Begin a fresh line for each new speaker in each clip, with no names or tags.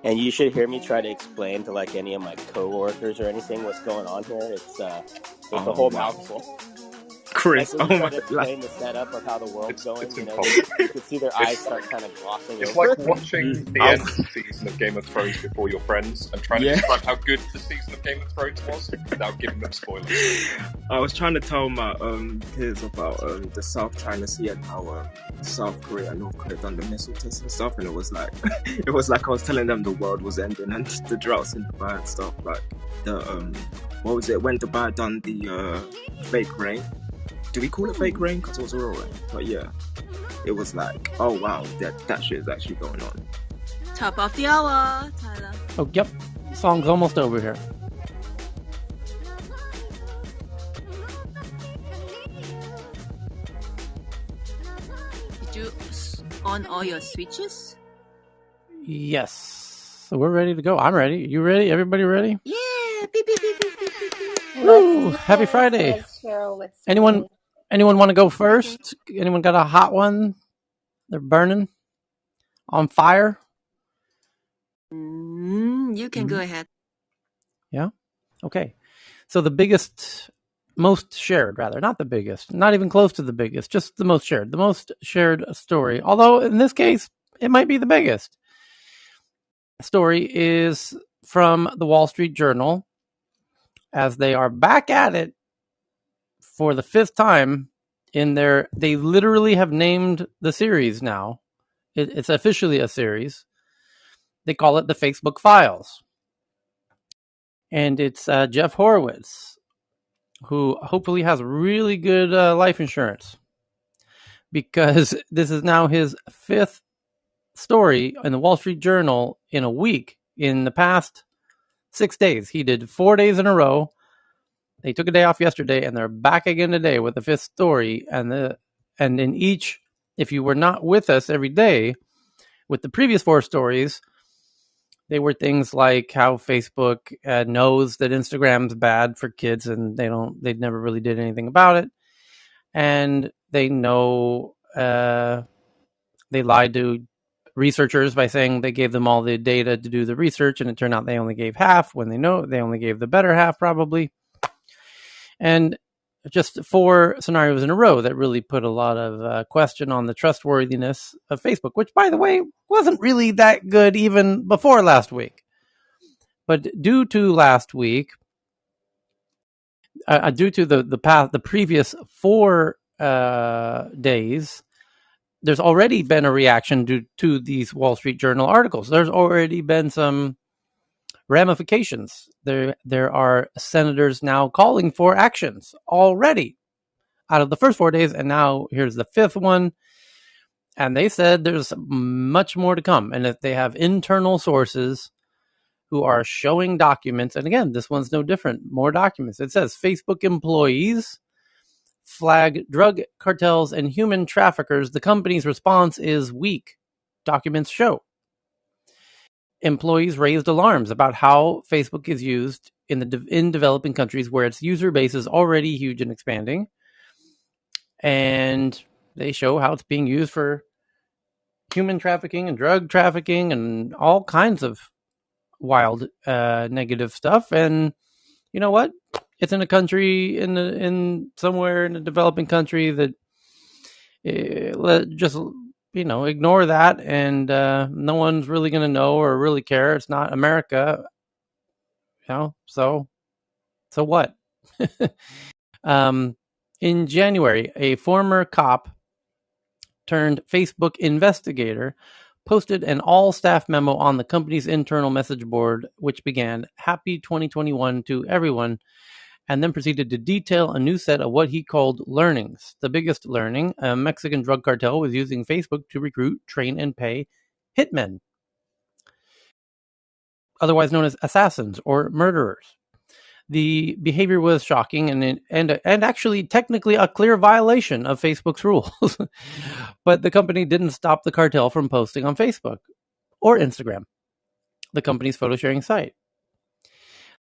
And you should hear me try to explain to like any of my coworkers or anything what's going on here. It's a
Oh
whole
wow,
mouthful. Like
Chris!
when
Oh
you try
my,
to explain the setup of how the world's going,
It's
you know,
impossible.
you could see their eyes
It's
start kind of glossing
it's like
over.
watching the
I,
end season of Game of Thrones before your friends and trying to
yeah.
describe how good the season of Game of Thrones was without giving them spoilers.
I was trying to tell my kids about the South China Sea and how South Korea and North Korea done the missile tests and stuff, and it was like it was like I was telling them the world was ending and the droughts in Dubai and stuff. Like the what was it when Dubai done the fake rain? Do we call it fake rain? Because it was real rain. But yeah, it was like, oh wow, that shit is actually going on.
Top of the hour, Tyler.
Oh, yep. Song's almost over here.
Did you on all your switches?
Yes. So we're ready to go. I'm ready. You ready? Everybody ready?
Yeah! Beep, beep, beep, beep, beep, beep, beep.
Woo! Happy Friday. Anyone want to go first? Anyone got a hot one? They're burning? On fire?
You can go ahead.
Yeah? Okay. So the biggest, most shared rather, not the biggest, not even close to the biggest, just the most shared story. Although in this case, it might be the biggest. Story is from the Wall Street Journal as they are back at it for the fifth time they literally have named the series now. It's officially a series. They call it the Facebook Files. And it's Jeff Horowitz, who hopefully has really good life insurance, because this is now his fifth story in the Wall Street Journal in a week. In the past 6 days, he did 4 days in a row. They took a day off yesterday, and they're back again today with the fifth story. And in each, if you were not with us every day, with the previous 4 stories, they were things like how Facebook knows that Instagram's bad for kids, and they never really did anything about it. And they know they lied to researchers by saying they gave them all the data to do the research, and it turned out they only gave half when they know they only gave the better half probably. And just 4 scenarios in a row that really put a lot of question on the trustworthiness of Facebook, which, by the way, wasn't really that good even before last week. But due to last week, due to the previous 4 days, there's already been a reaction to these Wall Street Journal articles. There's already been some ramifications. There are senators now calling for actions already out of the first 4 days, and now here's the fifth one. And they said there's much more to come, and if they have internal sources who are showing documents, and again, this one's no different, more documents. It says Facebook employees flag drug cartels and human traffickers. The company's response is weak, documents show. Employees raised alarms about how Facebook is used in developing countries where its user base is already huge and expanding. And they show how it's being used for human trafficking and drug trafficking and all kinds of wild negative stuff. And you know what? It's in a country in somewhere in a developing country that just ignore that, and no one's really going to know or really care. It's not America, so what? In January, a former cop turned Facebook investigator posted an all-staff memo on the company's internal message board, which began "Happy 2021" to everyone, and then proceeded to detail a new set of what he called learnings. The biggest learning: a Mexican drug cartel was using Facebook to recruit, train, and pay hitmen, otherwise known as assassins or murderers. The behavior was shocking and actually technically a clear violation of Facebook's rules. But the company didn't stop the cartel from posting on Facebook or Instagram, the company's photo sharing site.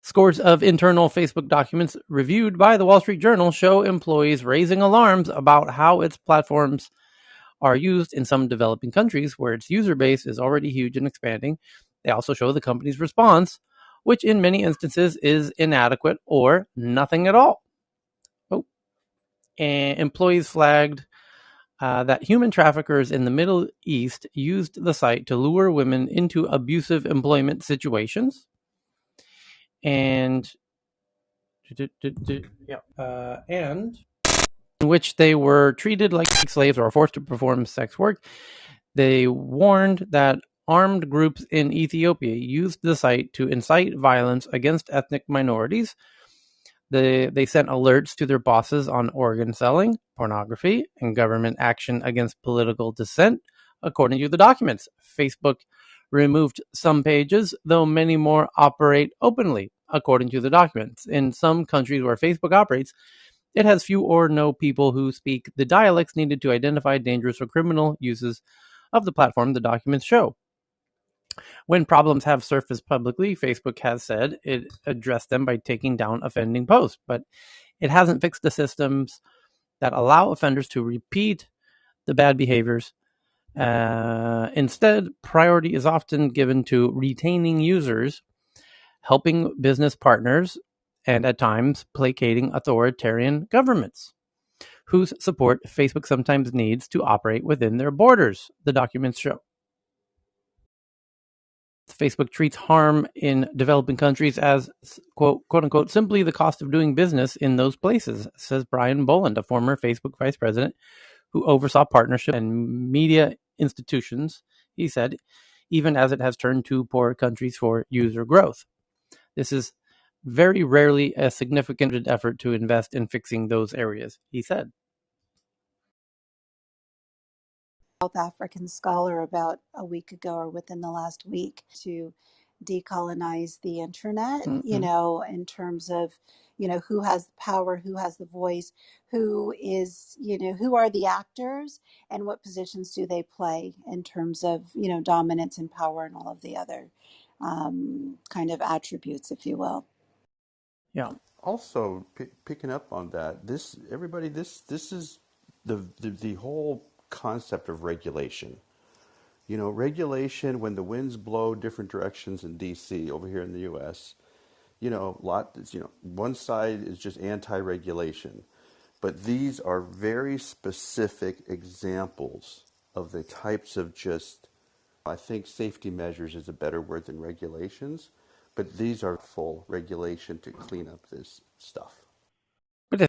Scores of internal Facebook documents reviewed by the Wall Street Journal show employees raising alarms about how its platforms are used in some developing countries where its user base is already huge and expanding. They also show the company's response, which in many instances is inadequate or nothing at all. And employees flagged that human traffickers in the Middle East used the site to lure women into abusive employment situations. And in which they were treated like slaves or forced to perform sex work. They warned that armed groups in Ethiopia used the site to incite violence against ethnic minorities. They sent alerts to their bosses on organ selling, pornography, and government action against political dissent, according to the documents. Facebook removed some pages, though many more operate openly, according to the documents. In some countries where Facebook operates, it has few or no people who speak the dialects needed to identify dangerous or criminal uses of the platform, the documents show. When problems have surfaced publicly, Facebook has said it addressed them by taking down offending posts, but it hasn't fixed the systems that allow offenders to repeat the bad behaviors. Instead, priority is often given to retaining users, helping business partners, and at times placating authoritarian governments whose support Facebook sometimes needs to operate within their borders, the documents show. Facebook treats harm in developing countries as, quote unquote, simply the cost of doing business in those places, says Brian Boland, a former Facebook vice president who oversaw partnership and media institutions. He said, even as it has turned to poor countries for user growth. This is very rarely a significant effort to invest in fixing those areas, he said.
South African scholar about a week ago or within the last week to decolonize the internet, in terms of, who has the power, who has the voice, who is, who are the actors and what positions do they play in terms of, dominance and power and all of the other kind of attributes, if you will.
Yeah.
Also, picking up on that, this is the whole concept of regulation. Regulation when the winds blow different directions in D.C. over here in the U.S. One side is just anti-regulation, but these are very specific examples of the types of I think safety measures is a better word than regulations, but these are full regulation to clean up this stuff.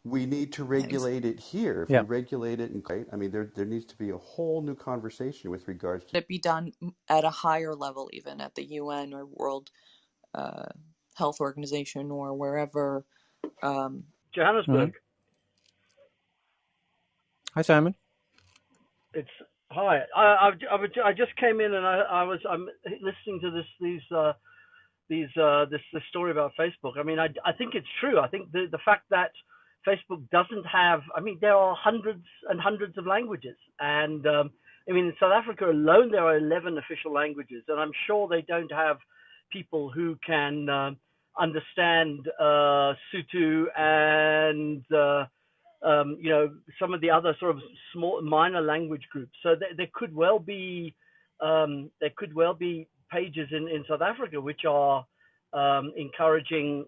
We need to regulate it here. If we regulate it, there needs to be a whole new conversation with regards to
it be done at a higher level, even at the UN or World Health Organization or wherever.
Johannesburg.
Hi, Simon.
Hi. I just came in and I'm listening to this story about Facebook. I mean, I think it's true. I think the fact that Facebook doesn't have, there are hundreds and hundreds of languages, and in South Africa alone there are 11 official languages, and I'm sure they don't have people who can understand Sotho and some of the other sort of small minor language groups. So there could well be pages in South Africa which are encouraging,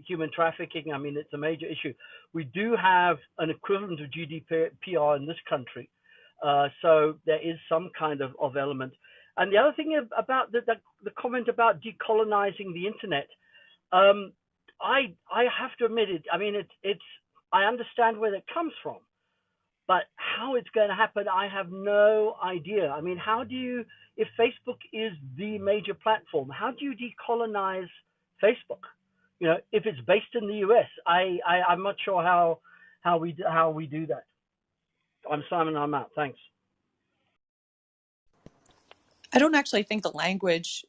human trafficking. It's a major issue. We do have an equivalent of GDPR in this country, so there is some kind of element. And the other thing about the comment about decolonizing the internet, I have to admit it. It's I understand where it comes from, but how it's going to happen, I have no idea. How do you, if Facebook is the major platform, how do you decolonize Facebook? If it's based in the US, I'm not sure how we do that. I'm Simon. I'm out. Thanks.
I don't actually think the language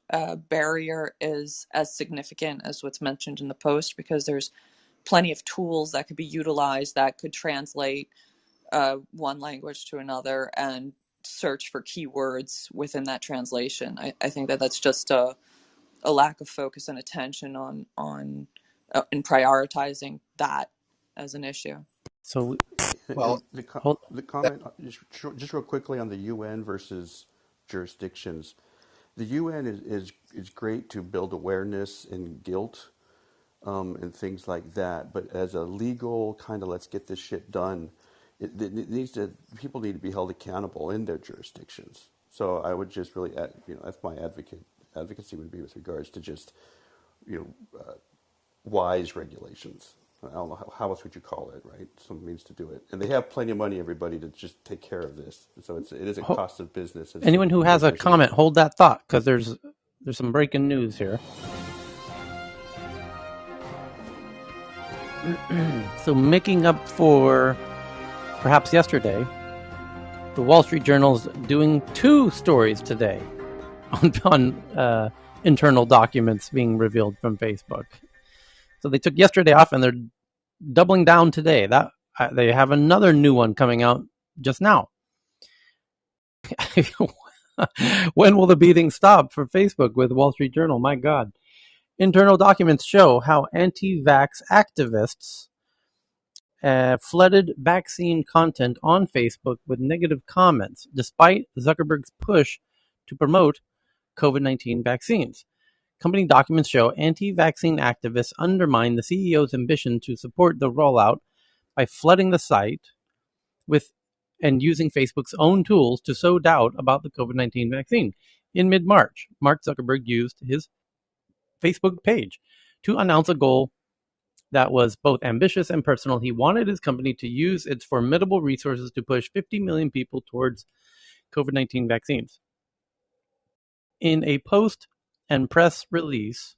barrier is as significant as what's mentioned in the post, because there's plenty of tools that could be utilized that could translate one language to another and search for keywords within that translation. I think that's just a lack of focus and attention on in prioritizing that as an issue.
So,
the comment just real quickly on the UN versus jurisdictions. the UN is great to build awareness and guilt and things like that. But as a legal kind of let's get this shit done, it needs to people need to be held accountable in their jurisdictions. So I would just really, that's my advocacy would be with regards to just you know wise regulations. I don't know how else would you call it, right? Someone needs to do it, and they have plenty of money, everybody, to just take care of this. So it is a cost of business. As
Anyone who has a comment, hold that thought, because there's some breaking news here. So making up for perhaps yesterday, the Wall Street Journal's doing 2 stories today on internal documents being revealed from Facebook. So they took yesterday off, and they're doubling down today. That they have another new one coming out just now. When will the beating stop for Facebook with Wall Street Journal? My God. Internal documents show how anti-vax activists flooded vaccine content on Facebook with negative comments, despite Zuckerberg's push to promote COVID-19 vaccines. Company documents show anti-vaccine activists undermine the CEO's ambition to support the rollout by flooding the site with and using Facebook's own tools to sow doubt about the COVID-19 vaccine. In mid-March, Mark Zuckerberg used his Facebook page to announce a goal that was both ambitious and personal. He wanted his company to use its formidable resources to push 50 million people towards COVID-19 vaccines. In a post and press release,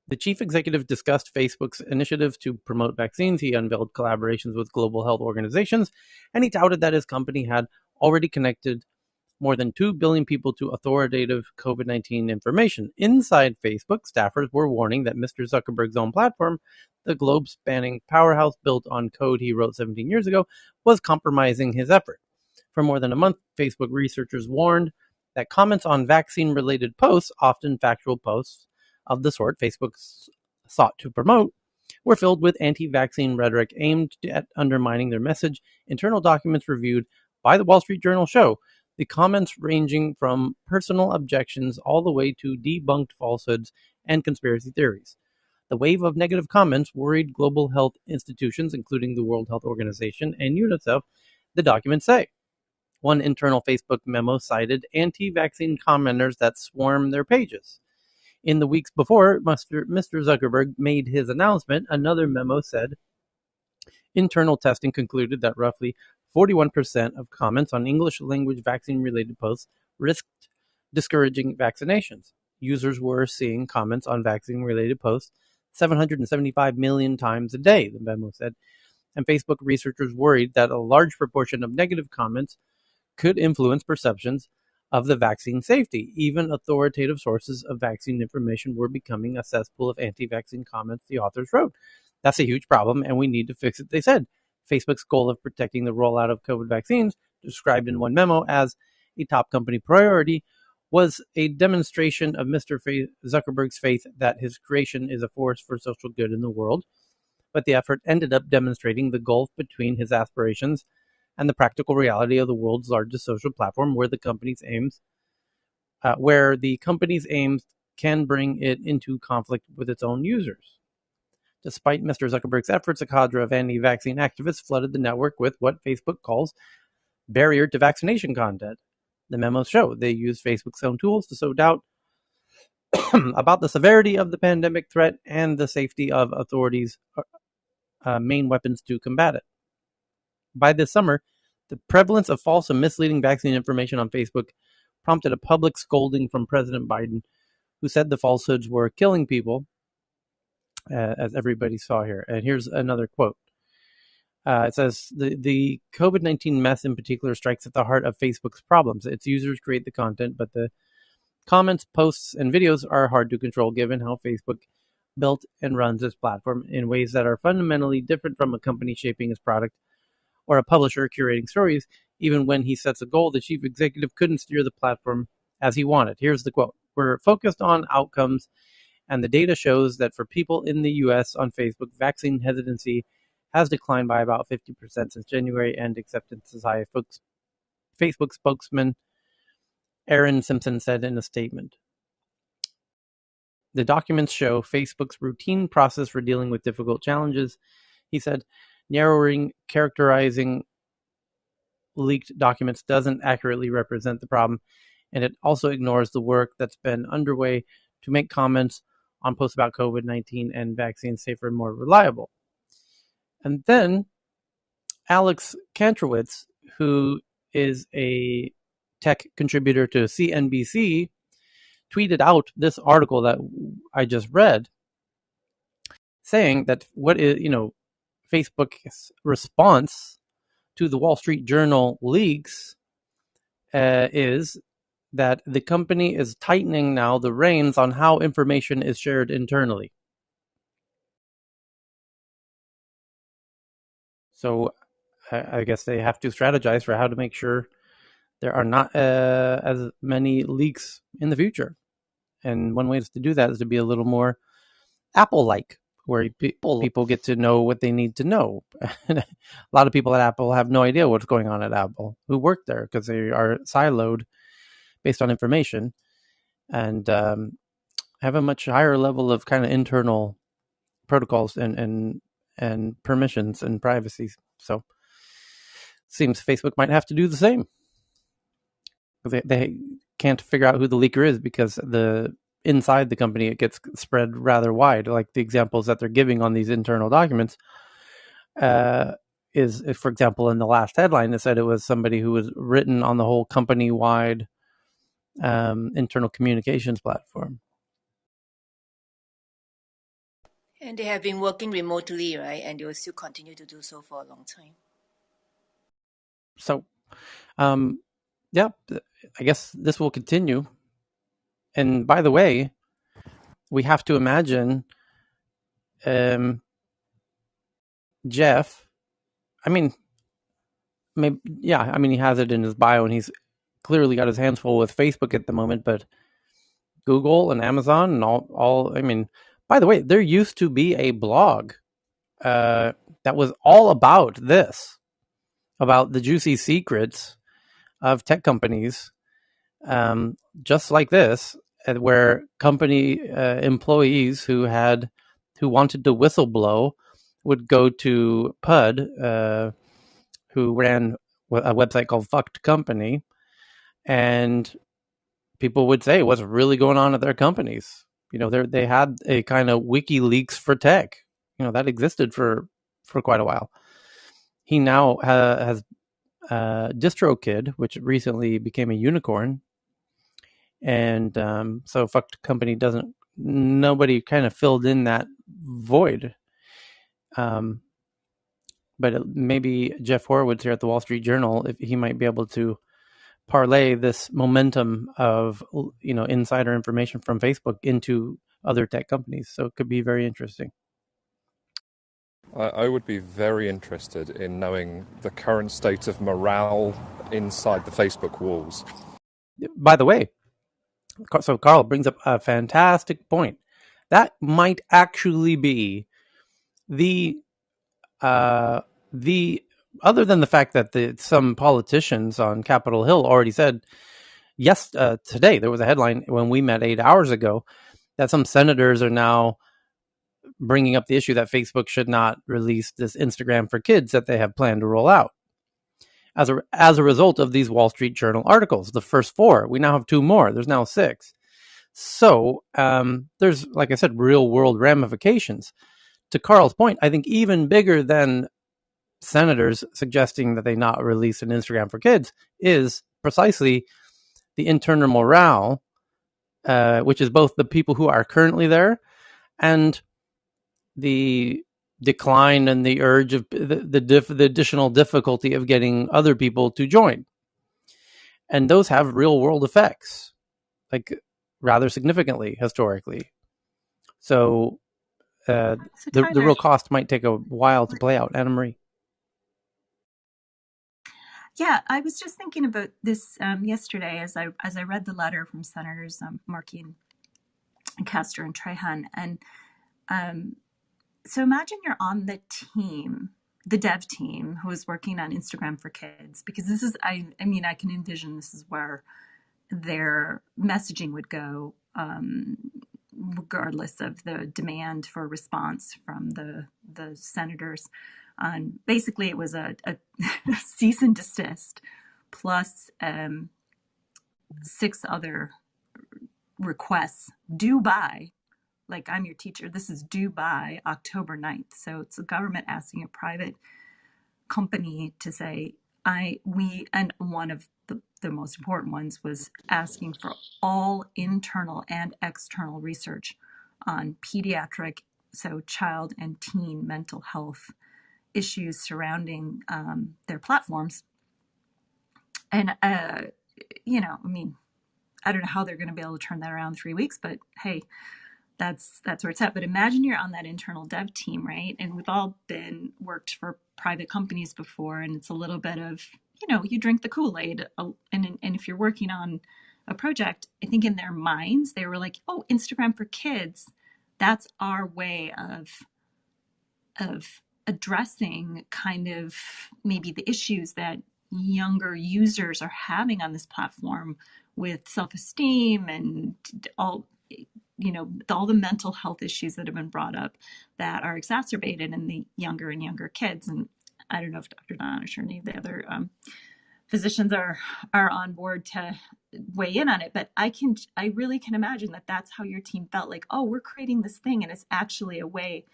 the chief executive discussed Facebook's initiative to promote vaccines. He unveiled collaborations with global health organizations, and he touted that his company had already connected more than 2 billion people to authoritative COVID-19 information. Inside Facebook, staffers were warning that Mr. Zuckerberg's own platform, the globe-spanning powerhouse built on code he wrote 17 years ago, was compromising his effort. For more than a month, Facebook researchers warned that comments on vaccine-related posts, often factual posts of the sort Facebook sought to promote, were filled with anti-vaccine rhetoric aimed at undermining their message. Internal documents reviewed by the Wall Street Journal show the comments ranging from personal objections all the way to debunked falsehoods and conspiracy theories. The wave of negative comments worried global health institutions, including the World Health Organization and UNICEF, the documents say. One internal Facebook memo cited anti-vaccine commenters that swarm their pages. In the weeks before Mr. Zuckerberg made his announcement, another memo said internal testing concluded that roughly 41% of comments on English language vaccine-related posts risked discouraging vaccinations. Users were seeing comments on vaccine-related posts 775 million times a day, the memo said. And Facebook researchers worried that a large proportion of negative comments could influence perceptions of the vaccine safety. Even authoritative sources of vaccine information were becoming a cesspool of anti-vaccine comments, the authors wrote. That's a huge problem, and we need to fix it, they said. Facebook's goal of protecting the rollout of COVID vaccines, described in one memo as a top company priority, was a demonstration of Mr. Zuckerberg's faith that his creation is a force for social good in the world. But the effort ended up demonstrating the gulf between his aspirations and the practical reality of the world's largest social platform, where the company's aims can bring it into conflict with its own users. Despite Mr. Zuckerberg's efforts, a cadre of anti-vaccine activists flooded the network with what Facebook calls barrier to vaccination content. The memos show they used Facebook's own tools to sow doubt about the severity of the pandemic threat and the safety of authorities' main weapons to combat it. By this summer, the prevalence of false and misleading vaccine information on Facebook prompted a public scolding from President Biden, who said the falsehoods were killing people, as everybody saw here. And here's another quote. It says, the COVID-19 mess in particular strikes at the heart of Facebook's problems. Its users create the content, but the comments, posts, and videos are hard to control given how Facebook built and runs its platform in ways that are fundamentally different from a company shaping its product or a publisher curating stories. Even when he sets a goal, the chief executive couldn't steer the platform as he wanted. Here's the quote. We're focused on outcomes, and the data shows that for people in the U.S. on Facebook, vaccine hesitancy has declined by about 50% since January, and acceptance is high. Facebook spokesman Aaron Simpson said in a statement. The documents show Facebook's routine process for dealing with difficult challenges. He said, characterizing leaked documents doesn't accurately represent the problem, and it also ignores the work that's been underway to make comments on posts about COVID-19 and vaccines safer and more reliable. And then Alex Kantrowitz, who is a tech contributor to CNBC, tweeted out this article that I just read, saying that Facebook's response to the Wall Street Journal leaks is that the company is tightening now the reins on how information is shared internally. So I guess they have to strategize for how to make sure there are not as many leaks in the future. And one way to do that is to be a little more Apple-like, where people get to know what they need to know. A lot of people at Apple have no idea what's going on at Apple who work there because they are siloed based on information and have a much higher level of kind of internal protocols and permissions and privacy. So seems Facebook might have to do the same. They can't figure out who the leaker is because inside the company it gets spread rather wide. Like the examples that they're giving on these internal documents is, for example, in the last headline, it said it was somebody who was written on the whole company-wide internal communications platform.
And they have been working remotely, right? And they will still continue to do so for a long time.
So, yeah, I guess this will continue. And by the way, we have to imagine Jeff, he has it in his bio and he's clearly got his hands full with Facebook at the moment, but Google and Amazon and all by the way, there used to be a blog that was all about this, about the juicy secrets of tech companies, just like this, where company employees who wanted to whistleblow would go to Pud, who ran a website called Fucked Company, and people would say what's really going on at their companies. They had a kind of WikiLeaks for tech, that existed for quite a while. He now has DistroKid, which recently became a unicorn, and so Fucked Company nobody kind of filled in that void. But maybe Jeff Horowitz here at the Wall Street Journal, if he might be able to parlay this momentum of insider information from Facebook into other tech companies. So it could be very interesting.
I would be very interested in knowing the current state of morale inside the Facebook walls.
By the way, so Carl brings up a fantastic point. That might actually be the other than the fact that some politicians on Capitol Hill already said, yes, today there was a headline when we met 8 hours ago that some senators are now bringing up the issue that Facebook should not release this Instagram for Kids that they have planned to roll out. As a result of these Wall Street Journal articles, the first 4, we now have 2 more. There's now 6. So there's, like I said, real world ramifications. To Carl's point, I think even bigger than senators suggesting that they not release an Instagram for Kids is precisely the internal morale, which is both the people who are currently there and the decline and the urge of the additional difficulty of getting other people to join. And those have real world effects, like rather significantly historically. So the real cost might take a while to play out. Anna Marie.
Yeah, I was just thinking about this yesterday as I read the letter from Senators Markey and Castor and Trahan, and so imagine you're on the team, the dev team, who is working on Instagram for Kids, because this is I can envision this is where their messaging would go, regardless of the demand for response from the senators. Basically, it was a cease and desist plus 6 other requests due by, like, I'm your teacher, this is due by October 9th. So it's the government asking a private company to say, and one of the most important ones was asking for all internal and external research on pediatric, so child and teen mental health issues surrounding their platforms. And, I mean, I don't know how they're going to be able to turn that around in 3 weeks, but hey, that's where it's at. But imagine you're on that internal dev team, right? And we've all worked for private companies before, and it's a little bit of, you drink the Kool-Aid. And if you're working on a project, I think in their minds, they were like, oh, Instagram for kids, that's our way of addressing kind of maybe the issues that younger users are having on this platform with self-esteem and all the mental health issues that have been brought up that are exacerbated in the younger and younger kids. And I don't know if Dr. Donish or any of the other physicians are on board to weigh in on it, but I really can imagine that that's how your team felt, like, oh, we're creating this thing and it's actually a way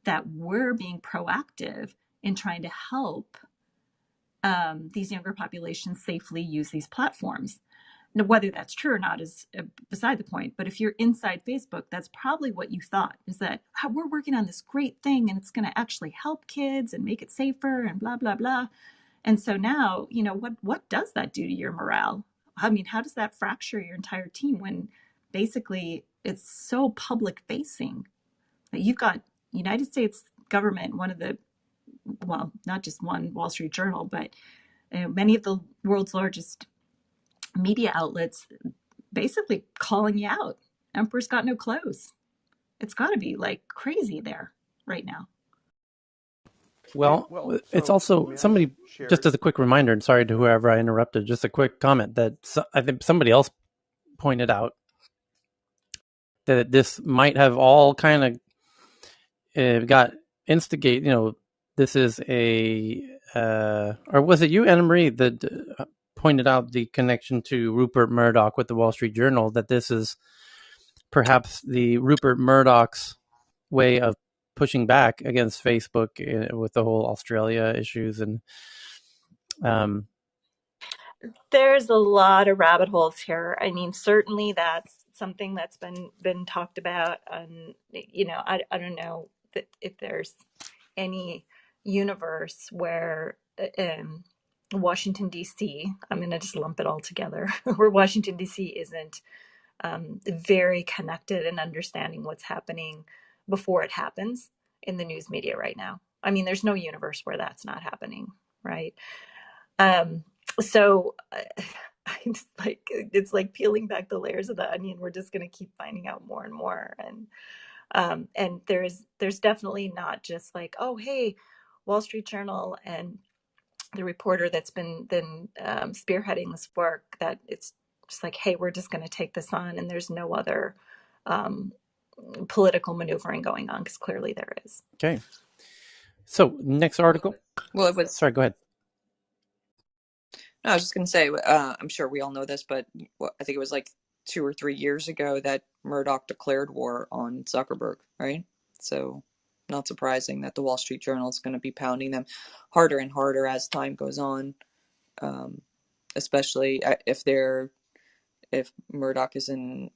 that we're being proactive in trying to help these younger populations safely use these platforms. Now, whether that's true or not is beside the point. But if you're inside Facebook, that's probably what you thought, is that we're working on this great thing and it's going to actually help kids and make it safer and blah, blah, blah. And so now, what does that do to your morale? I mean, how does that fracture your entire team when basically it's so public facing? You've got United States government, not just one, Wall Street Journal, but many of the world's largest media outlets basically calling you out. Emperor's got no clothes. It's got to be like crazy there right now.
Well, it's also somebody, just as a quick reminder, and sorry to whoever I interrupted, just a quick comment that I think somebody else pointed out that this might have all kind of got instigate. This is or was it you, Anna Marie, that pointed out the connection to Rupert Murdoch with the Wall Street Journal, that this is perhaps the Rupert Murdoch's way of pushing back against Facebook with the whole Australia issues. And
there's a lot of rabbit holes here. I mean, certainly that's something that's been talked about. And I don't know if there's any universe where Washington D.C., I'm going to just lump it all together, where Washington D.C. isn't very connected and understanding what's happening before it happens in the news media right now. I mean, there's no universe where that's not happening, right? So it's like peeling back the layers of the onion. We're just going to keep finding out more and more. And there's definitely not just like, oh, hey, Wall Street Journal and the reporter that's been spearheading this work, that it's just like, hey, we're just going to take this on, and there's no other political maneuvering going on, because clearly there is.
Okay. So next article.
Well, it was.
Sorry, go ahead.
No, I was just going to say, I'm sure we all know this, but I think it was like 2 or 3 years ago that Murdoch declared war on Zuckerberg, right? So not surprising that the Wall Street Journal is going to be pounding them harder and harder as time goes on, especially if Murdoch is in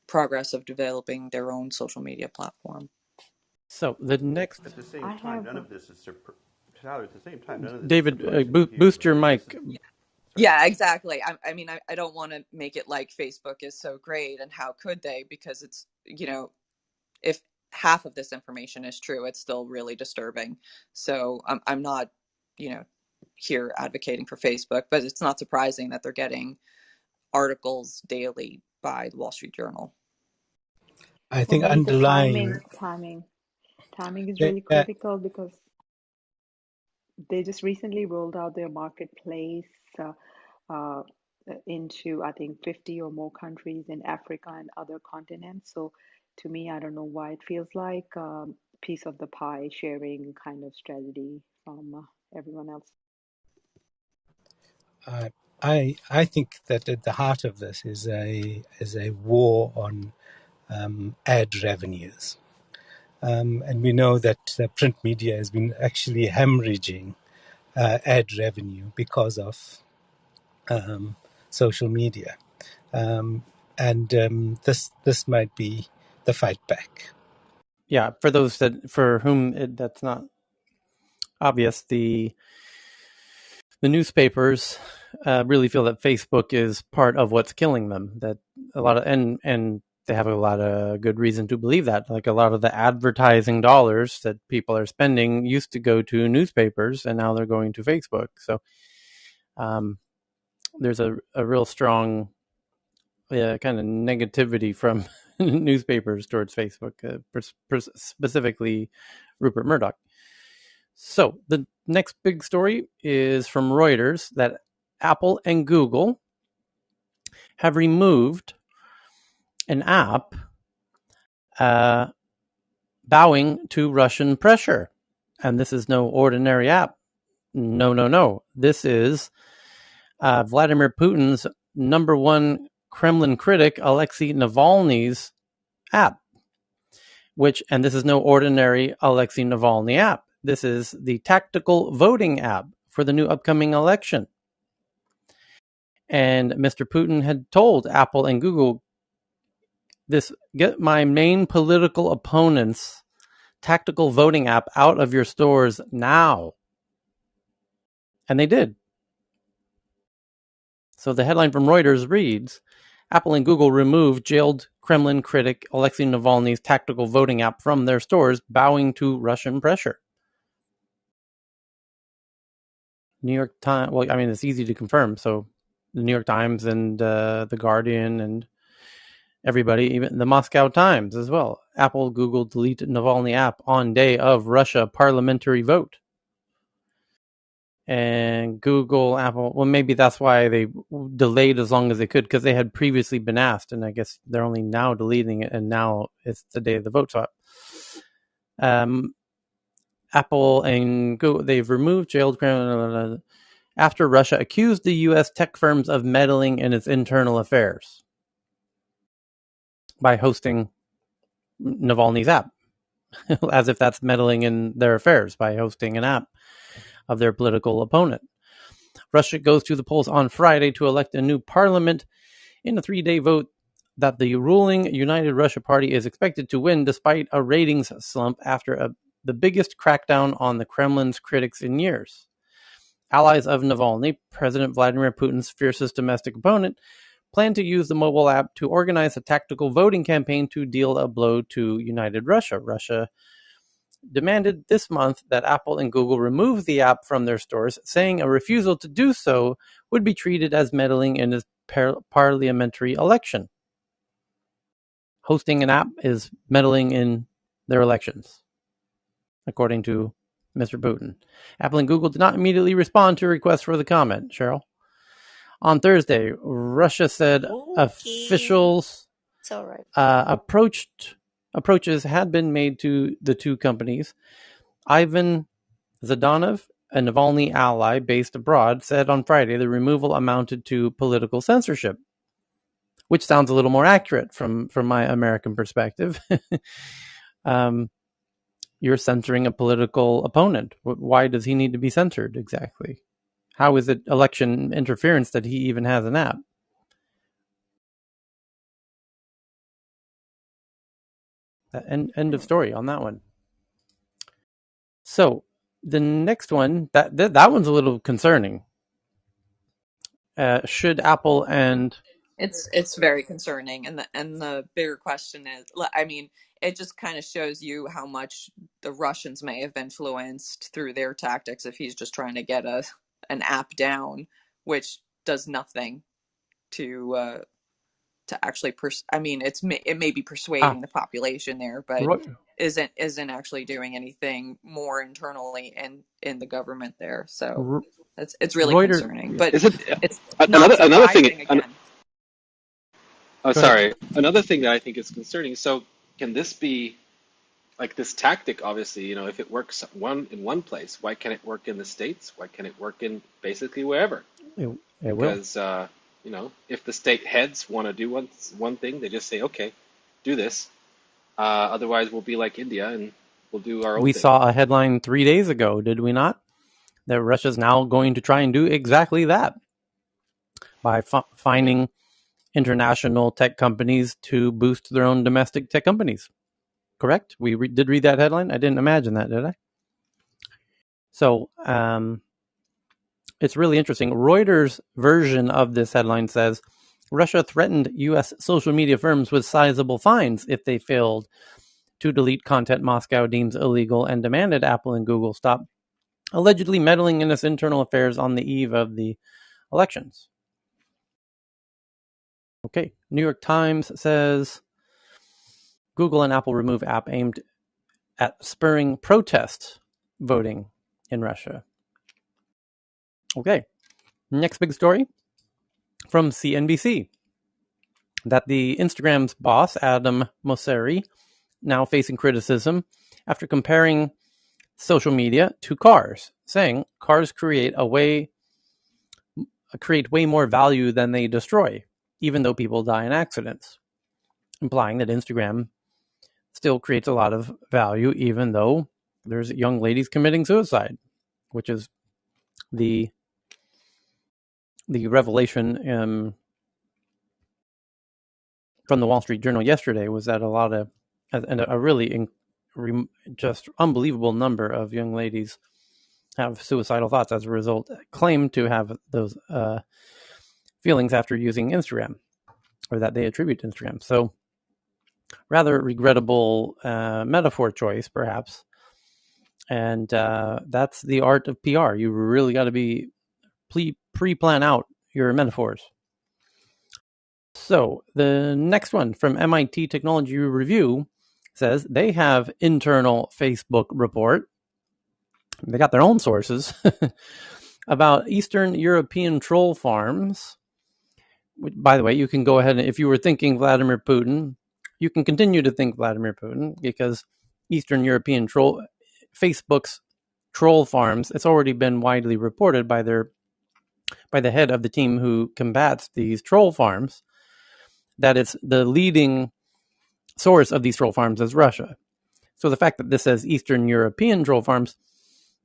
progress of developing their own social media platform.
So the next,
at the same time, none of this is Tyler, at the same time, none of this
David, boost your mic.
Yeah, exactly. I mean, I don't want to make it like Facebook is so great and how could they, because it's, if half of this information is true, it's still really disturbing. So I'm not, here advocating for Facebook, but it's not surprising that they're getting articles daily by the Wall Street Journal.
I think underlying
timing is really critical, because they just recently rolled out their marketplace into, I think, 50 or more countries in Africa and other continents. So to me, I don't know why it feels like piece of the pie sharing kind of strategy from everyone else.
I think that at the heart of this is a war on ad revenues. And we know that print media has been actually hemorrhaging ad revenue because of social media. And this might be the fight back.
Yeah, for those for whom that's not obvious, the newspapers really feel that Facebook is part of what's killing them. That a lot of and they have a lot of good reason to believe that. Like a lot of the advertising dollars that people are spending used to go to newspapers, and now they're going to Facebook. So there's a real strong kind of negativity from newspapers towards Facebook, specifically Rupert Murdoch. So the next big story is from Reuters that Apple and Google have removed an app bowing to Russian pressure. And this is no ordinary app. No. This is Vladimir Putin's number one Kremlin critic, Alexei Navalny's app. And this is no ordinary Alexei Navalny app. This is the tactical voting app for the new upcoming election. And Mr. Putin had told Apple and Google, get my main political opponent's tactical voting app out of your stores now. And they did. So the headline from Reuters reads, Apple and Google removed jailed Kremlin critic Alexei Navalny's tactical voting app from their stores, bowing to Russian pressure. New York Times, well, I mean, it's easy to confirm. So the New York Times and the Guardian and everybody, even the Moscow Times as well. Apple, Google delete Navalny app on day of Russia parliamentary vote. And Google, Apple, well, maybe that's why they delayed as long as they could, because they had previously been asked, and I guess they're only now deleting it, and now it's the day of the vote. So Apple and Google, they've removed jailed criminals after Russia accused the U.S. tech firms of meddling in its internal affairs by hosting Navalny's app, as if that's meddling in their affairs by hosting an app of their political opponent. Russia goes to the polls on Friday to elect a new parliament in a 3-day vote that the ruling United Russia Party is expected to win despite a ratings slump after the biggest crackdown on the Kremlin's critics in years. Allies of Navalny, President Vladimir Putin's fiercest domestic opponent, plan to use the mobile app to organize a tactical voting campaign to deal a blow to United Russia. Russia demanded this month that Apple and Google remove the app from their stores, saying a refusal to do so would be treated as meddling in its parliamentary election. Hosting an app is meddling in their elections, according to Mr. Putin. Apple and Google did not immediately respond to a request for the comment. Cheryl? On Thursday, Russia said officials
It's all right.
approaches had been made to the two companies. Ivan Zhdanov, a Navalny ally based abroad, said on Friday the removal amounted to political censorship, which sounds a little more accurate from my American perspective. You're censoring a political opponent. Why does he need to be censored exactly? How is it election interference that he even has an app? End of story on that one. So the next one, that one's a little concerning. Should Apple and
It's very concerning, and the bigger question is, I mean, it just kind of shows you how much the Russians may have influenced through their tactics if he's just trying to get an app down, which does nothing to actually I mean, it may be persuading the population there, but isn't actually doing anything more internally in the government there. So it's really
Reuters.
concerning. But
Is it
it's not
another thing?
surprising again.
Oh,
Go ahead.
sorry. Another thing that I think is concerning. So, can this be like this tactic? Obviously, if it works in one place, why can't it work in the States? Why can't it work in basically wherever?
It will.
Because if the state heads want to do one thing, they just say, okay, do this. Otherwise, we'll be like India and we'll do our own
We
thing.
saw a headline 3 days ago, did we not? That Russia's now going to try and do exactly that by finding international tech companies to boost their own domestic tech companies. Correct? We did read that headline. I didn't imagine that, did I? So it's really interesting. Reuters' version of this headline says, Russia threatened U.S. social media firms with sizable fines if they failed to delete content Moscow deems illegal and demanded Apple and Google stop allegedly meddling in its internal affairs on the eve of the elections. Okay, New York Times says Google and Apple remove app aimed at spurring protest voting in Russia. Okay, next big story from CNBC that the Instagram's boss, Adam Mosseri, now facing criticism after comparing social media to cars, saying cars create way more value than they destroy, even though people die in accidents, implying that Instagram still creates a lot of value, even though there's young ladies committing suicide, which is the revelation from the Wall Street Journal yesterday, was that a really just unbelievable number of young ladies have suicidal thoughts as a result, claim to have those feelings after using Instagram, or that they attribute to Instagram. So rather regrettable metaphor choice, perhaps. And that's the art of PR. You really got to be pre-plan out your metaphors. So the next one from MIT Technology Review says they have internal Facebook report. They got their own sources about Eastern European troll farms. By the way, you can go ahead and, if you were thinking Vladimir Putin, you can continue to think Vladimir Putin, because Eastern European Facebook's troll farms, it's already been widely reported by the head of the team who combats these troll farms, that it's the leading source of these troll farms is Russia. So the fact that this says Eastern European troll farms,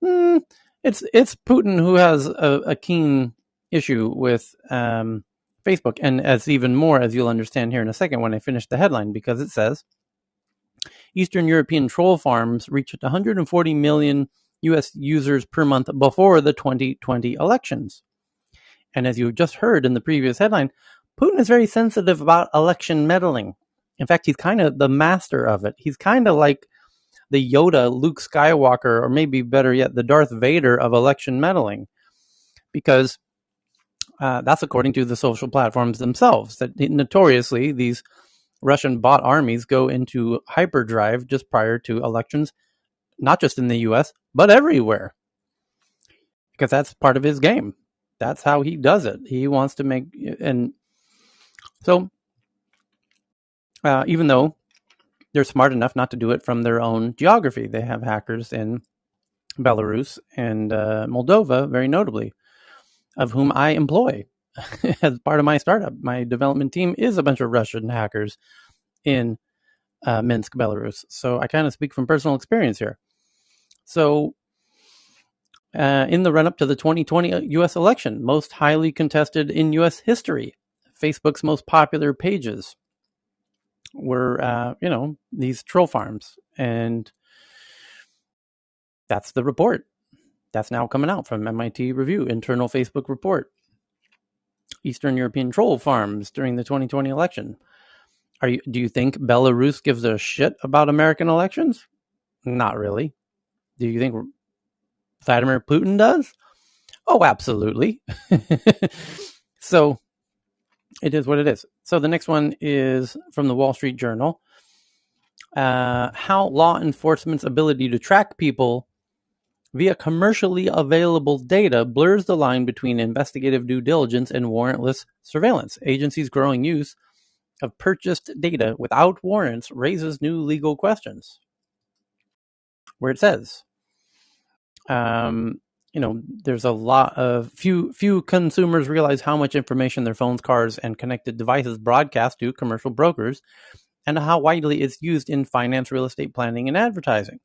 it's Putin who has a keen issue with Facebook, and as even more, as you'll understand here in a second when I finish the headline, because it says Eastern European troll farms reached 140 million U.S. users per month before the 2020 elections. And as you just heard in the previous headline, Putin is very sensitive about election meddling. In fact, he's kind of the master of it. He's kind of like the Yoda, Luke Skywalker, or maybe better yet, the Darth Vader of election meddling, because that's according to the social platforms themselves, that notoriously these Russian bot armies go into hyperdrive just prior to elections, not just in the US, but everywhere, because that's part of his game. That's how he does it. He wants to make, and so even though they're smart enough not to do it from their own geography, they have hackers in Belarus and Moldova, very notably, of whom I employ as part of my startup. My development team is a bunch of Russian hackers in Minsk, Belarus. So I kind of speak from personal experience here. So in the run-up to the 2020 U.S. election, most highly contested in U.S. history, Facebook's most popular pages were, these troll farms. And that's the report. That's now coming out from MIT Review, internal Facebook report. Eastern European troll farms during the 2020 election. Do you think Belarus gives a shit about American elections? Not really. Do you think Vladimir Putin does? Oh, absolutely. So it is what it is. So the next one is from the Wall Street Journal. how law enforcement's ability to track people via commercially available data blurs the line between investigative due diligence and warrantless surveillance. Agencies' growing use of purchased data without warrants raises new legal questions. Where it says, there's a lot of few consumers realize how much information their phones, cars, and connected devices broadcast to commercial brokers, and how widely it's used in finance, real estate planning, and advertising.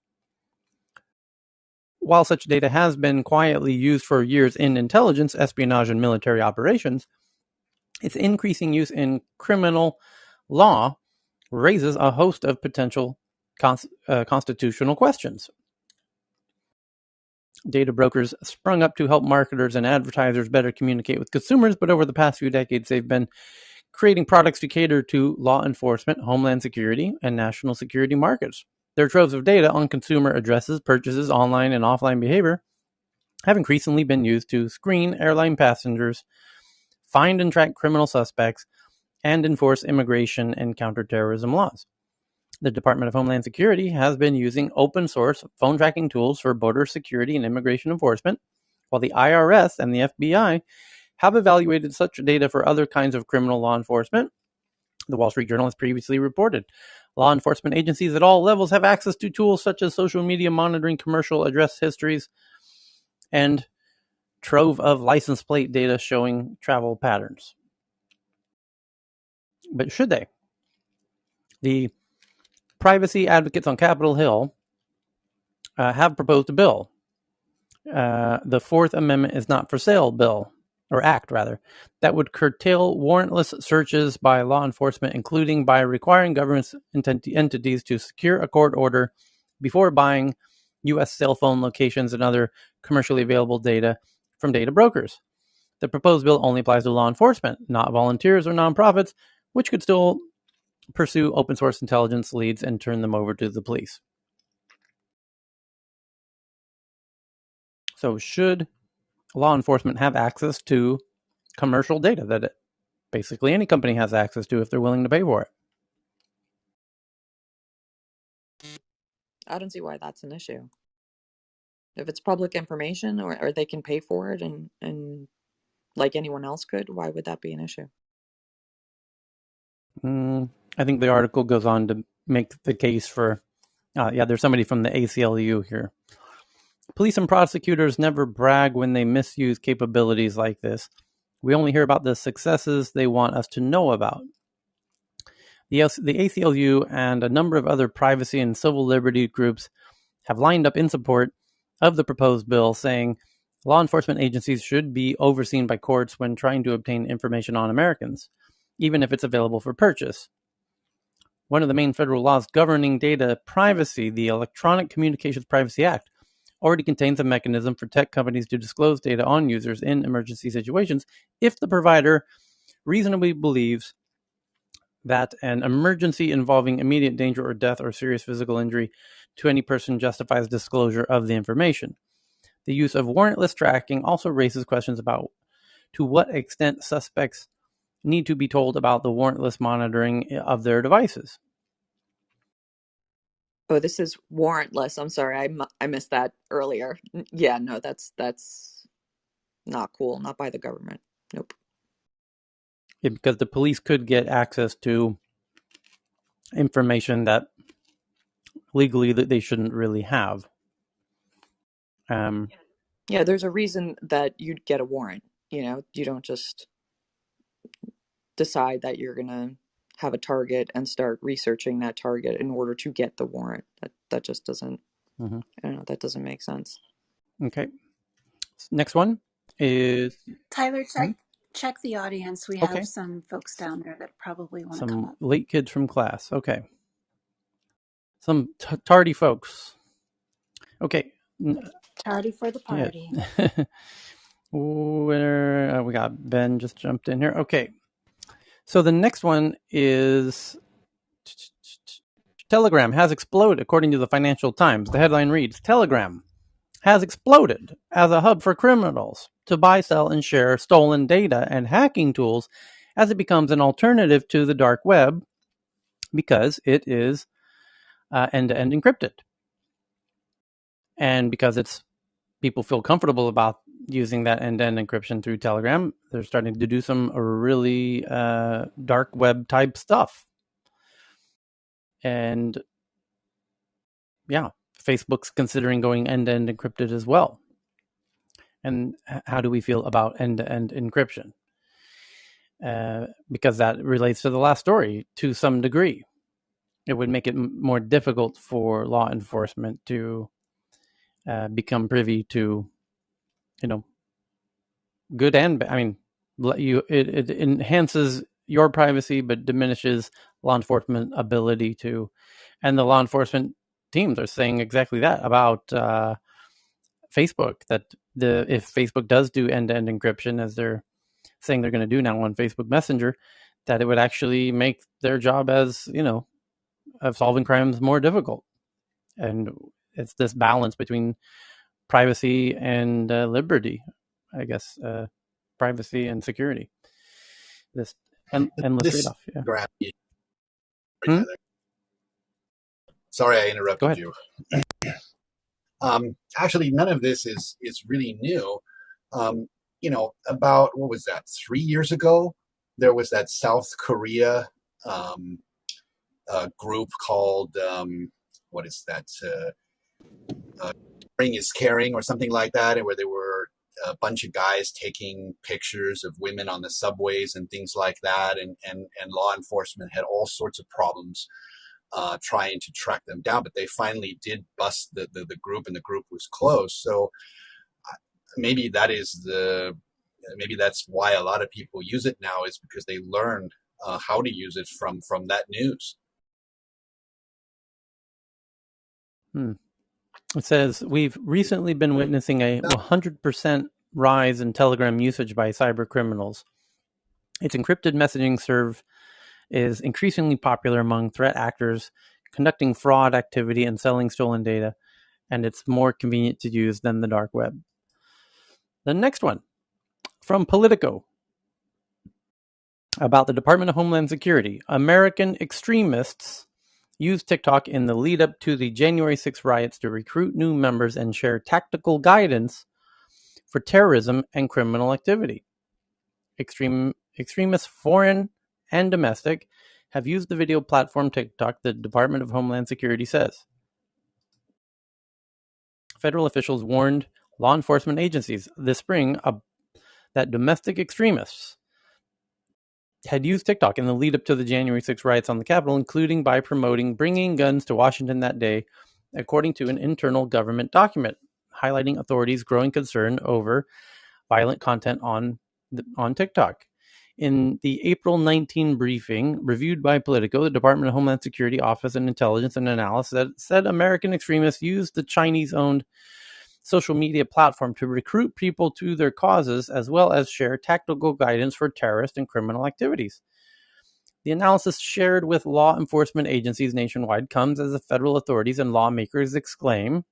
While such data has been quietly used for years in intelligence, espionage, and military operations, its increasing use in criminal law raises a host of potential constitutional questions. Data brokers sprung up to help marketers and advertisers better communicate with consumers, but over the past few decades, they've been creating products to cater to law enforcement, homeland security, and national security markets. Their troves of data on consumer addresses, purchases, online and offline behavior have increasingly been used to screen airline passengers, find and track criminal suspects, and enforce immigration and counterterrorism laws. The Department of Homeland Security has been using open source phone tracking tools for border security and immigration enforcement, while the IRS and the FBI have evaluated such data for other kinds of criminal law enforcement. The Wall Street Journal has previously reported law enforcement agencies at all levels have access to tools such as social media monitoring, commercial address histories, and trove of license plate data showing travel patterns. But should they? The privacy advocates on Capitol Hill have proposed a bill. The Fourth Amendment is not for sale bill, or act rather, that would curtail warrantless searches by law enforcement, including by requiring government entities to secure a court order before buying U.S. cell phone locations and other commercially available data from data brokers. The proposed bill only applies to law enforcement, not volunteers or nonprofits, which could still pursue open source intelligence leads and turn them over to the police. So should law enforcement have access to commercial data that basically any company has access to if they're willing to pay for it?
I don't see why that's an issue. If it's public information or they can pay for it and like anyone else could, why would that be an issue?
I think the article goes on to make the case for, there's somebody from the ACLU here. Police and prosecutors never brag when they misuse capabilities like this. We only hear about the successes they want us to know about. The ACLU and a number of other privacy and civil liberty groups have lined up in support of the proposed bill, saying law enforcement agencies should be overseen by courts when trying to obtain information on Americans, even if it's available for purchase. One of the main federal laws governing data privacy, the Electronic Communications Privacy Act, already contains a mechanism for tech companies to disclose data on users in emergency situations if the provider reasonably believes that an emergency involving immediate danger or death or serious physical injury to any person justifies disclosure of the information. The use of warrantless tracking also raises questions about to what extent suspects need to be told about the warrantless monitoring of their devices.
Oh, this is warrantless. I'm sorry, I missed that earlier. Yeah, no, that's not cool. Not by the government. Nope.
Yeah, because the police could get access to information that legally that they shouldn't really have.
Yeah, there's a reason that you'd get a warrant. You don't just decide that you're gonna have a target and start researching that target in order to get the warrant. That just doesn't. I don't know. That doesn't make sense.
Okay. Next one is
Tyler. Check the audience. We have some folks down there that probably want to come up.
Some late kids from class. Okay. Some tardy folks. Okay.
Tardy for the party.
Yeah. Winner. We got Ben just jumped in here. Okay. So the next one is Telegram has exploded, according to the Financial Times. The headline reads, Telegram has exploded as a hub for criminals to buy, sell, and share stolen data and hacking tools as it becomes an alternative to the dark web because it is end-to-end encrypted. And because people feel comfortable about using that end-to-end encryption through Telegram, they're starting to do some really dark web type stuff. And yeah, Facebook's considering going end-to-end encrypted as well. And how do we feel about end-to-end encryption? Because that relates to the last story to some degree. It would make it more difficult for law enforcement to become privy to, good and bad. I mean, it enhances your privacy, but diminishes law enforcement ability to. And the law enforcement teams are saying exactly that about Facebook. That if Facebook does do end-to-end encryption, as they're saying they're going to do now on Facebook Messenger, that it would actually make their job as of solving crimes more difficult. And it's this balance between privacy and liberty, I guess, privacy and security. This endless
This
trade-off. Yeah.
graph.
Hmm?
Sorry, I
Go
interrupted
ahead.
you. Actually, none of this is really new. About what was that? 3 years ago, there was that South Korea group called what is that? Ring is Caring or something like that, and where there were a bunch of guys taking pictures of women on the subways and things like that, and law enforcement had all sorts of problems trying to track them down, but they finally did bust the group, and the group was closed. So maybe that's why a lot of people use it now, is because they learned how to use it from that news.
It says, we've recently been witnessing a 100% rise in Telegram usage by cyber criminals. Its encrypted messaging serve is increasingly popular among threat actors conducting fraud activity and selling stolen data, and it's more convenient to use than the dark web. The next one, from Politico, about the Department of Homeland Security. American extremists used TikTok in the lead up to the January 6 riots to recruit new members and share tactical guidance for terrorism and criminal activity. Extremists, foreign and domestic, have used the video platform TikTok, the Department of Homeland Security says. Federal officials warned law enforcement agencies this spring that domestic extremists had used TikTok in the lead up to the January 6 riots on the Capitol, including by promoting bringing guns to Washington that day, according to an internal government document, highlighting authorities' growing concern over violent content on TikTok. In the April 19 briefing reviewed by Politico, the Department of Homeland Security Office of Intelligence and Analysis said American extremists used the Chinese-owned social media platform to recruit people to their causes, as well as share tactical guidance for terrorist and criminal activities. The analysis shared with law enforcement agencies nationwide comes as the federal authorities and lawmakers examine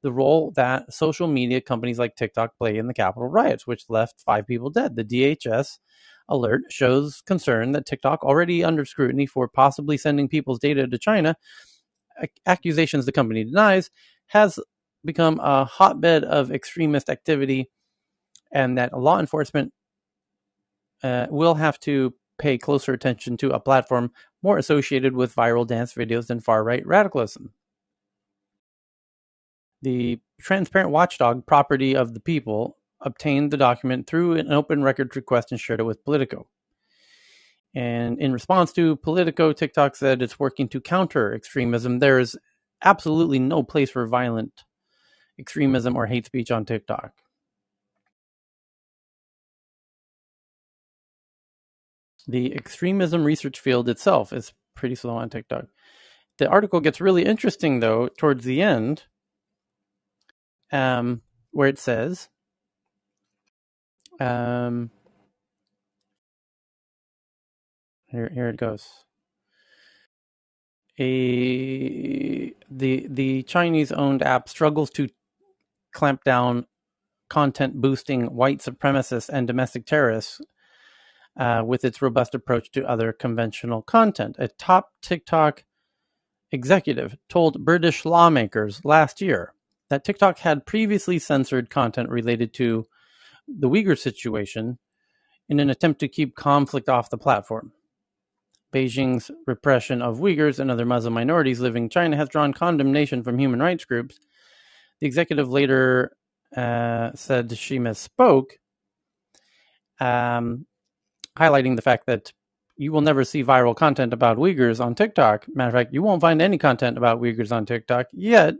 the role that social media companies like TikTok play in the Capitol riots, which left 5 people dead. The DHS alert shows concern that TikTok, already under scrutiny for possibly sending people's data to China, accusations the company denies, has become a hotbed of extremist activity, and that law enforcement will have to pay closer attention to a platform more associated with viral dance videos than far-right radicalism. The transparent watchdog, Property of the People, obtained the document through an open records request and shared it with Politico. And in response to Politico, TikTok said it's working to counter extremism. There is absolutely no place for violent extremism or hate speech on TikTok. The extremism research field itself is pretty slow on TikTok. The article gets really interesting, though, towards the end, where it says, here it goes. The Chinese-owned app struggles to clamp down content boosting white supremacists and domestic terrorists with its robust approach to other conventional content. A top TikTok executive told British lawmakers last year that TikTok had previously censored content related to the Uyghur situation in an attempt to keep conflict off the platform. Beijing's repression of Uyghurs and other Muslim minorities living in China has drawn condemnation from human rights groups. The executive later said she misspoke, highlighting the fact that you will never see viral content about Uyghurs on TikTok. Matter of fact, you won't find any content about Uyghurs on TikTok yet.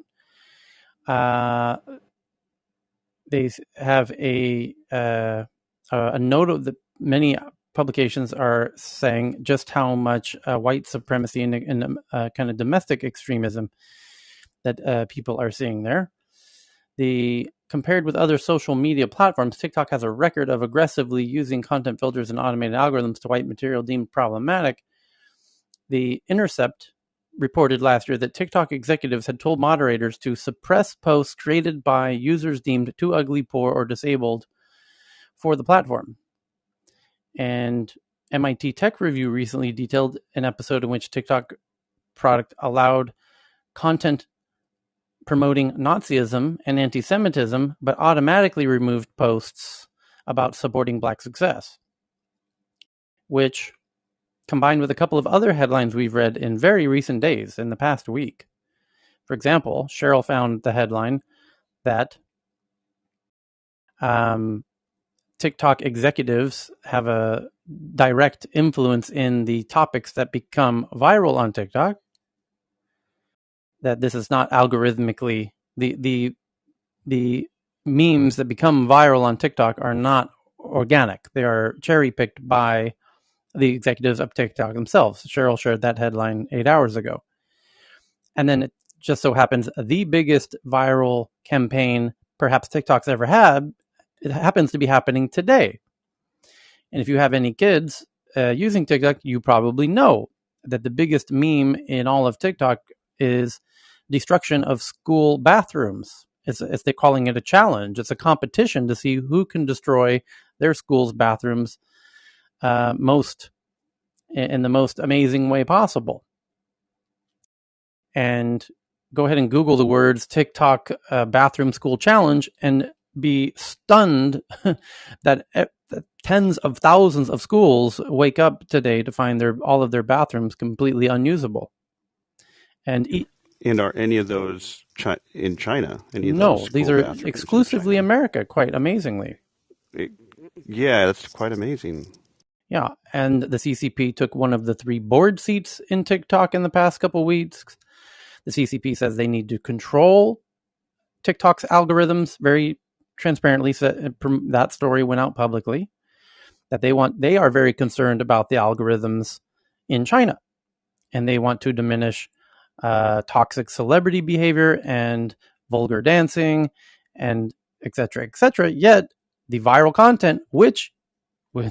They have a note that many publications are saying just how much white supremacy and kind of domestic extremism that people are seeing there. Compared with other social media platforms, TikTok has a record of aggressively using content filters and automated algorithms to wipe material deemed problematic. The Intercept reported last year that TikTok executives had told moderators to suppress posts created by users deemed too ugly, poor, or disabled for the platform. And MIT Tech Review recently detailed an episode in which TikTok product allowed content promoting Nazism and anti-Semitism, but automatically removed posts about supporting Black success, which, combined with a couple of other headlines we've read in very recent days, in the past week. For example, Cheryl found the headline that TikTok executives have a direct influence in the topics that become viral on TikTok, that this is not algorithmically, the memes that become viral on TikTok are not organic. They are cherry-picked by the executives of TikTok themselves. Cheryl shared that headline 8 hours ago. And then it just so happens the biggest viral campaign perhaps TikTok's ever had, it happens to be happening today. And if you have any kids using TikTok, you probably know that the biggest meme in all of TikTok is destruction of school bathrooms. They're calling it a challenge. It's a competition to see who can destroy their school's bathrooms most in the most amazing way possible. And go ahead and Google the words TikTok bathroom school challenge and be stunned that tens of thousands of schools wake up today to find all of their bathrooms completely unusable. And
are any of those in China?
No, these are exclusively America, quite amazingly.
Yeah, that's quite amazing.
Yeah, and the CCP took one of the 3 board seats in TikTok in the past couple of weeks. The CCP says they need to control TikTok's algorithms very transparently. So that story went out publicly, that they are very concerned about the algorithms in China, and they want to diminish toxic celebrity behavior and vulgar dancing and etc. Yet the viral content, which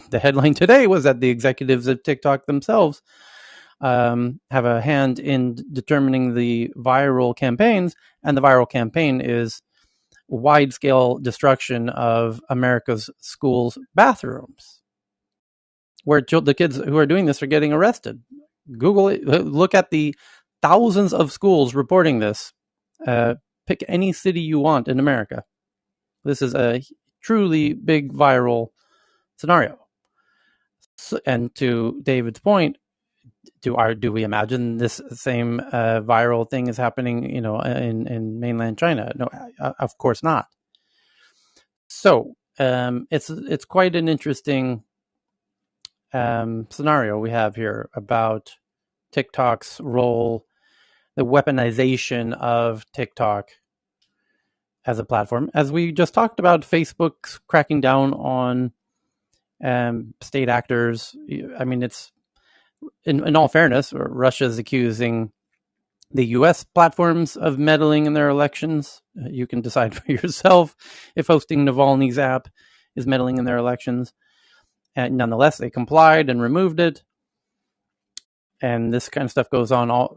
the headline today was that the executives of TikTok themselves have a hand in determining the viral campaigns, and the viral campaign is wide-scale destruction of America's schools' bathrooms, where the kids who are doing this are getting arrested. Google it. Look at the thousands of schools reporting this. Pick any city you want in America. This is a truly big viral scenario. So, and to David's point, do we imagine this same viral thing is happening, in mainland China? No, of course not. So it's quite an interesting scenario we have here about TikTok's role, the weaponization of TikTok as a platform. As we just talked about, Facebook's cracking down on state actors. I mean, it's in all fairness, Russia's accusing the U.S. platforms of meddling in their elections. You can decide for yourself if hosting Navalny's app is meddling in their elections. And nonetheless, they complied and removed it. And this kind of stuff goes on all,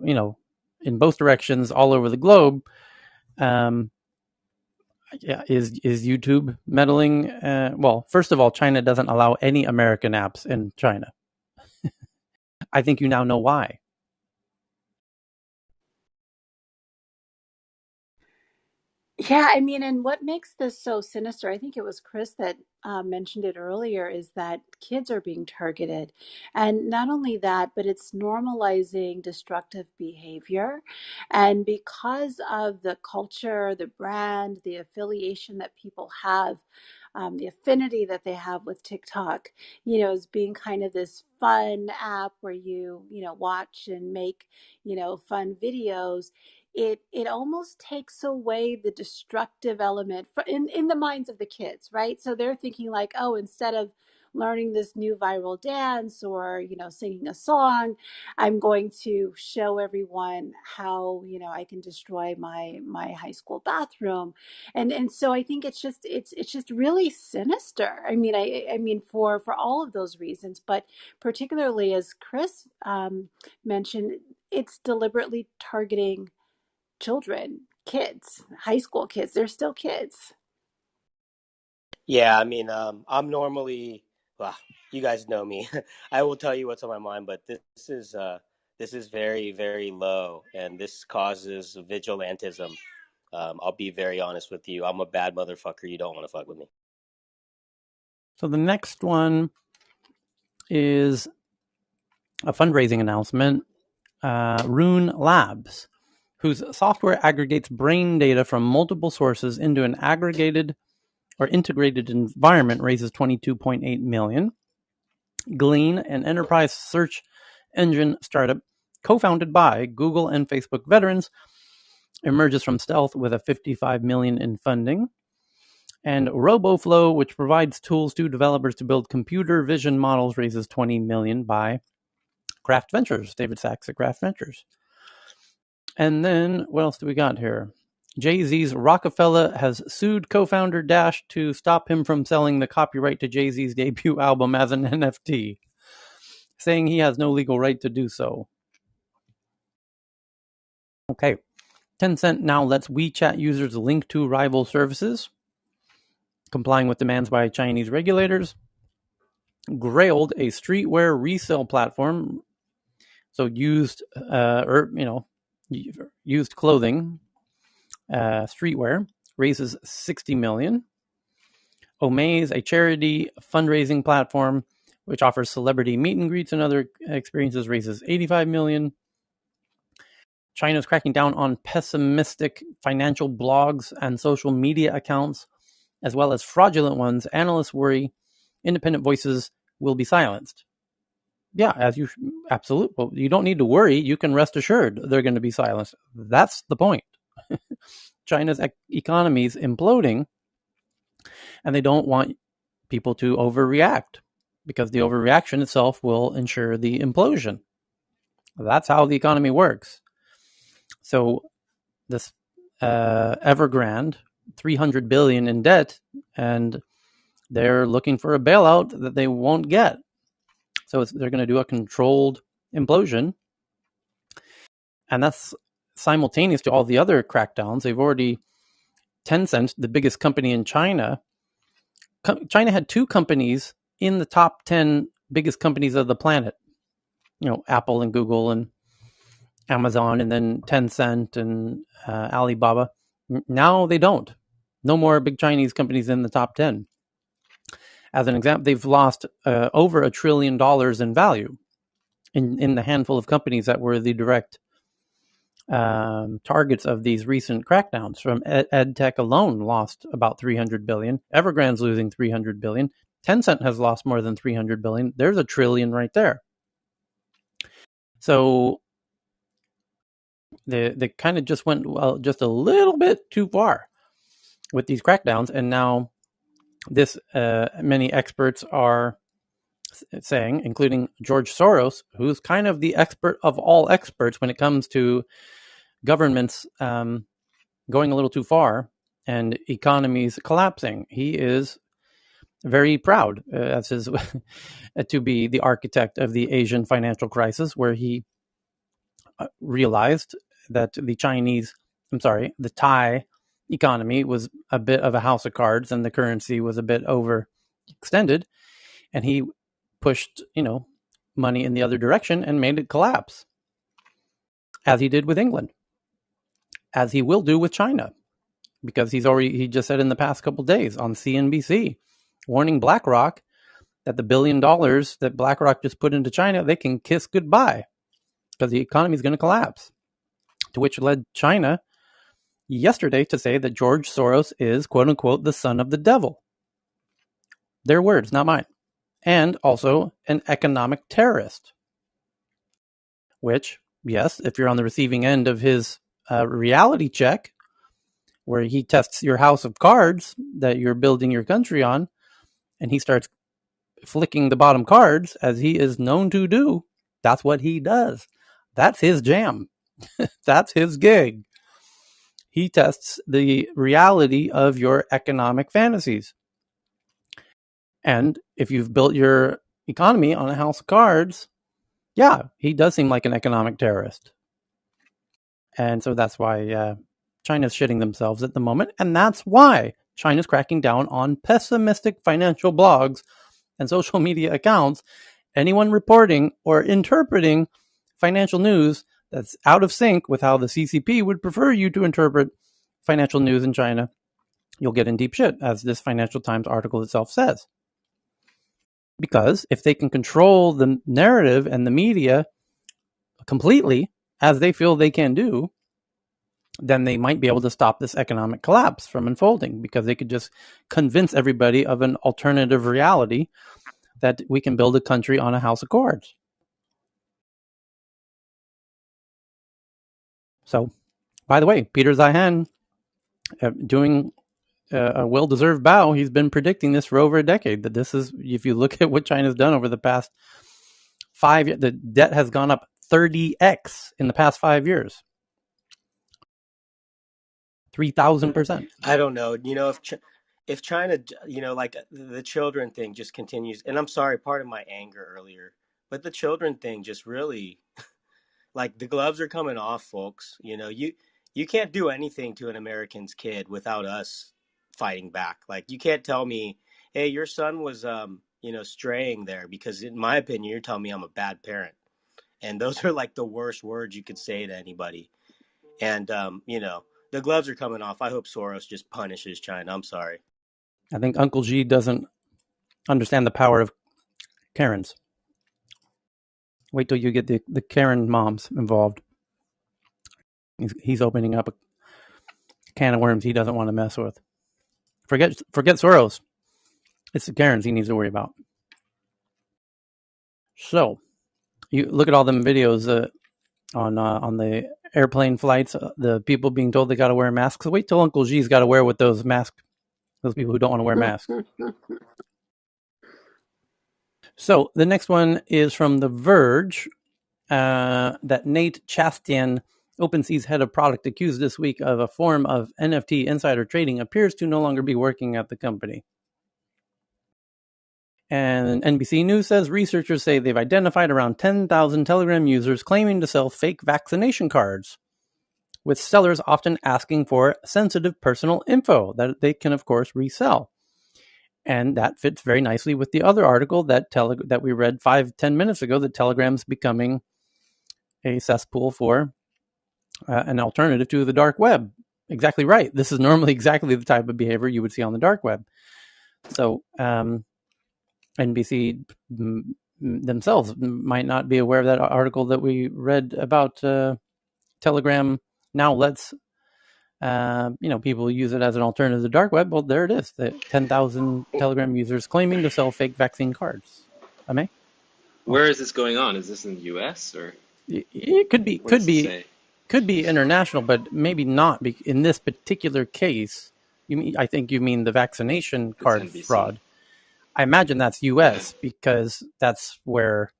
in both directions all over the globe. Is YouTube meddling? Well, first of all, China doesn't allow any American apps in China. I think you now know why.
Yeah, I mean, and what makes this so sinister, I think it was Chris that mentioned it earlier, is that kids are being targeted. And not only that, but it's normalizing destructive behavior. And because of the culture, the brand, the affiliation that people have, the affinity that they have with TikTok, as being kind of this fun app where you watch and make, fun videos. It almost takes away the destructive element in the minds of the kids, right? So they're thinking like, oh, instead of learning this new viral dance or singing a song, I'm going to show everyone how I can destroy my high school bathroom. And so I think it's just really sinister. I mean for all of those reasons, but particularly as Chris mentioned, it's deliberately targeting children, kids, high school kids. They're still kids.
Yeah, I mean, I'm normally, well, you guys know me. I will tell you what's on my mind, but this is very, very low, and this causes vigilantism. I'll be very honest with you. I'm a bad motherfucker. You don't want to fuck with me.
So the next one is a fundraising announcement. Rune Labs, whose software aggregates brain data from multiple sources into an aggregated or integrated environment, raises $22.8 million. Glean, an enterprise search engine startup co-founded by Google and Facebook veterans, emerges from stealth with a $55 million in funding. And RoboFlow, which provides tools to developers to build computer vision models, raises $20 million by Craft Ventures, David Sachs at Craft Ventures. And then what else do we got here? Jay-Z's Rockefeller has sued co-founder Dash to stop him from selling the copyright to Jay-Z's debut album as an NFT, saying he has no legal right to do so. Okay. Tencent now lets WeChat users link to rival services, complying with demands by Chinese regulators. Grailed, a streetwear resale platform, so used used clothing, streetwear, raises $60 million. Omaze, a charity fundraising platform which offers celebrity meet and greets and other experiences, raises $85 million. China's cracking down on pessimistic financial blogs and social media accounts, as well as fraudulent ones. Analysts worry independent voices will be silenced. Yeah, absolutely. Well, you don't need to worry. You can rest assured they're going to be silenced. That's the point. China's economy is imploding, and they don't want people to overreact because the overreaction itself will ensure the implosion. That's how the economy works. So this Evergrande, $300 billion in debt, and they're looking for a bailout that they won't get. So they're going to do a controlled implosion, and that's simultaneous to all the other crackdowns. They've already, Tencent, the biggest company in China, China had two companies in the top 10 biggest companies of the planet. Apple and Google and Amazon, and then Tencent and Alibaba. Now they don't. No more big Chinese companies in the top 10. As an example, they've lost over $1 trillion in value in the handful of companies that were the direct targets of these recent crackdowns. From EdTech alone lost about $300 billion. Evergrande's losing $300 billion. Tencent has lost more than $300 billion. There's $1 trillion right there. So they kind of just went just a little bit too far with these crackdowns, and now this many experts are saying, including George Soros, who's kind of the expert of all experts when it comes to governments going a little too far and economies collapsing. He is very proud as his to be the architect of the Asian financial crisis, where he realized that the Thai economy was a bit of a house of cards and the currency was a bit overextended, and he pushed, money in the other direction and made it collapse, as he did with England, as he will do with China. because he just said in the past couple of days on CNBC, warning BlackRock that the $1 billion that BlackRock just put into China, they can kiss goodbye because the economy is going to collapse. To which led China yesterday to say that George Soros is, quote unquote, the son of the devil. Their words, not mine. And also an economic terrorist. Which, yes, if you're on the receiving end of his reality check, where he tests your house of cards that you're building your country on, and he starts flicking the bottom cards, as he is known to do, that's what he does. That's his jam. That's his gig. He tests the reality of your economic fantasies. And if you've built your economy on a house of cards, yeah, he does seem like an economic terrorist. And so that's why China's shitting themselves at the moment. And that's why China's cracking down on pessimistic financial blogs and social media accounts. Anyone reporting or interpreting financial news that's out of sync with how the CCP would prefer you to interpret financial news in China, you'll get in deep shit, as this Financial Times article itself says. Because if they can control the narrative and the media completely, as they feel they can do, then they might be able to stop this economic collapse from unfolding, because they could just convince everybody of an alternative reality that we can build a country on a house of cards. So, by the way, Peter Zeihan doing a well-deserved bow. He's been predicting this for over a decade, that this is, if you look at what China's done over the past 5 years, the debt has gone up 30x in the past 5 years. 3,000%.
I don't know. If China, like the children thing just continues, and I'm sorry, part of my anger earlier, but the children thing just really, like, the gloves are coming off, folks. You can't do anything to an American's kid without us fighting back. Like, you can't tell me, hey, your son was straying there, because in my opinion, you're telling me I'm a bad parent. And those are like the worst words you could say to anybody. And the gloves are coming off. I hope Soros just punishes China. I'm sorry.
I think Uncle G doesn't understand the power of Karens. Wait till you get the Karen moms involved. He's opening up a can of worms he doesn't want to mess with. Forget Soros. It's the Karens he needs to worry about. So, you look at all them videos on the airplane flights, the people being told they got to wear masks. So wait till Uncle G's got to wear with those masks. Those people who don't want to wear masks. So the next one is from The Verge. That Nate Chastian, OpenSea's head of product, accused this week of a form of NFT insider trading, appears to no longer be working at the company. And NBC News says researchers say they've identified around 10,000 Telegram users claiming to sell fake vaccination cards, with sellers often asking for sensitive personal info that they can, of course, resell. And that fits very nicely with the other article that we read 5-10 minutes ago, that Telegram's becoming a cesspool for an alternative to the dark web. Exactly right. This is normally exactly the type of behavior you would see on the dark web. So NBC themselves might not be aware of that article that we read about. Telegram now lets people use it as an alternative to the dark web. Well, there it is. The 10,000 Telegram users claiming to sell fake vaccine cards. Ame?
Where is this going on? Is this in the U.S. or
It could be
what does it say?
could be international, but maybe not. In this particular case, I think you mean the vaccination
It's
card
NBC.
fraud. I imagine that's U.S. because that's where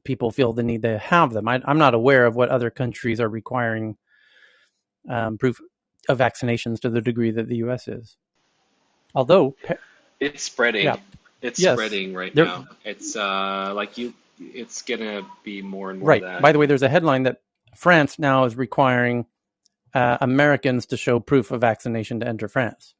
people feel the need to have them. I'm not aware of what other countries are requiring proof of vaccinations to the degree that the U.S. is. Although
It's spreading.
yeah,
It's
yes,
spreading right now. It's it's gonna be more and more of
right.
that.
By the way, there's a headline that France now is requiring Americans to show proof of vaccination to enter France.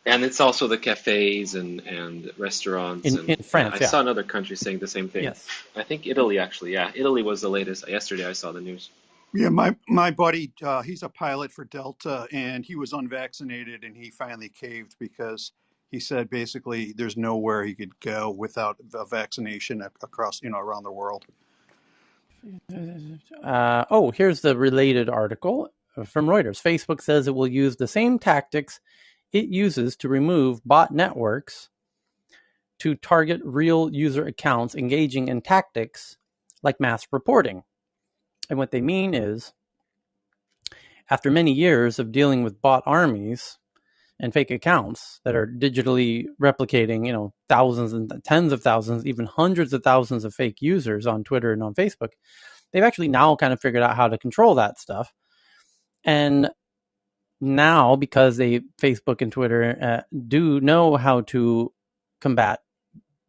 And it's also the cafes and restaurants,
In
and
France,
I
yeah.
saw another country saying the same thing.
Yes.
I think Italy, actually. Yeah, Italy was the latest. Yesterday I saw the news.
Yeah, my buddy, he's a pilot for Delta, and he was unvaccinated, and he finally caved because he said basically there's nowhere he could go without a vaccination across, around the world.
Here's the related article from Reuters. Facebook says it will use the same tactics it uses to remove bot networks to target real user accounts engaging in tactics like mass reporting. And what they mean is, after many years of dealing with bot armies and fake accounts that are digitally replicating, thousands and tens of thousands, even hundreds of thousands of fake users on Twitter and on Facebook, they've actually now kind of figured out how to control that stuff. And now, because Facebook and Twitter do know how to combat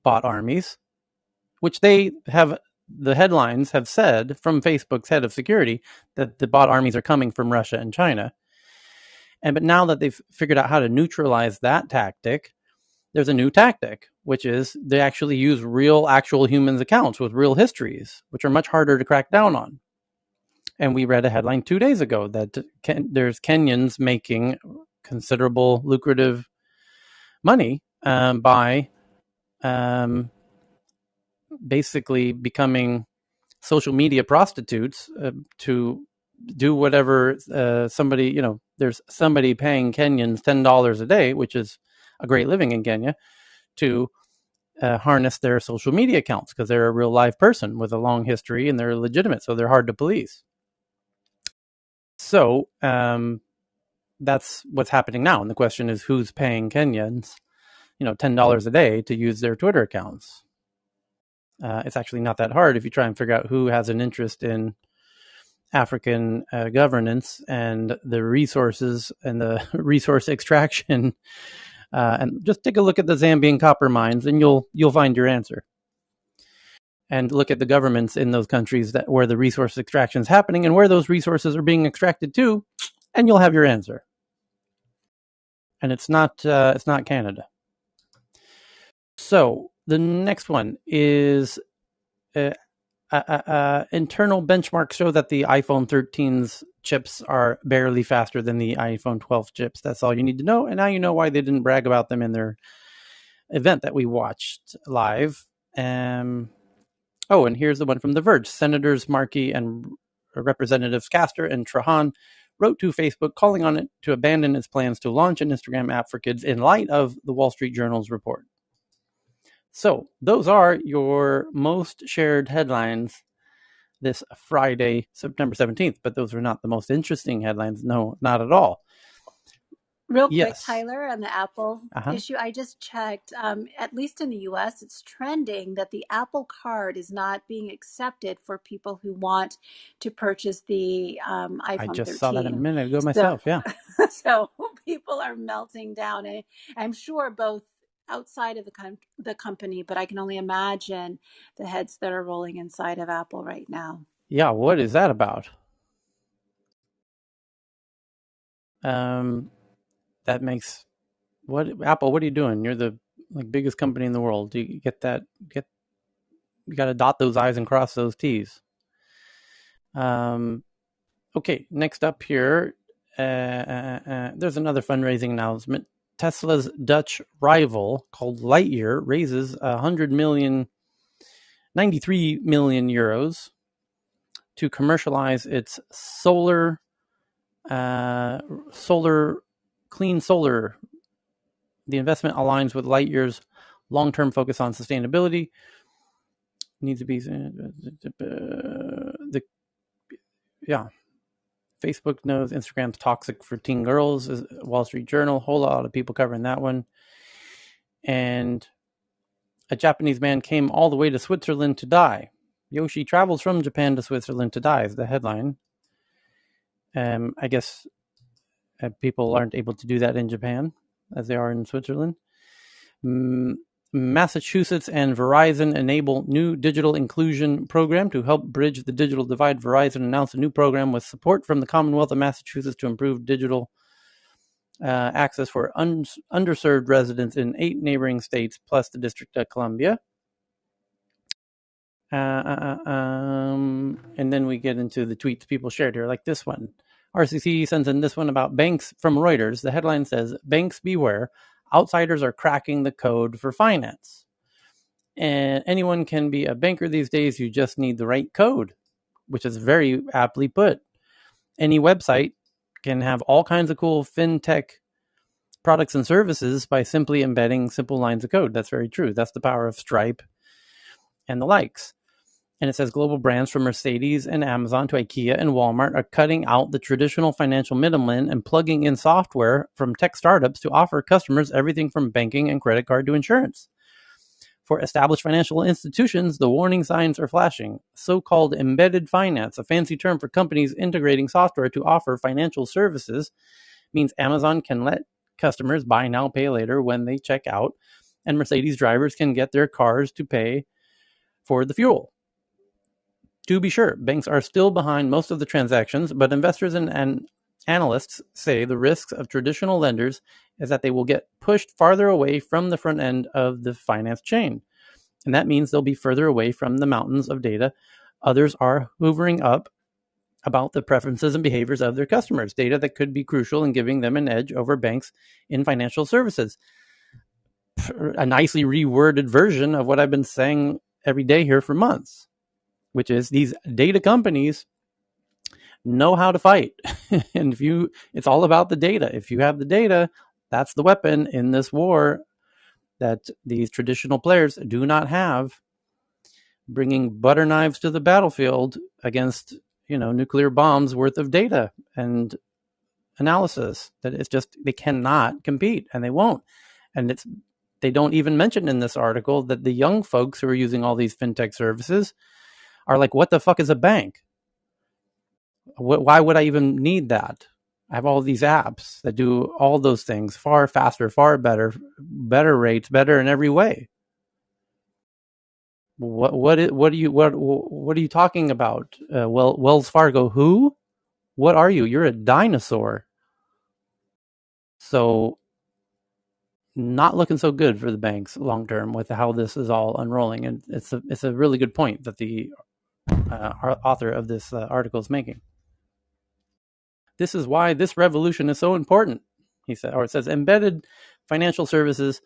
bot armies, which the headlines have said from Facebook's head of security that the bot armies are coming from Russia and China. But now that they've figured out how to neutralize that tactic, there's a new tactic, which is they actually use actual humans' accounts with real histories, which are much harder to crack down on. And we read a headline 2 days ago that there's Kenyans making considerable lucrative money by basically becoming social media prostitutes to do whatever somebody, there's somebody paying Kenyans $10 a day, which is a great living in Kenya, to harness their social media accounts because they're a real live person with a long history and they're legitimate, so they're hard to police. So that's what's happening now. And the question is, who's paying Kenyans, $10 a day to use their Twitter accounts? It's actually not that hard if you try and figure out who has an interest in African governance and the resources and the resource extraction. And just take a look at the Zambian copper mines, and you'll find your answer. And look at the governments in those countries where the resource extraction is happening and where those resources are being extracted to, and you'll have your answer. And it's not Canada. So the next one is internal benchmarks show that the iPhone 13's chips are barely faster than the iPhone 12 chips. That's all you need to know. And now you know why they didn't brag about them in their event that we watched live. And here's the one from The Verge. Senators Markey and Representatives Castor and Trahan wrote to Facebook calling on it to abandon its plans to launch an Instagram app for kids in light of the Wall Street Journal's report. So those are your most shared headlines this Friday, September 17th, but those are not the most interesting headlines. No, not at all.
Real quick,
Yes.
Tyler, on the Apple issue, I just checked. At least in the US, it's trending that the Apple Card is not being accepted for people who want to purchase the iPhone 13.
I just saw that a minute ago myself, yeah.
So people are melting down. And I'm sure both outside of the company, but I can only imagine the heads that are rolling inside of Apple right now.
Yeah, what is that about? That makes Apple, what are you doing? You're the biggest company in the world. Do you get that? You got to dot those I's and cross those T's. Okay, next up here, there's another fundraising announcement. Tesla's Dutch rival called Lightyear raises 93 million euros to commercialize its clean solar. The investment aligns with Lightyear's long-term focus on sustainability. Needs to be Facebook knows Instagram's toxic for teen girls. Wall Street Journal, whole lot of people covering that one. And a Japanese man came all the way to Switzerland to die. Yoshi travels from Japan to Switzerland to die is the headline. I guess people aren't able to do that in Japan as they are in Switzerland. Massachusetts and Verizon enable new digital inclusion program to help bridge the digital divide. Verizon announced a new program with support from the Commonwealth of Massachusetts to improve digital access for underserved residents in 8 neighboring states, plus the District of Columbia. And then we get into the tweets people shared here, like this one. RCC sends in this one about banks from Reuters. The headline says, "Banks beware, outsiders are cracking the code for finance." And anyone can be a banker these days. You just need the right code, which is very aptly put. Any website can have all kinds of cool fintech products and services by simply embedding simple lines of code. That's very true. That's the power of Stripe and the likes. And it says global brands from Mercedes and Amazon to IKEA and Walmart are cutting out the traditional financial middlemen and plugging in software from tech startups to offer customers everything from banking and credit card to insurance. For established financial institutions, the warning signs are flashing. So-called embedded finance, a fancy term for companies integrating software to offer financial services, means Amazon can let customers buy now, pay later when they check out, and Mercedes drivers can get their cars to pay for the fuel. To be sure, banks are still behind most of the transactions, but investors and analysts say the risks of traditional lenders is that they will get pushed farther away from the front end of the finance chain. And that means they'll be further away from the mountains of data others are hoovering up about the preferences and behaviors of their customers, data that could be crucial in giving them an edge over banks in financial services. A nicely reworded version of what I've been saying every day here for months, which is these data companies know how to fight. And it's all about the data. If you have the data, that's the weapon in this war that these traditional players do not have, bringing butter knives to the battlefield against, nuclear bombs worth of data and analysis. That it's just, they cannot compete, and they won't. And they don't even mention in this article that the young folks who are using all these fintech services are like, what the fuck is a bank? Why would I even need that? I have all these apps that do all those things far faster, far better rates, better in every way. What are you talking about? Wells Fargo, who? What are you? You're a dinosaur. So not looking so good for the banks long term with how this is all unrolling. And it's a really good point that the author of this article is making. This is why this revolution is so important, he said, or it says embedded financial services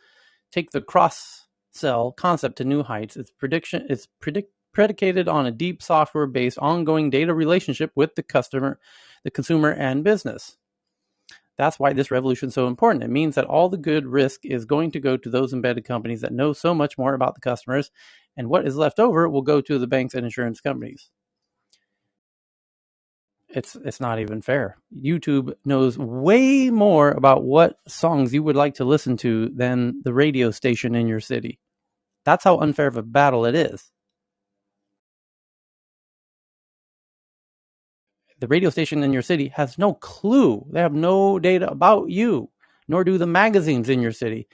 take the cross-sell concept to new heights. It's predicated on a deep software-based ongoing data relationship with the customer, the consumer, and business. That's why this revolution is so important. It means that all the good risk is going to go to those embedded companies that know so much more about the customers, and what is left over will go to the banks and insurance companies. It's not even fair. YouTube knows way more about what songs you would like to listen to than the radio station in your city. That's how unfair of a battle it is. The radio station in your city has no clue. They have no data about you, nor do the magazines in your city.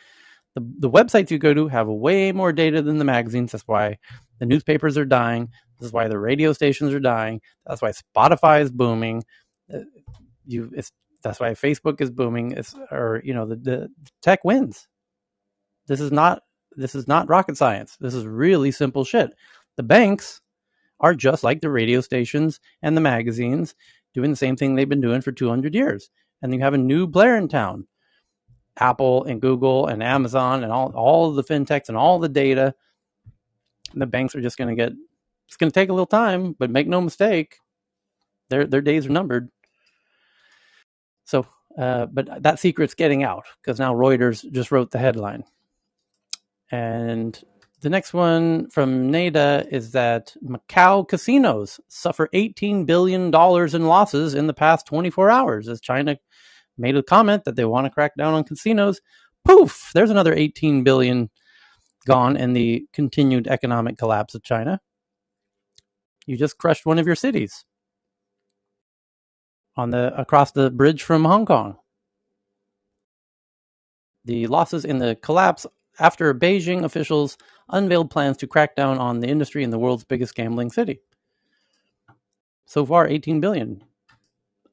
The websites you go to have way more data than the magazines. That's why the newspapers are dying. This is why the radio stations are dying. That's why Spotify is booming. That's why Facebook is booming. The tech wins. This is not rocket science. This is really simple shit. The banks are just like the radio stations and the magazines, doing the same thing they've been doing for 200 years. And you have a new player in town. Apple and Google and Amazon and all of the fintechs and all the data. The banks are just going to it's going to take a little time, but make no mistake, their days are numbered. So, but that secret's getting out because now Reuters just wrote the headline. And the next one from NADA is that Macau casinos suffer $18 billion in losses in the past 24 hours as China made a comment that they want to crack down on casinos. Poof, there's another 18 billion gone in the continued economic collapse of China. You just crushed one of your cities across the bridge from Hong Kong. The losses in the collapse after Beijing officials unveiled plans to crack down on the industry in the world's biggest gambling city. So far, 18 billion.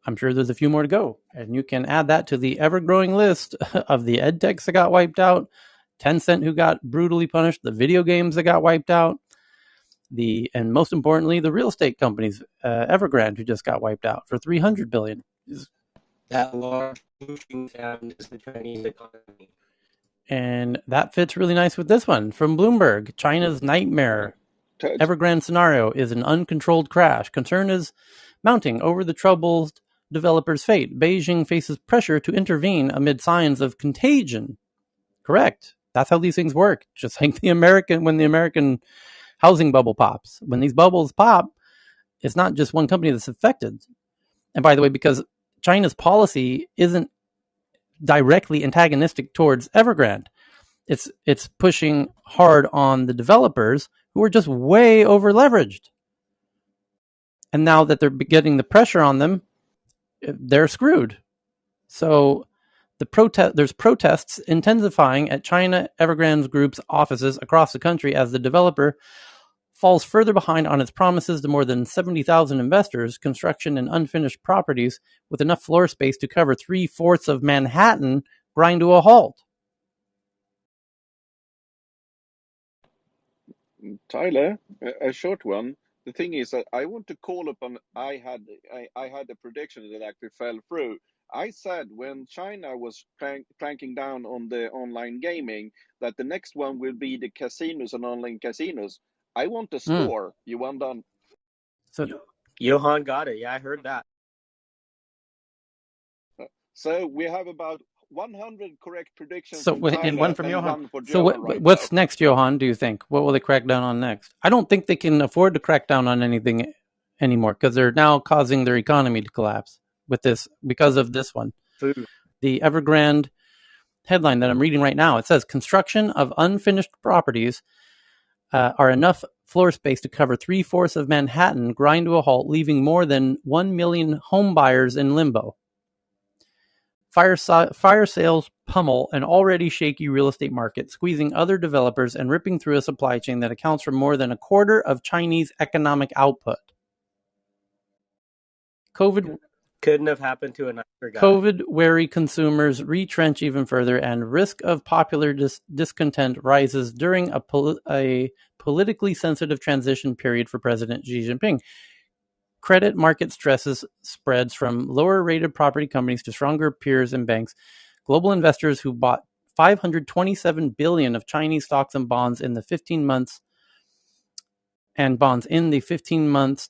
I'm sure there's a few more to go. And you can add that to the ever-growing list of the edtechs that got wiped out, Tencent who got brutally punished, the video games that got wiped out, and most importantly, the real estate companies, Evergrande, who just got wiped out for $300 billion.
That large pushing sound is the Chinese economy.
And that fits really nice with this one from Bloomberg. China's nightmare Evergrande scenario is an uncontrolled crash. Concern is mounting over the troubled developer's fate. Beijing faces pressure to intervene amid signs of contagion. Correct. That's how these things work. Just like when the American housing bubble pops. When these bubbles pop, it's not just one company that's affected. And by the way, because China's policy isn't directly antagonistic towards Evergrande, it's pushing hard on the developers who are just way over leveraged. And now that they're getting the pressure on them, they're screwed. So there's protests intensifying at China Evergrande Group's offices across the country as the developer falls further behind on its promises to more than 70,000 investors. Construction and unfinished properties with enough floor space to cover 3/4 of Manhattan grind to a halt.
Tyler, a short one. The thing is that I want to call upon. I had a prediction that actually fell through. I said when China was clanking down on the online gaming that the next one will be the casinos and online casinos. I want a score. You want done?
So
Johan got it. Yeah, I heard that.
So we have about 100 correct predictions
So
from Tyler
and one from Johan.
one for
So
Johan right
what's
now.
next, Johan? Do you think? What will they crack down on next? I don't think they can afford to crack down on anything anymore because they're now causing their economy to collapse with this because of this one.
Food.
The Evergrande headline that I'm reading right now, it says construction of unfinished properties are enough floor space to cover 3/4 of Manhattan grind to a halt, leaving more than 1 million home buyers in limbo. Fire sales pummel an already shaky real estate market, squeezing other developers and ripping through a supply chain that accounts for more than a quarter of Chinese economic output. COVID
Couldn't have happened to a nicer guy.
COVID-wary consumers retrench even further, and risk of popular discontent rises during a politically sensitive transition period for President Xi Jinping. Credit market stresses spreads from lower-rated property companies to stronger peers and banks. Global investors who bought $527 billion of Chinese stocks and bonds in the 15 months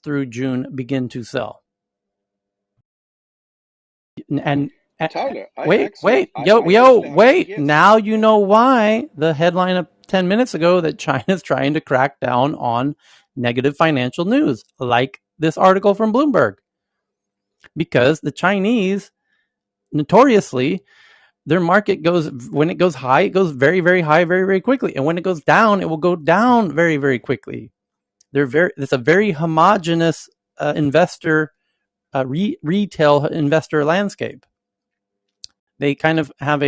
through June begin to sell. And
Tyler,
wait.
Yes.
Now you know why the headline of 10 minutes ago that China's trying to crack down on negative financial news, like this article from Bloomberg. Because the Chinese, notoriously, their market goes, when it goes high, it goes very, very high, very, very quickly. And when it goes down, it will go down very, very quickly. It's a very homogenous investor, retail investor landscape. They kind of have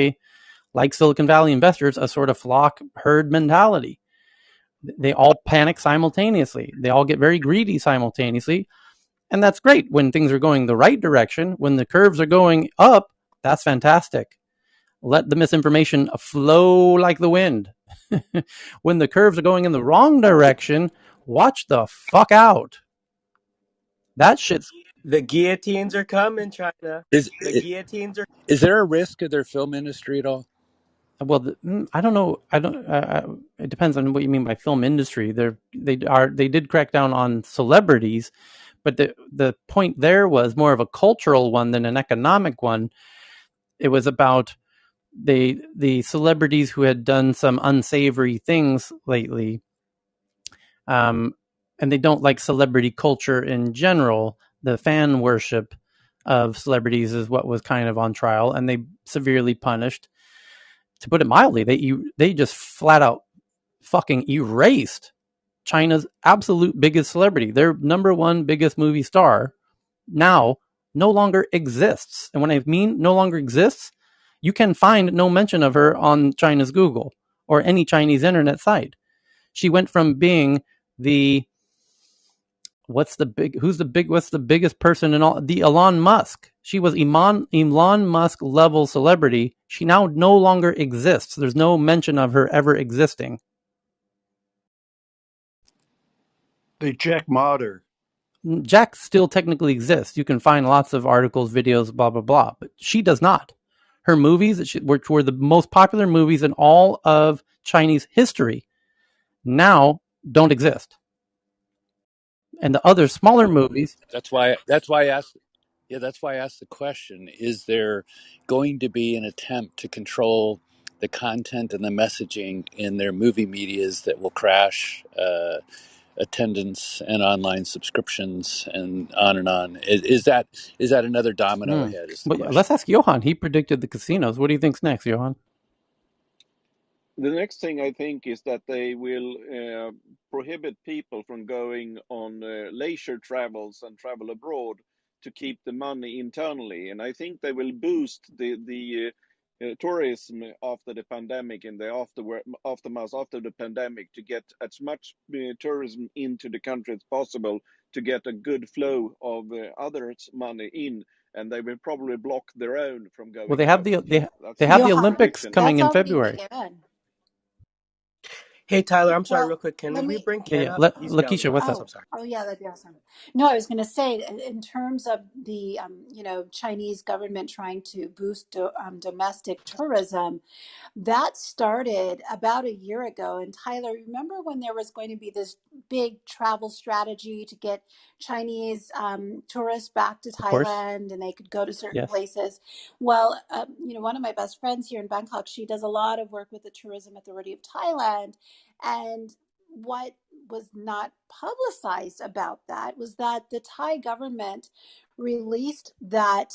like Silicon Valley investors, a sort of flock herd mentality. They all panic simultaneously. They all get very greedy simultaneously. And that's great when things are going the right direction. When the curves are going up, that's fantastic. Let the misinformation flow like the wind. When the curves are going in the wrong direction, watch the fuck out. That shit's...
The guillotines are coming, China.
Is
Guillotines are...
is there a risk of their film industry at all?
Well, I don't know. It depends on what you mean by film industry. They did crack down on celebrities, but the point there was more of a cultural one than an economic one. It was about the celebrities who had done some unsavory things lately, and they don't like celebrity culture in general. The fan worship of celebrities is what was kind of on trial, and they severely punished. To put it mildly, they just flat out fucking erased China's absolute biggest celebrity. Their number one biggest movie star now no longer exists. And when I mean no longer exists, you can find no mention of her on China's Google or any Chinese internet site. She went from being what's the biggest person in all, the Elon Musk. She was Elon Musk level celebrity. She now no longer exists. There's no mention of her ever existing.
They Jack Mater.
Jack still technically exists. You can find lots of articles, videos, blah, blah, blah. But she does not. Her movies, which were the most popular movies in all of Chinese history, now don't exist. And the other smaller movies,
That's why I asked. Yeah, that's why I asked the question: is there going to be an attempt to control the content and the messaging in their movie medias that will crash attendance and online subscriptions and on and on? Is that another domino ahead? Is the
but
question?
let's ask Johan. He predicted the casinos. What do you think's next, Johan?
The next thing I think is that they will prohibit people from going on leisure travels and travel abroad to keep the money internally, and I think they will boost the tourism after the pandemic and the aftermath after the pandemic to get as much tourism into the country as possible to get a good flow of others' money in, and they will probably block their own from
Well,
going
they have
out.
the
That's
they have the
my
Johan,
Olympics
prediction.
coming
that's
in
already
February.
begun.
Hey, Tyler, I'm sorry,
Well,
real quick.
let
Can we
me.
bring
Yeah,
Ken
yeah.
up? He's down in the
Lakeisha, what's up?
audience. I'm
Oh,
sorry.
oh yeah, that'd be awesome. No, I was going to say, in terms of the, Chinese government trying to boost domestic tourism, that started about a year ago. And Tyler, remember when there was going to be this big travel strategy to get Chinese tourists back to
Of course.
Thailand and they could go to certain
Yes.
places? Well, one of my best friends here in Bangkok, she does a lot of work with the Tourism Authority of Thailand. And what was not publicized about that was that the Thai government released that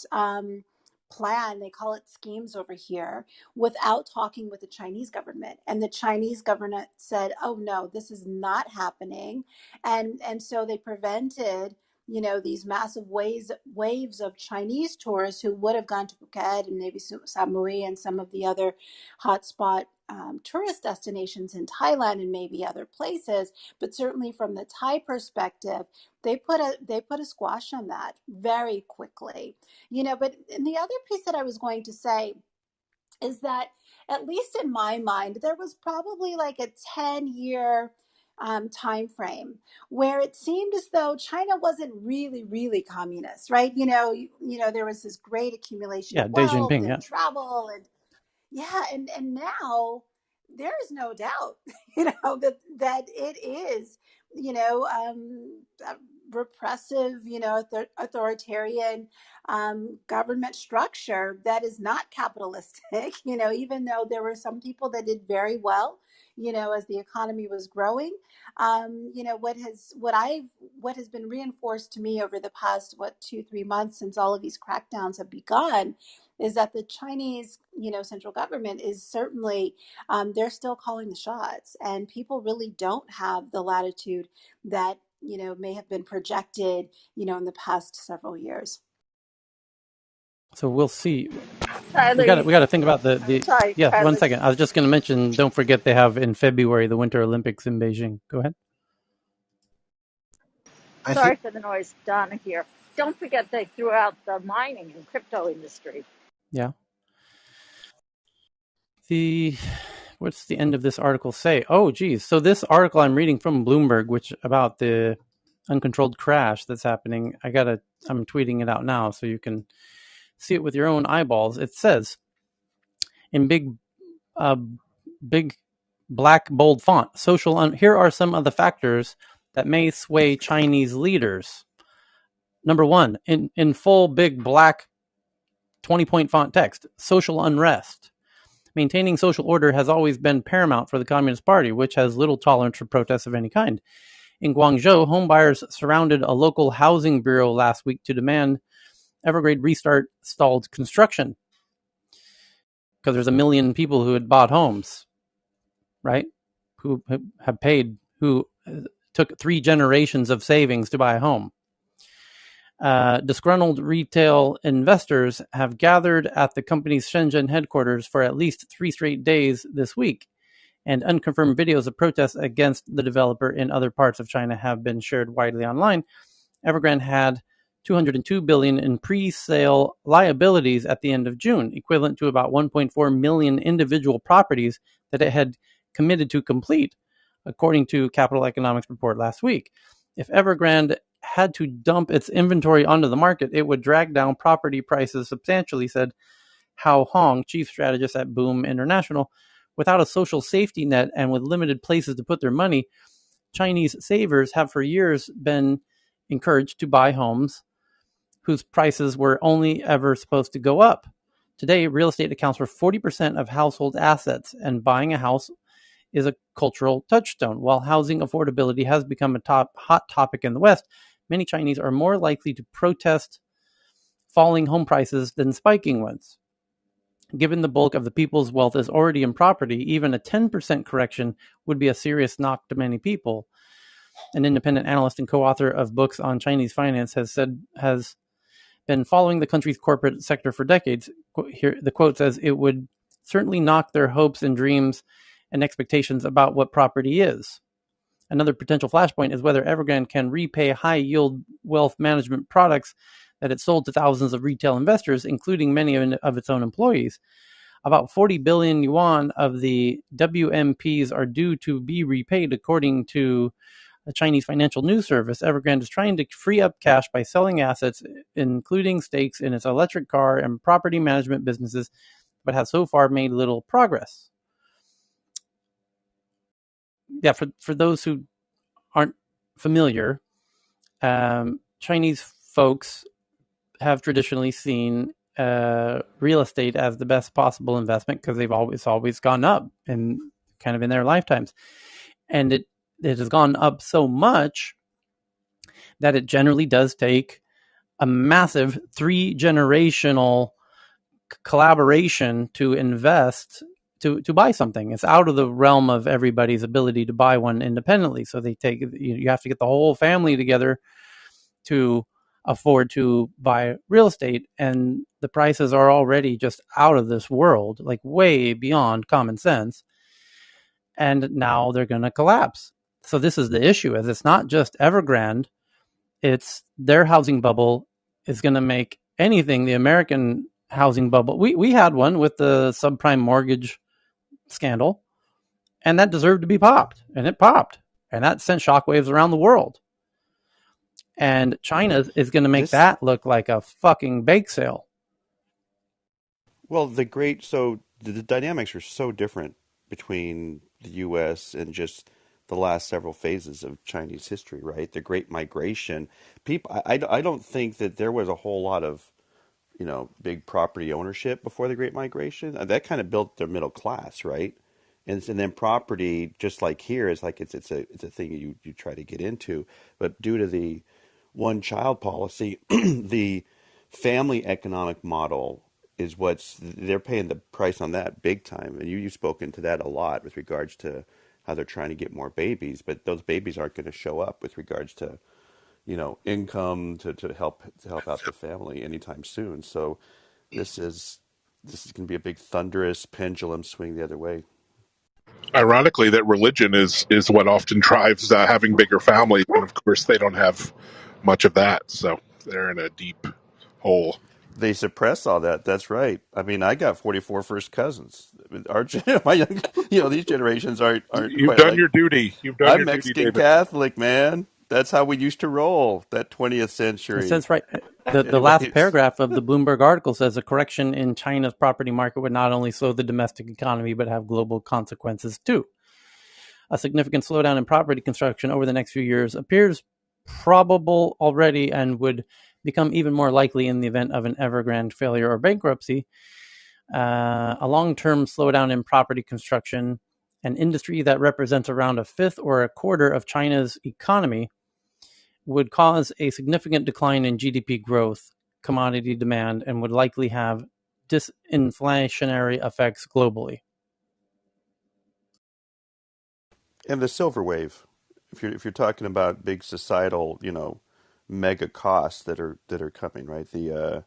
plan, they call it schemes over here, without talking with the Chinese government. And the Chinese government said, "Oh no, this is not happening," and so they prevented these massive waves of Chinese tourists who would have gone to Phuket and maybe Samui and some of the other hotspot tourist destinations in Thailand and maybe other places. But certainly from the Thai perspective, they put a squash on that very quickly. But and the other piece that I was going to say is that, at least in my mind, there was probably like a 10-year time frame where it seemed as though China wasn't really, really communist, right? There was this great accumulation
Yeah,
of
Deng
wealth
Jinping.
and
Yeah.
travel, and yeah, and now there is no doubt, that it is, a repressive, authoritarian government structure that is not capitalistic. Even though there were some people that did very well, as the economy was growing. What has been reinforced to me over the past 2-3 months since all of these crackdowns have begun is that the Chinese, central government is certainly, they're still calling the shots, and people really don't have the latitude that may have been projected, in the past several years.
So we'll see. We
Tyler,
got we got to think about
I'm
the.
sorry,
Yeah, one
Tyler.
second. I was just going to mention. Don't forget they have in February the Winter Olympics in Beijing. Go ahead.
I think
Sorry for the noise, Donna here. Don't forget they threw out the mining and crypto industry.
Yeah. What's the end of this article say? Oh, geez. So this article I'm reading from Bloomberg, which about the uncontrolled crash that's happening. I'm tweeting it out now so you can see it with your own eyeballs. It says in big black bold font, here are some of the factors that may sway Chinese leaders. Number one, in full big black 20-point font text, social unrest. Maintaining social order has always been paramount for the Communist Party, which has little tolerance for protests of any kind. In Guangzhou, homebuyers surrounded a local housing bureau last week to demand Evergrande restart stalled construction because there's a million people who had bought homes, right? Who have paid, who took 3 generations of savings to buy a home. Disgruntled retail investors have gathered at the company's Shenzhen headquarters for at least 3 straight days this week, and unconfirmed videos of protests against the developer in other parts of China have been shared widely online. Evergrande had $202 billion in pre-sale liabilities at the end of June, equivalent to about 1.4 million individual properties that it had committed to complete, according to Capital Economics report last week. If Evergrande had to dump its inventory onto the market, it would drag down property prices substantially, said Hao Hong, chief strategist at Boom International. Without a social safety net and with limited places to put their money, Chinese savers have for years been encouraged to buy homes whose prices were only ever supposed to go up. Today, real estate accounts for 40% of household assets, and buying a house is a cultural touchstone. While housing affordability has become a hot topic in the West, many Chinese are more likely to protest falling home prices than spiking ones. Given the bulk of the people's wealth is already in property, even a 10% correction would be a serious knock to many people. An independent analyst and co-author of books on Chinese finance has been following the country's corporate sector for decades. Here, the quote says, "It would certainly knock their hopes and dreams and expectations about what property is." Another potential flashpoint is whether Evergrande can repay high-yield wealth management products that it sold to thousands of retail investors, including many of its own employees. About 40 billion yuan of the WMPs are due to be repaid, according to a Chinese financial news service. Evergrande is trying to free up cash by selling assets, including stakes in its electric car and property management businesses, but has so far made little progress. Yeah, for those who aren't familiar, Chinese folks have traditionally seen real estate as the best possible investment because they've always gone up in kind of in their lifetimes, and it has gone up so much that it generally does take a massive 3-generational collaboration to invest to buy something. It's out of the realm of everybody's ability to buy one independently. So you have to get the whole family together to afford to buy real estate, and the prices are already just out of this world, like way beyond common sense. And now they're going to collapse. So this is the issue: is it's not just Evergrande, it's their housing bubble is going to make anything. The American housing bubble, we had one with the subprime mortgage scandal, and that deserved to be popped, and it popped, and that sent shockwaves around the world. And China is going to make that look like a fucking bake sale.
Well, so the dynamics are so different between the U.S. and just the last several phases of Chinese history, right? The Great Migration. I don't think that there was a whole lot of, big property ownership before the Great Migration. That kind of built their middle class, right? And then property, just like here, is like it's a thing you try to get into, but due to the one child policy, the family economic model is they're paying the price on that big time. And you've spoken to that a lot with regards to how they're trying to get more babies, but those babies aren't going to show up with regards to income to help out the family anytime soon. So this is this is going to be a big thunderous pendulum swing the other way.
Ironically, that religion is what often drives having bigger families, and of course they don't have much of that, so they're in a deep hole.
They suppress all that. That's right. I mean, I got 44 first cousins. My young, these generations aren't
You've
quite
done
like.
your duty. You've done
I'm
your duty,
Mexican
David.
Catholic, man. That's how we used to roll. That 20th
It
century.
says right, the last
Anyways,
paragraph of the Bloomberg article says a correction in China's property market would not only slow the domestic economy, but have global consequences too. A significant slowdown in property construction over the next few years appears probable already and would become even more likely in the event of an Evergrande failure or bankruptcy. A long-term slowdown in property construction, an industry that represents around a fifth or a quarter of China's economy, would cause a significant decline in GDP growth, commodity demand, and would likely have disinflationary effects globally.
and the silver wave. If you're talking about big societal, mega costs that are coming, right? The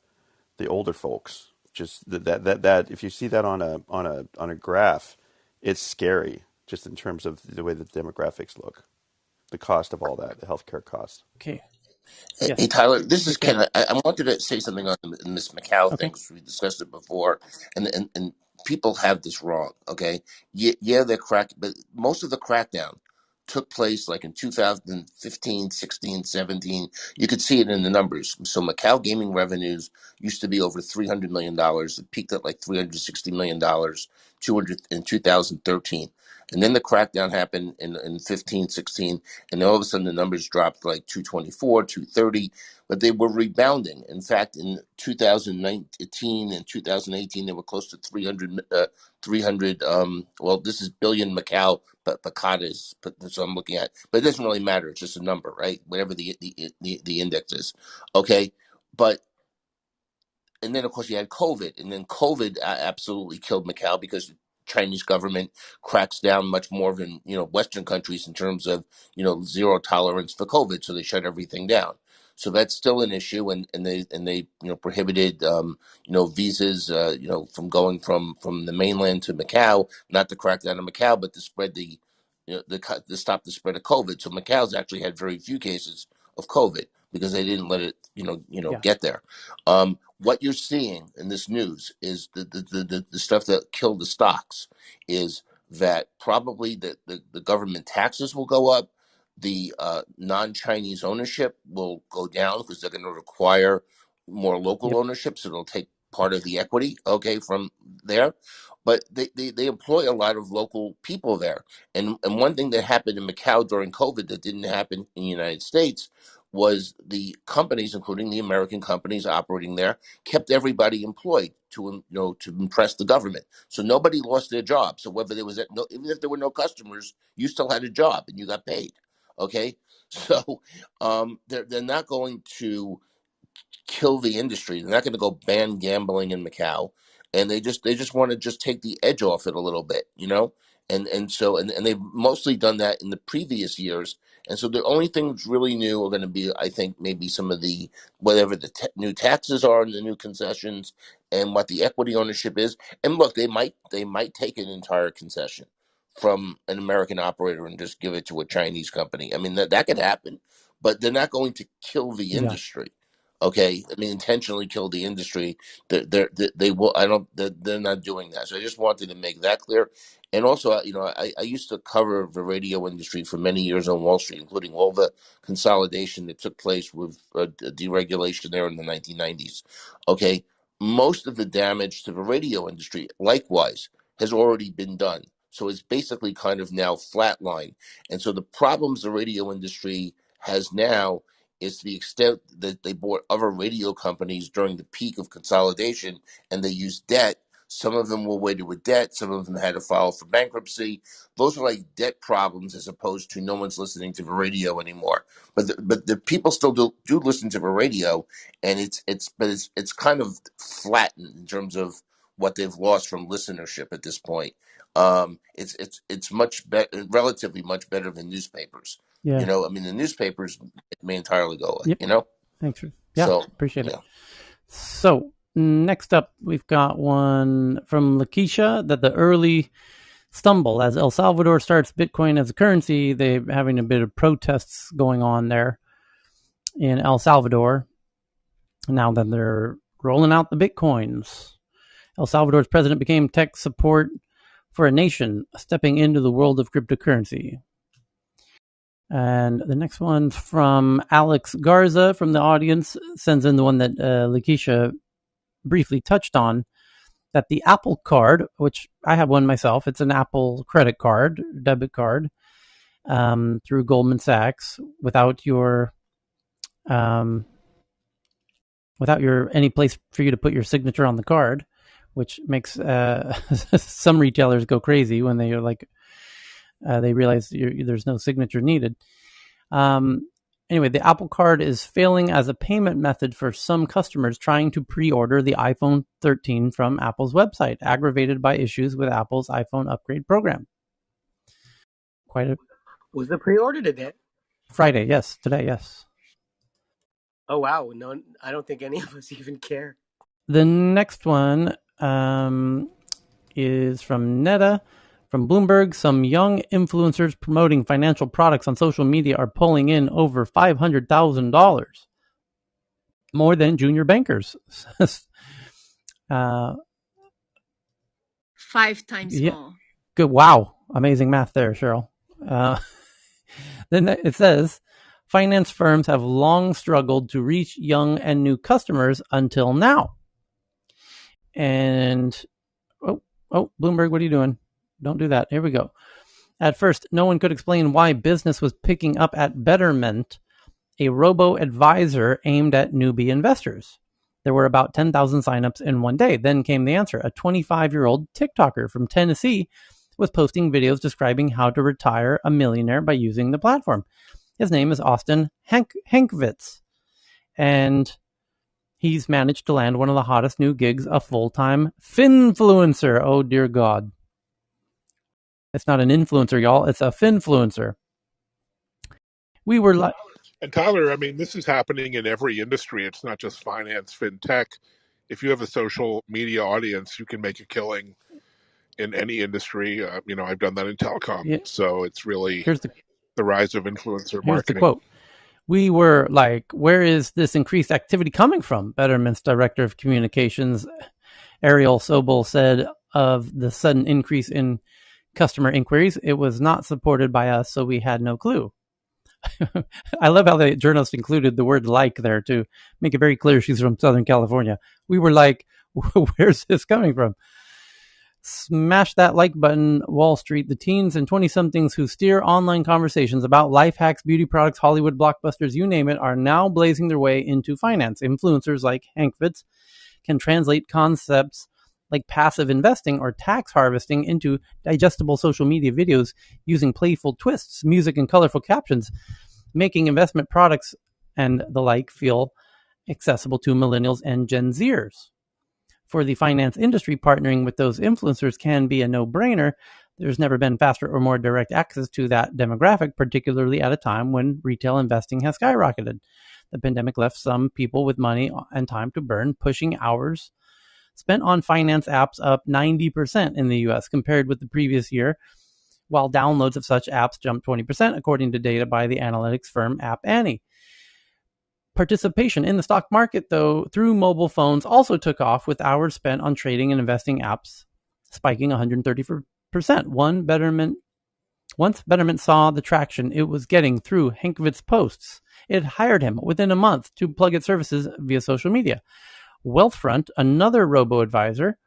older folks, just that if you see that on a graph, it's scary just in terms of the way the demographics look, the cost of all that, the healthcare cost.
Okay.
Hey,
Yes.
Tyler, this is
Take care.
Ken. I wanted to say something on the Miss Macau thing
Okay.
because we discussed it before, and people have this wrong. Okay, yeah, they're crack, but most of the crackdown took place like in 2015, 16, 17. You could see it in the numbers. So Macau gaming revenues used to be over $300 million. It peaked at like $360 million in 2013. And then the crackdown happened in 15, 16, and all of a sudden the numbers dropped to like 224, 230, but they were rebounding. In fact, in 2019 and 2018, they were close to 300, well, this is billion Macau, but Bacatas, that's what I'm looking at. But it doesn't really matter. It's just a number, right? Whatever the index is. Okay. But, and then of course you had COVID, and then COVID absolutely killed Macau because the Chinese government cracks down much more than Western countries in terms of zero tolerance for COVID, so they shut everything down. So that's still an issue, and they prohibited visas from going from the mainland to Macau, not to crack down on Macau, but to spread to stop the spread of COVID. So Macau's actually had very few cases of COVID because they didn't let it
Yeah.
get there. What you're seeing in this news is the stuff that killed the stocks is that probably the government taxes will go up, the non-Chinese ownership will go down because they're going to require more local
Yep.
ownership, so they'll take part of the equity, okay, from there. But they employ a lot of local people there. And one thing that happened in Macau during COVID that didn't happen in the United States was the companies, including the American companies operating there, kept everybody employed to impress the government. So nobody lost their job. So whether there was even if there were no customers, you still had a job and you got paid. Okay, so they're not going to kill the industry. They're not going to go ban gambling in Macau, and they just want to just take the edge off it a little bit, and they've mostly done that in the previous years. And so the only things really new are going to be, I think, maybe some of the whatever the new taxes are and the new concessions and what the equity ownership is. And look, they might take an entire concession from an American operator and just give it to a Chinese company. I mean that could happen, but they're not going to kill the
Yeah.
industry. Okay, I mean intentionally kill the industry. They will. I don't. They're not doing that. So I just wanted to make that clear. And also, I used to cover the radio industry for many years on Wall Street, including all the consolidation that took place with deregulation there in the 1990s. Okay, most of the damage to the radio industry, likewise, has already been done. So it's basically kind of now flatline. And so the problems the radio industry has now is to the extent that they bought other radio companies during the peak of consolidation and they used debt. Some of them were weighted with debt. Some of them had to file for bankruptcy. Those are like debt problems as opposed to no one's listening to the radio anymore. But the people still do listen to the radio, and it's kind of flattened in terms of what they've lost from listenership at this point. It's much better, relatively much better than newspapers.
Yeah.
I mean, the newspapers may entirely go away,
Yep. Thanks. Yeah.
So,
Appreciate it.
yeah.
So next up, we've got one from Lakeisha that the early stumble as El Salvador starts Bitcoin as a currency. They're having a bit of protests going on there in El Salvador now that they're rolling out the Bitcoins. El Salvador's president became tech support for a nation stepping into the world of cryptocurrency. And the next one's from Alex Garza from the audience, sends in the one that Lakeisha briefly touched on, that the Apple Card, which I have one myself, it's an Apple credit card, debit card, through Goldman Sachs, without your any place for you to put your signature on the card, which makes some retailers go crazy when they are like they realize there's no signature needed. Anyway, the Apple Card is failing as a payment method for some customers trying to pre-order the iPhone 13 from Apple's website, aggravated by issues with Apple's iPhone upgrade program.
Was the pre-order today?
Friday, yes. Today, yes.
Oh wow! No, I don't think any of us even care.
The next one is from Netta. From Bloomberg, some young influencers promoting financial products on social media are pulling in over $500,000, more than junior bankers.
5 times more.
Good. Wow. Amazing math there, Cheryl. Then it says, finance firms have long struggled to reach young and new customers until now. And, Bloomberg, what are you doing? Don't do that. Here we go. At first, no one could explain why business was picking up at Betterment, a robo-advisor aimed at newbie investors. There were about 10,000 signups in one day. Then came the answer. A 25-year-old TikToker from Tennessee was posting videos describing how to retire a millionaire by using the platform. His name is Austin Hankwitz, and he's managed to land one of the hottest new gigs, a full-time finfluencer. Oh, dear God. It's not an influencer, y'all. It's a finfluencer. We were like...
And Tyler, I mean, this is happening in every industry. It's not just finance, fintech. If you have a social media audience, you can make a killing in any industry. I've done that in telecom.
Yeah.
So it's really
Here's
the rise of influencer
Here's the
marketing.
quote. We were like, where is this increased activity coming from? Betterment's director of communications, Ariel Sobel, said of the sudden increase in customer inquiries, it was not supported by us, so we had no clue. I love how the journalist included the word like there to make it very clear she's from Southern California. We were like, where's this coming from? Smash that like button, Wall Street. The teens and 20-somethings who steer online conversations about life hacks, beauty products, Hollywood blockbusters, you name it, are now blazing their way into finance. Influencers like Hankwitz can translate concepts like passive investing or tax harvesting into digestible social media videos using playful twists, music, and colorful captions, making investment products and the like feel accessible to millennials and Gen Zers. For the finance industry, partnering with those influencers can be a no-brainer. There's never been faster or more direct access to that demographic, particularly at a time when retail investing has skyrocketed. The pandemic left some people with money and time to burn, pushing hours spent on finance apps up 90% in the US compared with the previous year, while downloads of such apps jumped 20%, according to data by the analytics firm App Annie. Participation in the stock market, though, through mobile phones also took off, with hours spent on trading and investing apps spiking 130%. Once Betterment saw the traction it was getting through Hankwitz's posts, it hired him within a month to plug its services via social media. Wealthfront, another robo-advisor,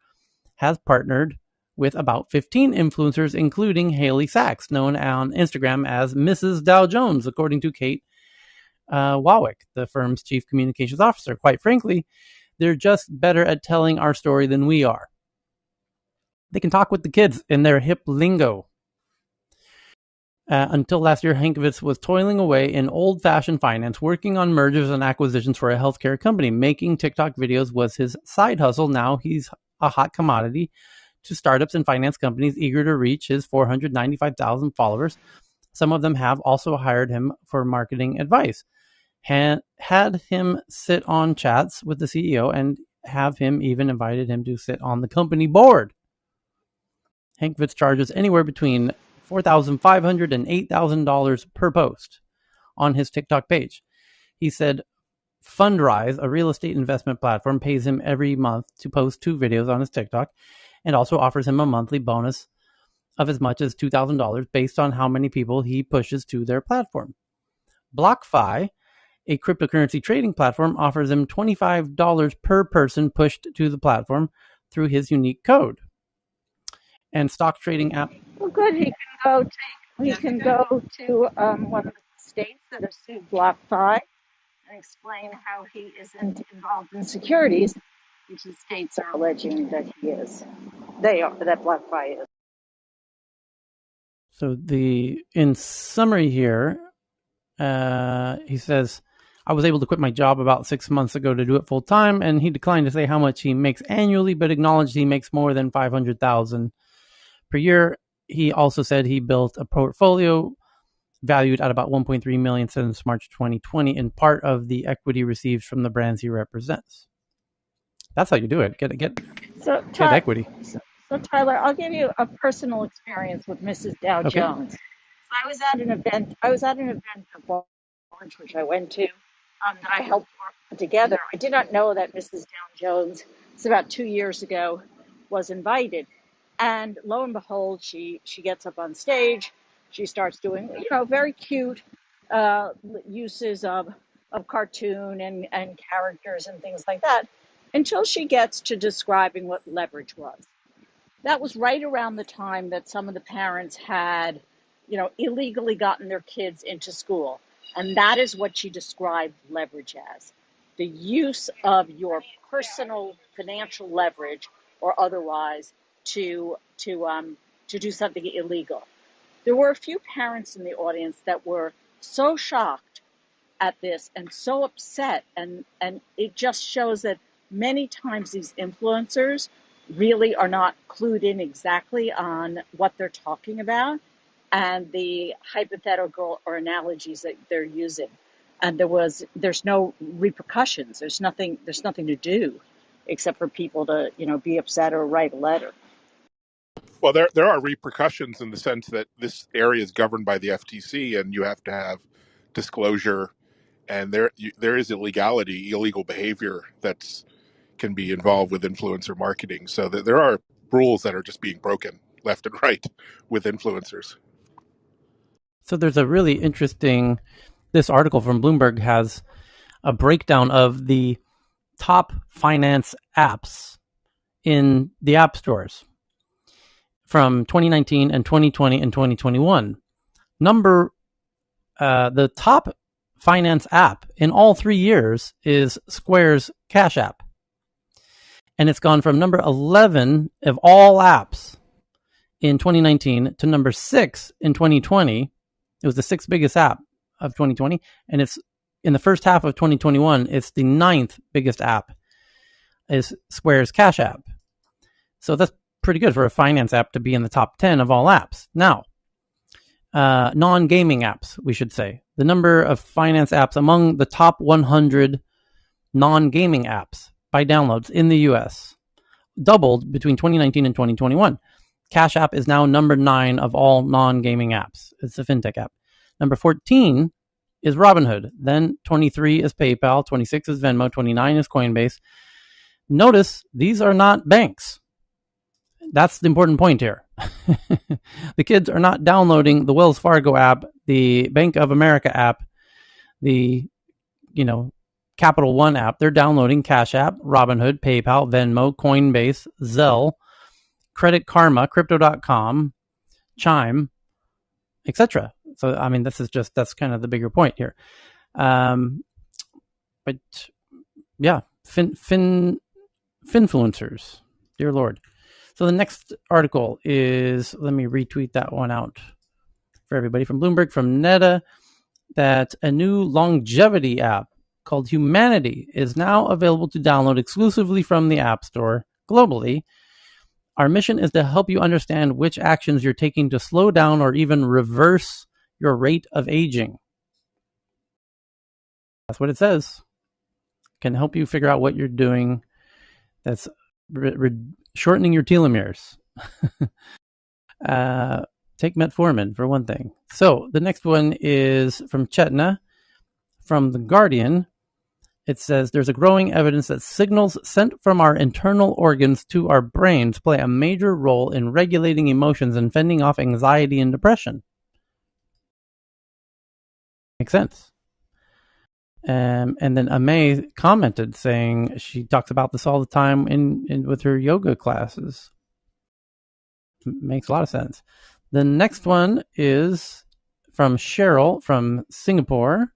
has partnered with about 15 influencers, including Haley Sachs, known on Instagram as Mrs. Dow Jones, according to Kate Wawick, the firm's chief communications officer. Quite frankly, they're just better at telling our story than we are. They can talk with the kids in their hip lingo. Until last year, Hankwitz was toiling away in old-fashioned finance, working on mergers and acquisitions for a healthcare company. Making TikTok videos was his side hustle. Now he's a hot commodity to startups and finance companies eager to reach his 495,000 followers. Some of them have also hired him for marketing advice. Had him sit on chats with the CEO and have him even invited him to sit on the company board. Hankwitz charges anywhere between $4,500 and $8,000 per post on his TikTok page. He said Fundrise, a real estate investment platform, pays him every month to post 2 videos on his TikTok and also offers him a monthly bonus of as much as $2,000 based on how many people he pushes to their platform. BlockFi, a cryptocurrency trading platform, offers him $25 per person pushed to the platform through his unique code. And stock trading app.
Well, good. He can go to one of the states that have sued BlockFi and explain how he isn't involved in securities, which the states are alleging that he is. They are, that BlockFi is.
So in summary here, he says, I was able to quit my job about 6 months ago to do it full time, and he declined to say how much he makes annually, but acknowledged he makes more than $500,000 per year. He also said he built a portfolio valued at about $1.3 million since March 2020, in part of the equity received from the brands he represents. That's how you do it. Get equity.
So Tyler, I'll give you a personal experience with Mrs. Dow Jones. I was at an event at Barnes, which I went to, that I helped put together. I did not know that Mrs. Dow Jones, it's about 2 years ago, was invited. And lo and behold, she gets up on stage She starts doing, very cute uses of cartoon and characters and things like that until she gets to describing what leverage was. That was right around the time that some of the parents had, illegally gotten their kids into school. And that is what she described leverage as: the use of your personal financial leverage or otherwise to do something illegal. There were a few parents in the audience that were so shocked at this and so upset, and it just shows that many times these influencers really are not clued in exactly on what they're talking about and the hypothetical or analogies that they're using. And there's no repercussions. There's nothing to do except for people to be upset or write a letter.
Well, there are repercussions in the sense that this area is governed by the FTC, and you have to have disclosure, and there is illegal behavior that's can be involved with influencer marketing. So there are rules that are just being broken left and right with influencers.
So there's a really interesting, this article from Bloomberg has a breakdown of the top finance apps in the app stores from 2019 and 2020 and 2021. The top finance app in all 3 years is Square's Cash App. And it's gone from number 11 of all apps in 2019 to number 6 in 2020. It was the 6th biggest app of 2020. And it's in the first half of 2021, it's the 9th biggest app is Square's Cash App. So that's pretty good for a finance app to be in the top 10 of all apps. Now, non-gaming apps, we should say. The number of finance apps among the top 100 non-gaming apps by downloads in the US doubled between 2019 and 2021. Cash App is now number 9 of all non-gaming apps. It's a fintech app. Number 14 is Robinhood. Then 23 is PayPal. 26 is Venmo. 29 is Coinbase. Notice these are not banks. That's the important point here. The kids are not downloading the Wells Fargo app, the Bank of America app, the, Capital One app. They're downloading Cash App, Robinhood, PayPal, Venmo, Coinbase, Zelle, Credit Karma, Crypto.com, Chime, etc. So, that's kind of the bigger point here. But yeah, finfluencers, dear Lord. So the next article is, let me retweet that one out for everybody from Bloomberg, from Netta, that a new longevity app called Humanity is now available to download exclusively from the App Store globally. Our mission is to help you understand which actions you're taking to slow down or even reverse your rate of aging. That's what it says. Can help you figure out what you're doing that's shortening your telomeres. Take metformin for one thing. So the next one is from Chetna, from The Guardian. It says there's a growing evidence that signals sent from our internal organs to our brains play a major role in regulating emotions and fending off anxiety and depression. Makes sense. And then Ame commented saying she talks about this all the time in with her yoga classes. Makes a lot of sense. The next one is from Cheryl from Singapore,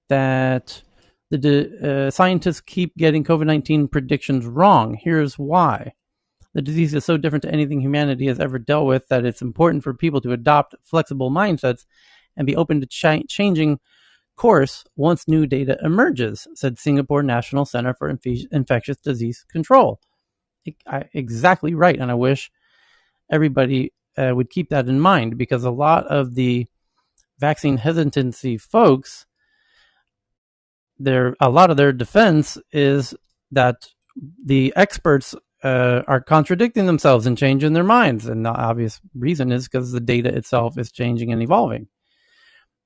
that the scientists keep getting COVID-19 predictions wrong. Here's why. The disease is so different to anything humanity has ever dealt with that it's important for people to adopt flexible mindsets and be open to changing course once new data emerges, said Singapore National Center for Infectious Disease Control. Exactly right. And I wish everybody would keep that in mind, because a lot of the vaccine hesitancy folks, a lot of their defense is that the experts are contradicting themselves and changing their minds. And the obvious reason is because the data itself is changing and evolving.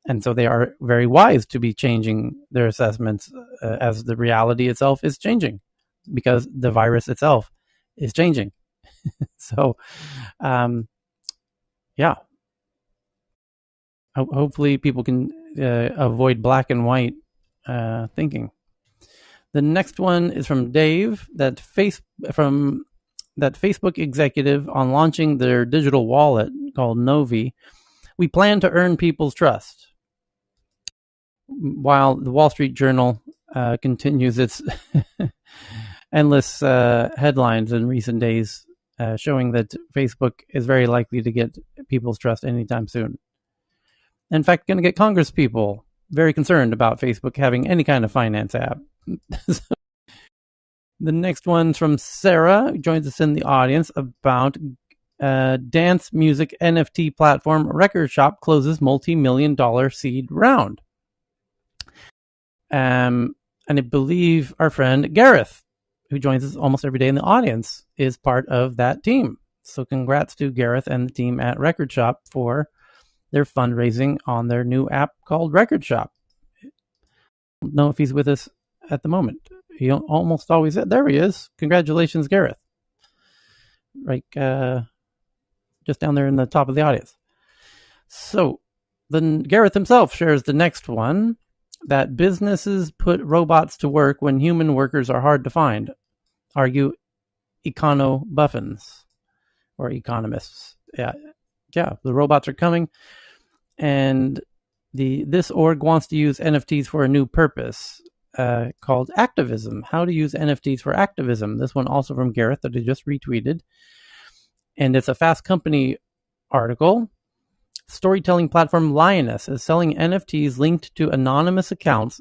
And so they are very wise to be changing their assessments as the reality itself is changing, because the virus itself is changing. So, yeah. hopefully people can avoid black and white thinking. The next one is from Dave, that Facebook executive on launching their digital wallet called Novi. We plan to earn people's trust. While the Wall Street Journal continues its endless headlines in recent days showing that Facebook is very likely to get people's trust anytime soon. In fact, going to get Congress people very concerned about Facebook having any kind of finance app. The next one's from Sarah, who joins us in the audience, about dance music NFT platform Record Shop closes multi-million-dollar seed round. And I believe our friend Gareth, who joins us almost every day in the audience, is part of that team. So congrats to Gareth and the team at Record Shop for their fundraising on their new app called Record Shop. I don't know if he's with us at the moment. He almost always is. There he is. Congratulations, Gareth. Right, just down there in the top of the audience. So then Gareth himself shares the next one, that businesses put robots to work when human workers are hard to find, argue econo-buffins or economists. Yeah, the robots are coming, and this org wants to use NFTs for a new purpose called activism. How to use NFTs for activism. This one also from Gareth that I just retweeted, and it's a Fast Company article. Storytelling platform Lioness is selling NFTs linked to anonymous accounts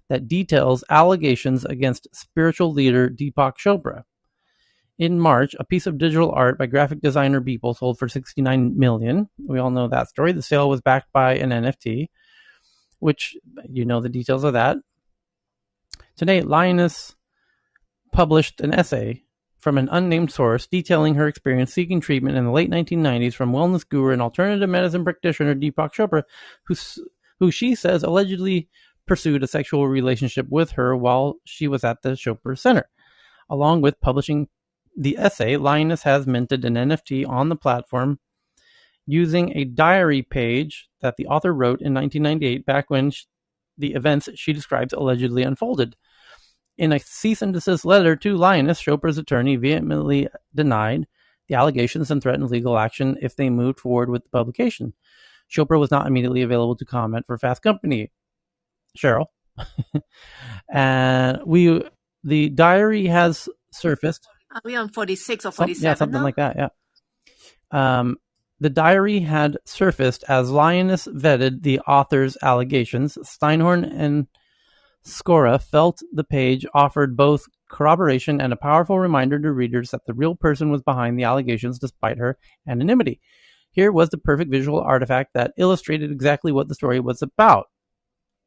that details allegations against spiritual leader Deepak Chopra. In March, a piece of digital art by graphic designer Beeple sold for $69 million. We all know that story. The sale was backed by an NFT, which you know the details of that. Today, Lioness published an essay from an unnamed source detailing her experience seeking treatment in the late 1990s from wellness guru and alternative medicine practitioner Deepak Chopra, who she says allegedly pursued a sexual relationship with her while she was at the Chopra Center. Along with publishing the essay, Lioness has minted an NFT on the platform using a diary page that the author wrote in 1998, back when the events she describes allegedly unfolded. In a cease and desist letter to Lioness, Chopra's attorney vehemently denied the allegations and threatened legal action if they moved forward with the publication. Chopra was not immediately available to comment for Fast Company. Cheryl. And the diary has surfaced.
Are we on 46 or 47
yeah, something
now?
like that, yeah. The diary had surfaced as Lioness vetted the author's allegations. Steinhorn and Scora felt the page offered both corroboration and a powerful reminder to readers that the real person was behind the allegations despite her anonymity. Here was the perfect visual artifact that illustrated exactly what the story was about.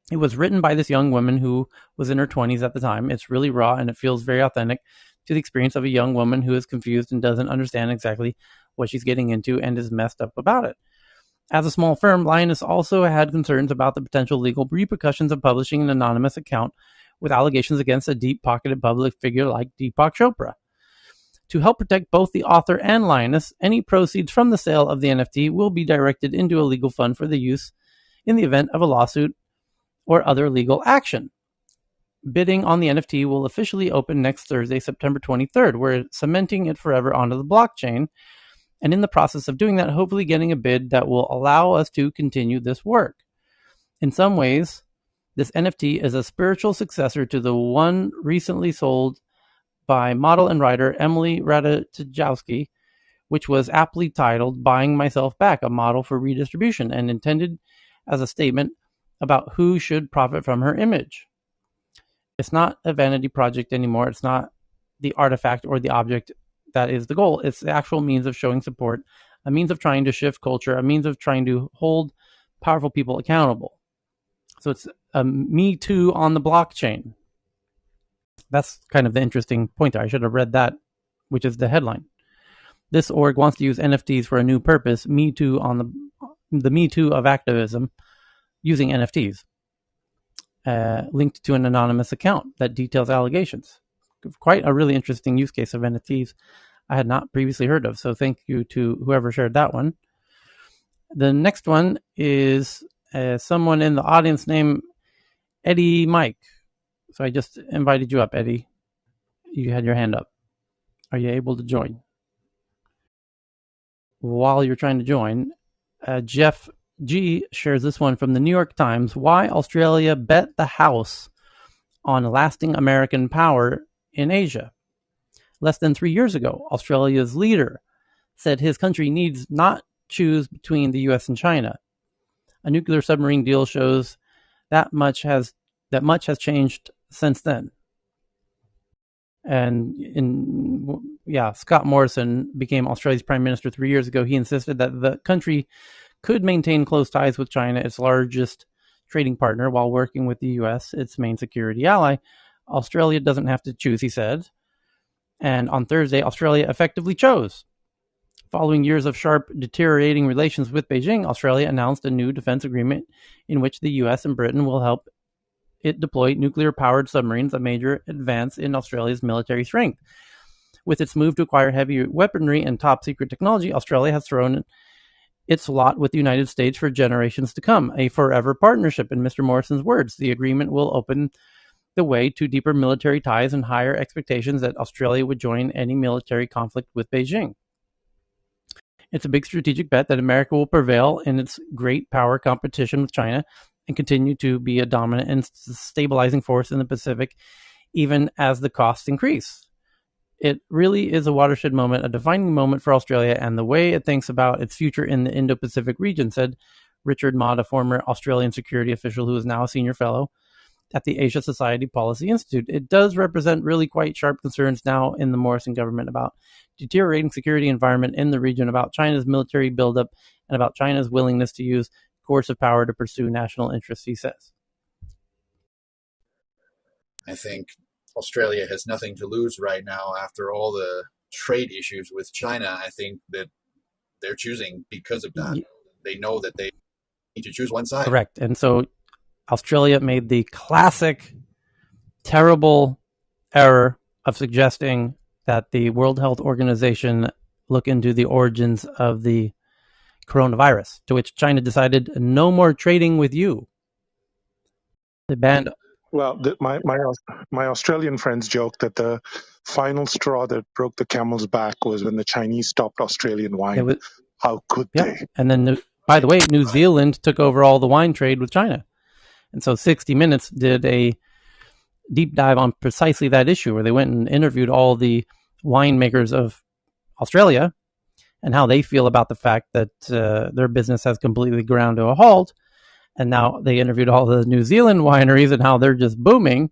It was written by this young woman who was in her 20s at the time. It's really raw and it feels very authentic to the experience of a young woman who is confused and doesn't understand exactly what she's getting into and is messed up about it. As a small firm, Lioness also had concerns about the potential legal repercussions of publishing an anonymous account with allegations against a deep-pocketed public figure like Deepak Chopra. To help protect both the author and Lioness, any proceeds from the sale of the NFT will be directed into a legal fund for the use in the event of a lawsuit or other legal action. Bidding on the NFT will officially open next Thursday, September 23rd. We're cementing it forever onto the blockchain, and in the process of doing that, hopefully getting a bid that will allow us to continue this work. In some ways, this NFT is a spiritual successor to the one recently sold by model and writer Emily Ratajkowski, which was aptly titled Buying Myself Back, a model for redistribution, and intended as a statement about who should profit from her image. It's not a vanity project anymore. It's not the artifact or the object that is the goal. It's the actual means of showing support, a means of trying to shift culture, a means of trying to hold powerful people accountable. So it's a Me Too on the blockchain. That's kind of the interesting point there. I should have read that, which is the headline. This org wants to use NFTs for a new purpose, Me Too on the Me Too of activism using NFTs, linked to an anonymous account that details allegations. Quite a really interesting use case of NFTs I had not previously heard of. So thank you to whoever shared that one. The next one is someone in the audience named Eddie Mike. So I just invited you up, Eddie. You had your hand up. Are you able to join? While you're trying to join, Jeff G shares this one from the New York Times. Why Australia bet the house on lasting American power in Asia. Less than 3 years ago, Australia's leader said his country needs not choose between the US and China. A nuclear submarine deal shows that much has changed since then. And Scott Morrison became Australia's prime minister 3 years ago. He insisted that the country could maintain close ties with China, its largest trading partner, while working with the US, its main security ally. Australia doesn't have to choose, he said. And on Thursday, Australia effectively chose. Following years of sharp deteriorating relations with Beijing, Australia announced a new defense agreement in which the US and Britain will help it deploy nuclear-powered submarines, a major advance in Australia's military strength. With its move to acquire heavy weaponry and top-secret technology, Australia has thrown its lot with the United States for generations to come, a forever partnership. In Mr. Morrison's words, the agreement will open the way to deeper military ties and higher expectations that Australia would join any military conflict with Beijing. It's a big strategic bet that America will prevail in its great power competition with China and continue to be a dominant and stabilizing force in the Pacific, even as the costs increase. It really is a watershed moment, a defining moment for Australia and the way it thinks about its future in the Indo-Pacific region, said Richard Mott, a former Australian security official who is now a senior fellow at the Asia Society Policy Institute. It does represent really quite sharp concerns now in the Morrison government about deteriorating security environment in the region, about China's military buildup, and about China's willingness to use coercive power to pursue national interests, he says.
I think Australia has nothing to lose right now after all the trade issues with China. I think that they're choosing because of that. They know that they need to choose one side.
Correct. And so Australia made the classic, terrible error of suggesting that the World Health Organization look into the origins of the coronavirus, to which China decided no more trading with you. They banned.
Well, my Australian friends joke that the final straw that broke the camel's back was when the Chinese stopped Australian wine. How could they?
And then, by the way, New Zealand took over all the wine trade with China. And so 60 Minutes did a deep dive on precisely that issue, where they went and interviewed all the winemakers of Australia and how they feel about the fact that their business has completely ground to a halt. And now they interviewed all the New Zealand wineries and how they're just booming.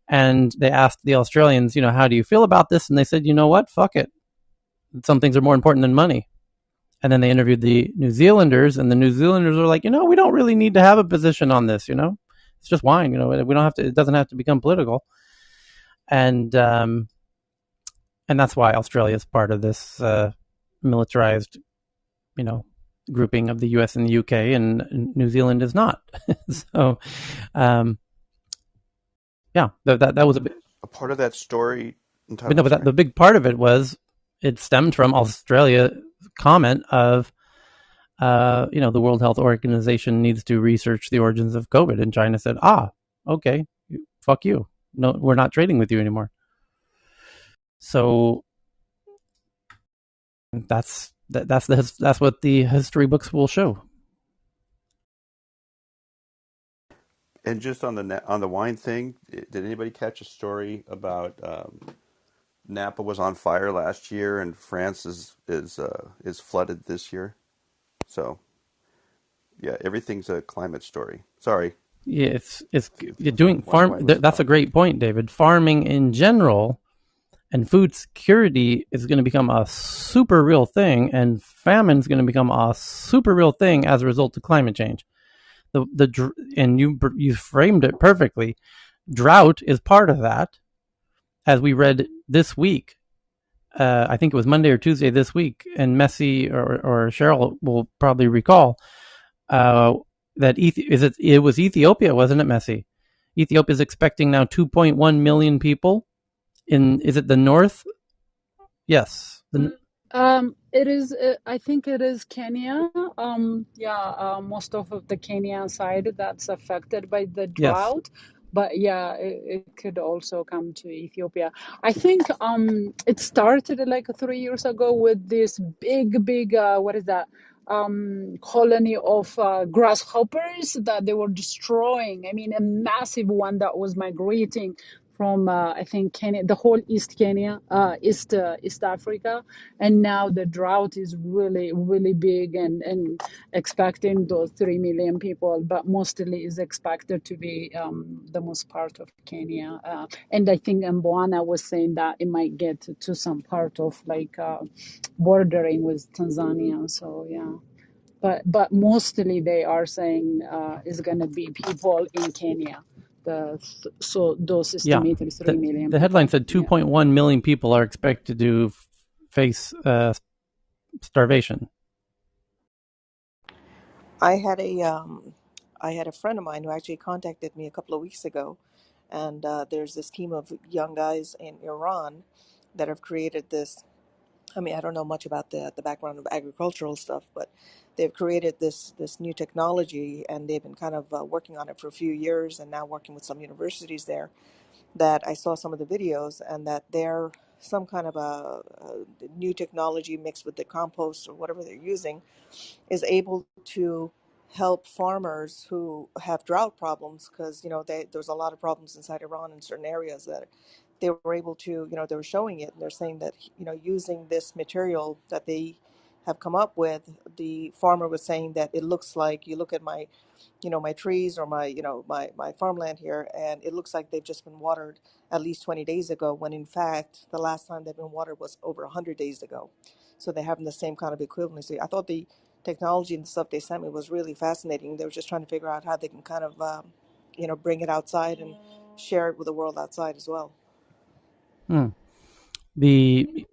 And they asked the Australians, how do you feel about this? And they said, you know what? Fuck it. Some things are more important than money. And then they interviewed the New Zealanders, and the New Zealanders were like, we don't really need to have a position on this, It's just wine, we don't have to, it doesn't have to become political. And that's why Australia is part of this militarized, grouping of the US and the UK, and New Zealand is not. So, that was
a part of that story.
But the big part of it was it stemmed from Australia's comment of, the World Health Organization needs to research the origins of COVID, and China said, okay, fuck you. No, we're not trading with you anymore. So that's what the history books will show.
And just on the wine thing, did anybody catch a story about Napa was on fire last year and France is flooded this year? So yeah, everything's a climate story. Sorry.
Yeah, it's doing farm. That's a great point, David. Farming in general and food security is going to become a super real thing, and famine is going to become a super real thing as a result of climate change. And you framed it perfectly. Drought is part of that, as we read this week. I think it was Monday or Tuesday this week, and Messi or Cheryl will probably recall that it was Ethiopia, wasn't it, Messi? Ethiopia is expecting now 2.1 million people. Is it the north? Yes.
It is. I think it is Kenya. Yeah, most of the Kenyan side that's affected by the
Yes.
drought. But yeah, it could also come to Ethiopia. I think it started like 3 years ago with this big what is that colony of grasshoppers that they were destroying. I mean, a massive one that was migrating from I think Kenya, the whole East Kenya, East Africa, and now the drought is really big and expecting those 3 million people, but mostly is expected to be the most part of Kenya, and I think Mbwana was saying that it might get to some part of like bordering with Tanzania. So yeah. But mostly they are saying is going to be people in Kenya. So those
Yeah.
estimated 3
The,
million
the headline
people.
said
Yeah.
2.1 million people are expected to face starvation.
I had a friend of mine who actually contacted me a couple of weeks ago, and there's this team of young guys in Iran that have created this. I mean, I don't know much about the background of agricultural stuff, but they've created this new technology, and they've been kind of working on it for a few years, and now working with some universities there. That I saw some of the videos, and that they're some kind of a new technology mixed with the compost or whatever they're using is able to help farmers who have drought problems, because there's a lot of problems inside Iran in certain areas that they were able to, they were showing it, and they're saying that using this material that they have come up with, the farmer was saying that it looks like, you look at my trees or my farmland here, and it looks like they've just been watered at least 20 days ago, when in fact the last time they've been watered was over 100 days ago. So they're having the same kind of equivalency. I thought the technology and stuff they sent me was really fascinating. They were just trying to figure out how they can kind of bring it outside and share it with the world outside as well.
Hmm. The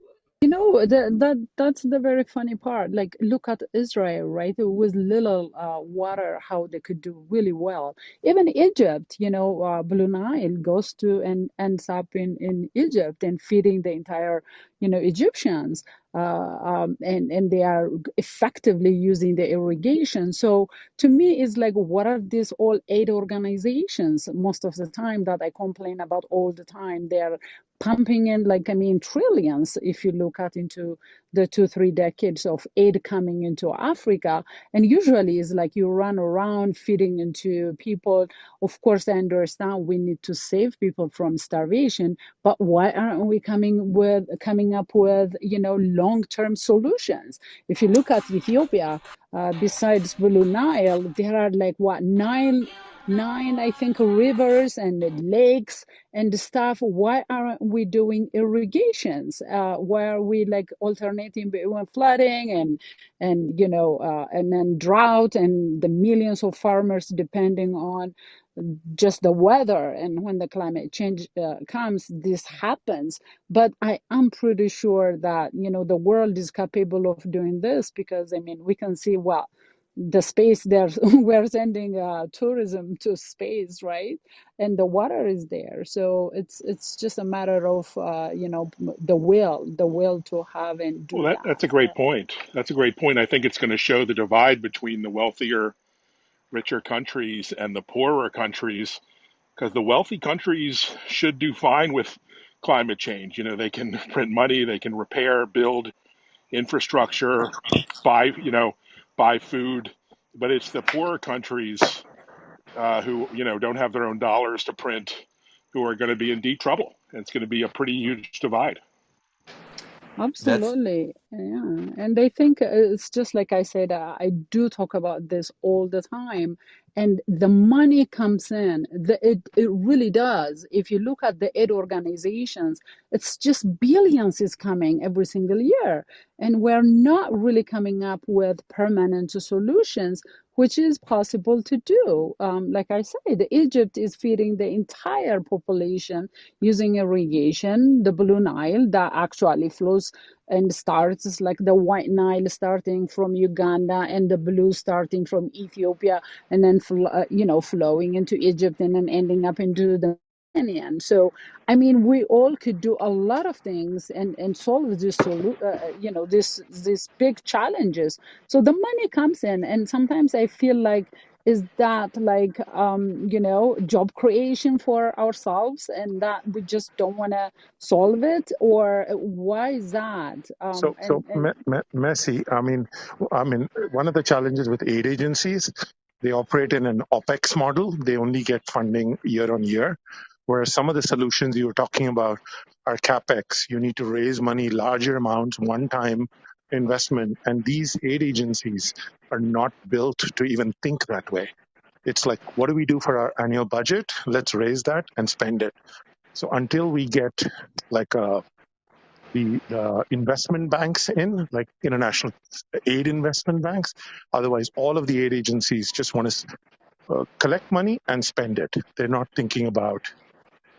That's the very funny part. Like, look at Israel, right? With little water, how they could do really well. Even Egypt, Blue Nile goes to and ends up in Egypt and feeding the entire, Egyptians. And they are effectively using the irrigation. So to me, it's like, what are these all aid organizations most of the time that I complain about all the time? They're pumping in, like, I mean, trillions if you look at into the 2-3 decades of aid coming into Africa. And usually it's like you run around feeding into people. Of course, I understand we need to save people from starvation, but why aren't we coming up with long-term solutions? If you look at Ethiopia, besides Blue Nile, there are like what, nine, I think, rivers and lakes and stuff. Why aren't we doing irrigations? Why are we like alternating between flooding and then drought and the millions of farmers depending on just the weather? And when the climate change comes, this happens. But I am pretty sure that the world is capable of doing this, because I mean, we can see, well, the space there, we're sending tourism to space, right? And the water is there, so it's just a matter of the will to have and
Well,
do
that's
that.
a great point. That's a great point. I think it's going to show the divide between the wealthier, richer countries and the poorer countries, because the wealthy countries should do fine with climate change. They can print money, they can repair, build infrastructure, buy food, but it's the poorer countries who don't have their own dollars to print, who are going to be in deep trouble. And it's going to be a pretty huge divide.
That's
Absolutely. Yeah. And I think it's just like I said, I do talk about this all the time. And the money comes in. It really does. If you look at the aid organizations, it's just billions is coming every single year. And we're not really coming up with permanent solutions, which is possible to do. Like I said, Egypt is feeding the entire population using irrigation, the Blue Nile that actually flows and starts like the White Nile starting from Uganda and the blue starting from Ethiopia, and then flowing into Egypt and then ending up into the So, I mean, we all could do a lot of things and solve this, this big challenges. So the money comes in, and sometimes I feel like, is that like, job creation for ourselves, and that we just don't want to solve it, or why is that? And
Messy. I mean, one of the challenges with aid agencies, they operate in an OPEX model. They only get funding year on year, whereas some of the solutions you were talking about are CapEx. You need to raise money, larger amounts, one-time investment, and these aid agencies are not built to even think that way. It's like, what do we do for our annual budget? Let's raise that and spend it. So until we get like the investment banks in, like international aid investment banks. Otherwise, all of the aid agencies just want to collect money and spend it. They're not thinking about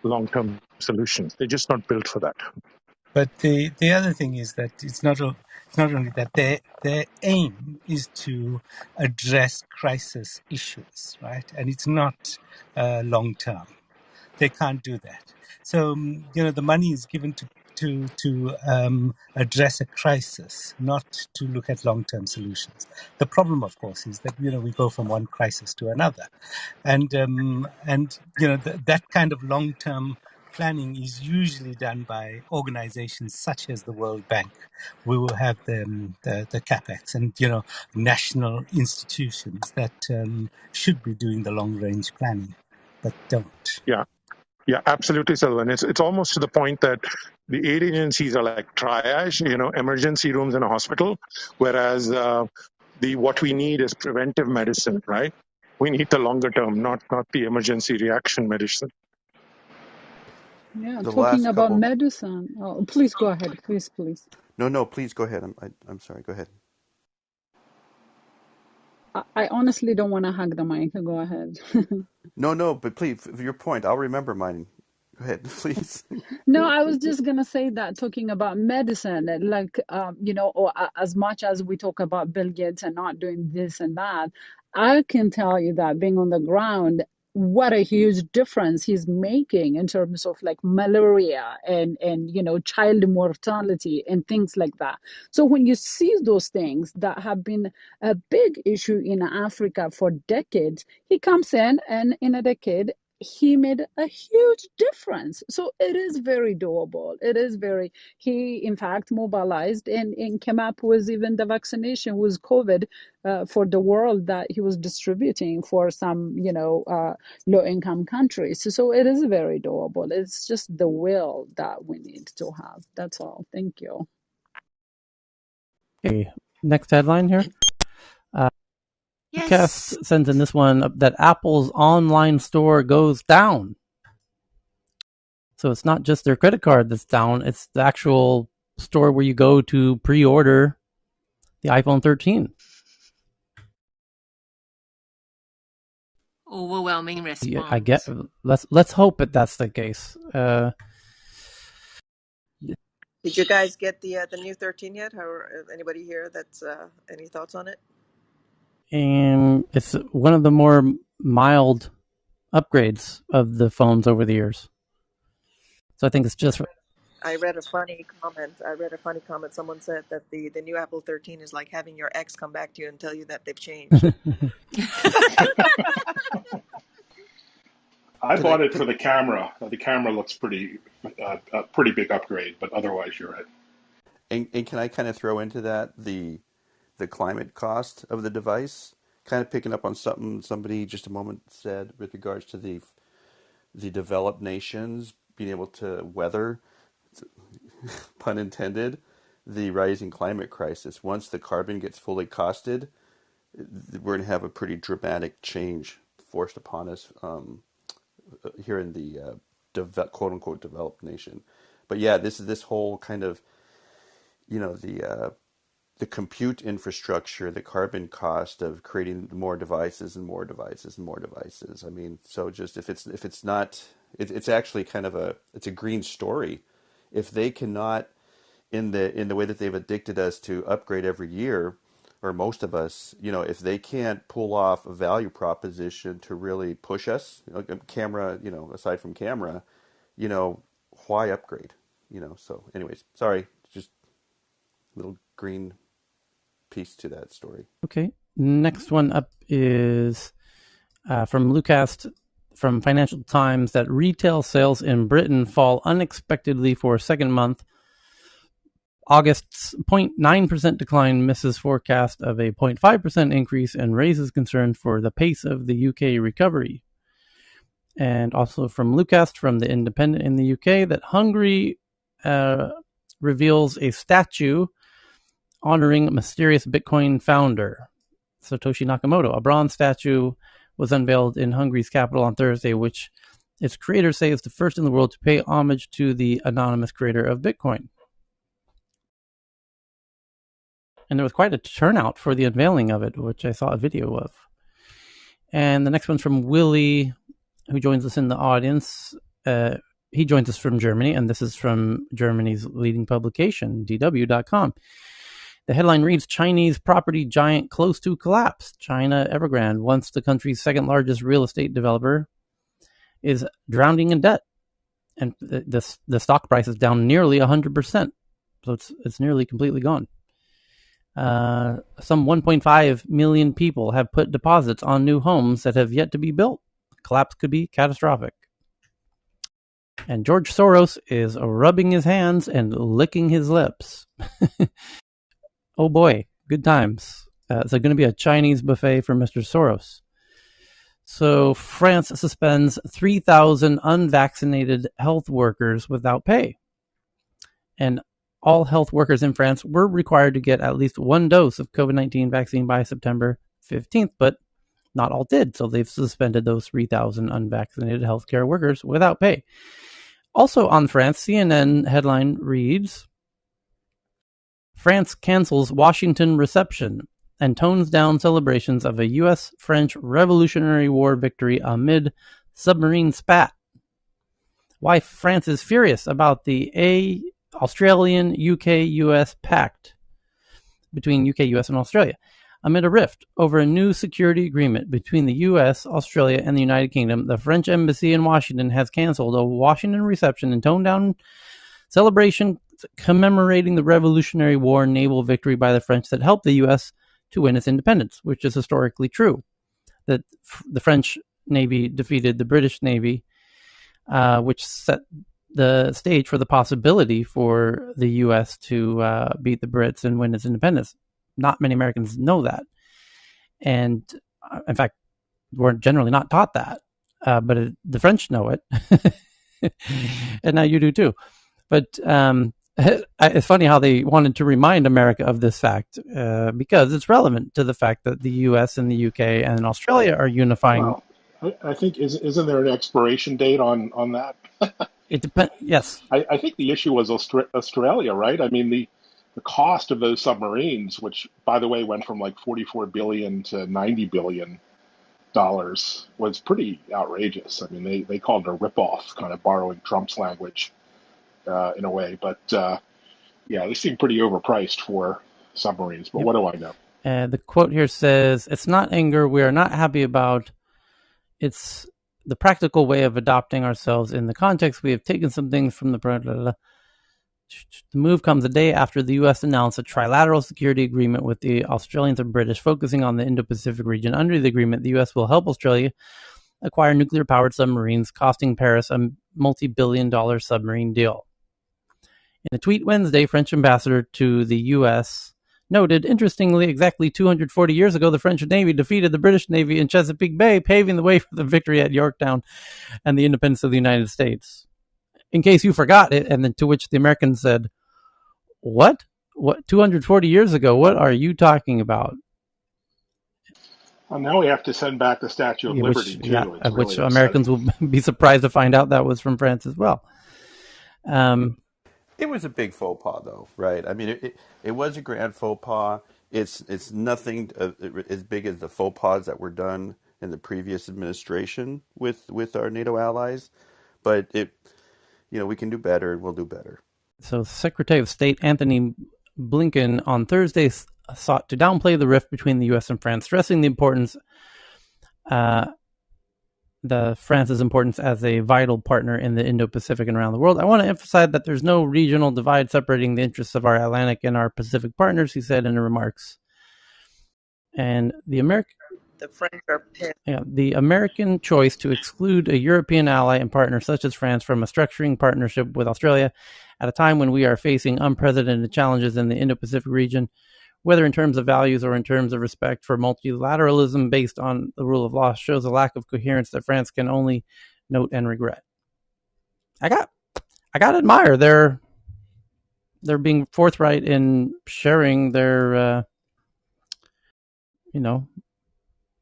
long-term solutions. They're just not built for that.
But the other thing is that it's not only that their aim is to address crisis issues, right? And it's not long term. They can't do that. So the money is given to address a crisis, not to look at long-term solutions. The problem, of course, is that we go from one crisis to another, and that kind of long-term planning is usually done by organizations such as the World Bank. We will have the capex, and national institutions that should be doing the long-range planning, but don't.
Yeah, yeah, absolutely, Sylvan. It's almost to the point that the aid agencies are like triage, emergency rooms in a hospital, whereas the what we need is preventive medicine, right? We need the longer term, not the emergency reaction medicine.
yeah,
The
talking
last
about
couple.
medicine. Oh, please go ahead, please.
No, please go ahead. I'm sorry. Go ahead.
I honestly don't want to hug the mic. Go ahead.
No, but please, for your point, I'll remember mine. Go ahead, please.
No, I was just gonna say that, talking about medicine, like, or as much as we talk about Bill Gates and not doing this and that, I can tell you that being on the ground, what a huge difference he's making in terms of like malaria and child mortality and things like that. So when you see those things that have been a big issue in Africa for decades, he comes in, and in a decade he made a huge difference. So it is very doable. It is very, he in fact mobilized and came up with even the vaccination with COVID for the world that he was distributing for some, low income countries. So it is very doable. It's just the will that we need to have. That's all. Thank you.
Okay, next headline here.
Yes.
Podcast sends in this one that Apple's online store goes down. So it's not just their credit card that's down, it's the actual store where you go to pre-order the iPhone 13.
Overwhelming
Yeah, I get.
response.
Let's hope that that's the case.
Did you guys get the new 13 yet? Or anybody here that's any thoughts on it?
And it's one of the more mild upgrades of the phones over the years. So I think it's just.
I read a funny comment. Someone said that the new Apple 13 is like having your ex come back to you and tell you that they've changed.
I
Can I?
bought it
Can,
for the camera. The camera looks pretty, a pretty big upgrade, but otherwise, you're right.
and can I kind of throw into that the climate cost of the device? Kind of picking up on something somebody just a moment said with regards to the developed nations being able to weather, pun intended, the rising climate crisis. Once the carbon gets fully costed, we're going to have a pretty dramatic change forced upon us here in the quote unquote developed nation. But yeah, this whole kind of the compute infrastructure, the carbon cost of creating more devices and more devices and more devices. I mean, so just if it's not, it's actually kind of it's a green story. If they cannot, in the way that they've addicted us to upgrade every year, or most of us, if they can't pull off a value proposition to really push us, camera, aside from camera, you know, why upgrade? So anyways, sorry, just a little green piece to that story.
Okay. Next one up is from Lucas from Financial Times that retail sales in Britain fall unexpectedly for a second month. August's 0.9% decline misses forecast of a 0.5% increase and raises concern for the pace of the UK recovery. And also from Lucas from The Independent in the UK that Hungary reveals a statue honoring mysterious Bitcoin founder Satoshi Nakamoto. A bronze statue was unveiled in Hungary's capital on Thursday, which its creators say is the first in the world to pay homage to the anonymous creator of Bitcoin. And there was quite a turnout for the unveiling of it, which I saw a video of. And the next one's from Willie, who joins us in the audience. He joins us from Germany, and this is from Germany's leading publication, DW.com. The headline reads, Chinese property giant close to collapse. China Evergrande, once the country's second largest real estate developer, is drowning in debt. And the stock price is down nearly 100%. So it's nearly completely gone. Some 1.5 million people have put deposits on new homes that have yet to be built. Collapse could be catastrophic. And George Soros is rubbing his hands and licking his lips. Oh boy, good times. Is there going to be a Chinese buffet for Mr. Soros? So France suspends 3,000 unvaccinated health workers without pay. And all health workers in France were required to get at least one dose of COVID-19 vaccine by September 15th, but not all did. So they've suspended those 3,000 unvaccinated healthcare workers without pay. Also on France, CNN headline reads, France cancels Washington reception and tones down celebrations of a U.S.-French Revolutionary War victory amid submarine spat. Why France is furious about the Australian-UK-US pact between UK, US, and Australia amid a rift over a new security agreement between the US, Australia, and the United Kingdom. The French embassy in Washington has canceled a Washington reception and toned down celebration commemorating the Revolutionary War naval victory by the French that helped the U.S. to win its independence, which is historically true. That the French Navy defeated the British Navy, which set the stage for the possibility for the U.S. to beat the Brits and win its independence. Not many Americans know that. And in fact, we're generally not taught that. But the French know it. And now you do too. But it's funny how they wanted to remind America of this fact because it's relevant to the fact that the U.S. and the U.K. and Australia are unifying.
Well, I think isn't there an expiration date on that?
It depends. Yes.
I think the issue was Australia, right? I mean the cost of those submarines, which by the way went from like 44 billion to 90 billion dollars, was pretty outrageous. I mean they called it a ripoff, kind of borrowing Trump's language in a way, but yeah, they seem pretty overpriced for submarines. But
Yep.
what do I know?
The quote here says, "It's not anger we are not happy about. It's the practical way of adopting ourselves in the context. We have taken some things from the blah, blah, blah. The move comes a day after the U.S. announced a trilateral security agreement with the Australians and British, focusing on the Indo-Pacific region. Under the agreement, the U.S. will help Australia acquire nuclear-powered submarines, costing Paris a multi-billion-dollar submarine deal." In a tweet Wednesday, French ambassador to the U.S. noted, interestingly, exactly 240 years ago, the French Navy defeated the British Navy in Chesapeake Bay, paving the way for the victory at Yorktown and the independence of the United States. In case you forgot it, and then to which the Americans said, What? 240 years ago? What are you talking about?
Well, now we have to send back the Statue of Liberty too. It's
Which
really upsetting.
Americans will be surprised to find out that was from France as well.
It was a big faux pas, though, right? I mean, it was a grand faux pas. It's nothing as big as the faux pas that were done in the previous administration with our NATO allies, but we can do better and we'll do better.
So Secretary of State Anthony Blinken on Thursday sought to downplay the rift between the U.S. and France, stressing the importance, France's importance as a vital partner in the Indo-Pacific and around the world. I want to emphasize that there's no regional divide separating the interests of our Atlantic and our Pacific partners, he said in the remarks. And the
French are pissed.
the American choice to exclude a European ally and partner such as France from a structuring partnership with Australia at a time when we are facing unprecedented challenges in the Indo-Pacific region, whether in terms of values or in terms of respect for multilateralism based on the rule of law, shows a lack of coherence that France can only note and regret. I got to admire their being forthright in sharing their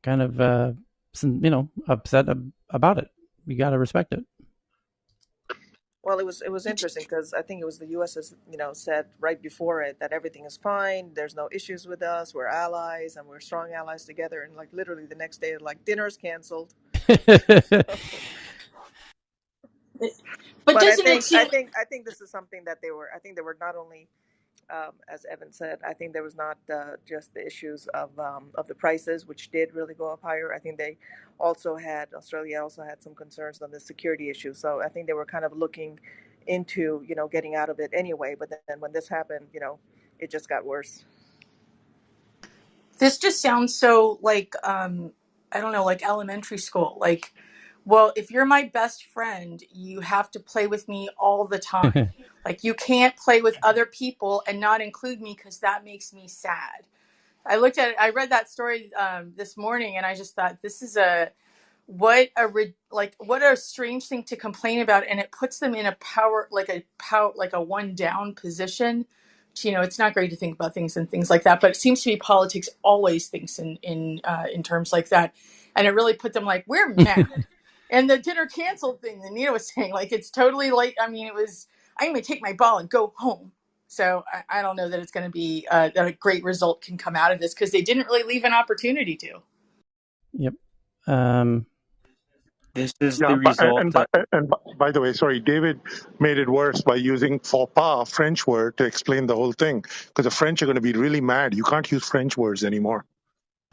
kind of upset about it. You got to respect it.
Well, it was interesting because I think it was the U.S. has said right before it that everything is fine, there's no issues with us, we're allies and we're strong allies together, and like literally the next day, like dinner's canceled.
But
But
doesn't it seem
I think this is something that they were not only as Evan said, I think there was not just the issues of the prices, which did really go up higher. I think Australia also had some concerns on the security issue. So I think they were kind of looking into, getting out of it anyway. But then when this happened, it just got worse.
this just sounds so like I don't know, like elementary school. Like, well, if you're my best friend, you have to play with me all the time. Like, you can't play with other people and not include me because that makes me sad. I read that story this morning, and I just thought, this is what a strange thing to complain about, and it puts them in a like a one down position. It's not great to think about things and things like that, but it seems to be politics always thinks in terms like that, and it really put them like, we're mad. And the dinner canceled thing that Nina was saying, like, it's totally like, I mean, it was, I'm going to take my ball and go home. So I don't know that it's going to be that a great result can come out of this, because they didn't really leave an opportunity to.
Yep.
This is
Yeah,
the result.
and by the way, sorry, David made it worse by using faux pas, a French word, to explain the whole thing. Because the French are going to be really mad. You can't use French words anymore.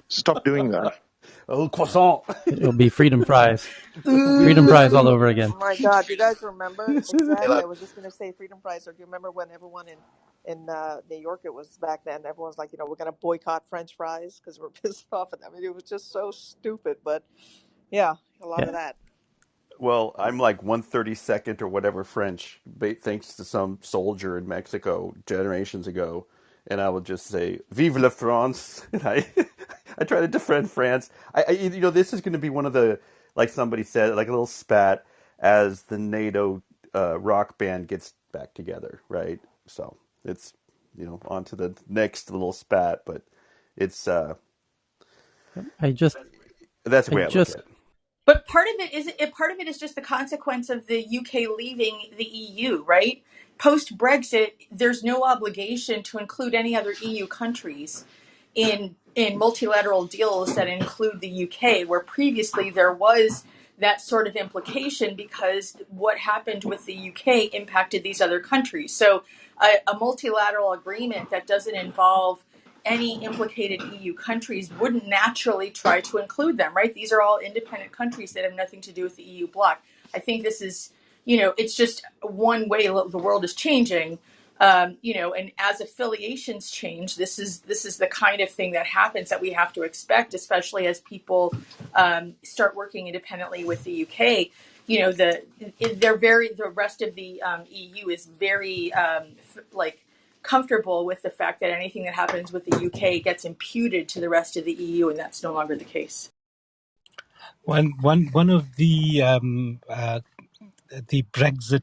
Stop doing that.
Oh, croissant.
It'll be freedom fries. Freedom fries all
Ooh.
over again.
My God, you guys remember
Hey,
exactly?
look,
I was just going to say freedom fries. Or do you remember when everyone in New York, it was back then, everyone's like, we're going to boycott French fries because we're pissed off at them. I mean, it was just so stupid. But yeah, a lot
Yeah.
of that.
Well, I'm like 1/32 or whatever French, thanks to some soldier in Mexico generations ago, and I would just say "Vive la France," and I try to defend France. This is going to be one of the, like somebody said, like a little spat as the NATO rock band gets back together, right? So it's on to the next little spat, but it's
I just
that's the
I
way I look
just
at it.
But part of it is just the consequence of the UK leaving the EU, right? Post Brexit, there's no obligation to include any other EU countries in multilateral deals that include the UK, where previously there was that sort of implication because what happened with the UK impacted these other countries. So a multilateral agreement that doesn't involve any implicated EU countries wouldn't naturally try to include them, right? These are all independent countries that have nothing to do with the EU bloc. I think this is, it's just one way the world is changing. And as affiliations change, this is the kind of thing that happens that we have to expect, especially as people start working independently with the UK. The rest of the EU is very comfortable with the fact that anything that happens with the UK gets imputed to the rest of the EU, and that's no longer the case.
One of the Brexit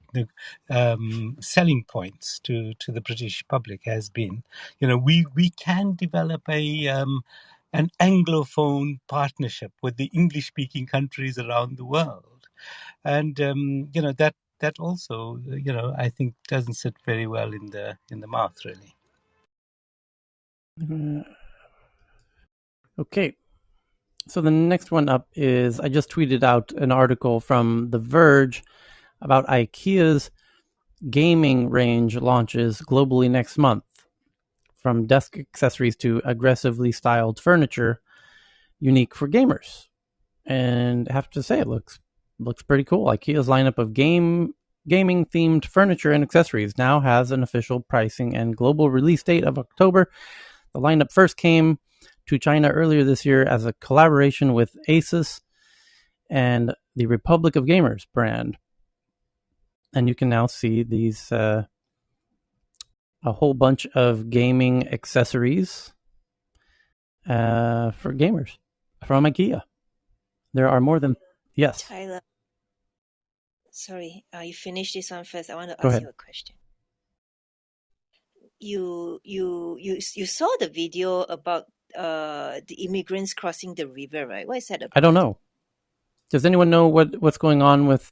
selling points to the British public has been, we can develop an Anglophone partnership with the English-speaking countries around the world, and that also, I think doesn't sit very well in the mouth, really.
Okay. So the next one up is, I just tweeted out an article from The Verge about IKEA's gaming range launches globally next month. from desk accessories to aggressively styled furniture, unique for gamers. And I have to say, it looks pretty cool. IKEA's lineup of gaming themed furniture and accessories now has an official pricing and global release date of October. The lineup first came to China earlier this year as a collaboration with Asus and the Republic of Gamers brand. And you can now see these a whole bunch of gaming accessories for gamers from IKEA. There are more than, yes.
Tyler, sorry, you finish this one first. I want to
Go
ask
ahead.
you a question. You saw the video about the immigrants crossing the river, right? What is that about?
I don't know. Does anyone know what's going on with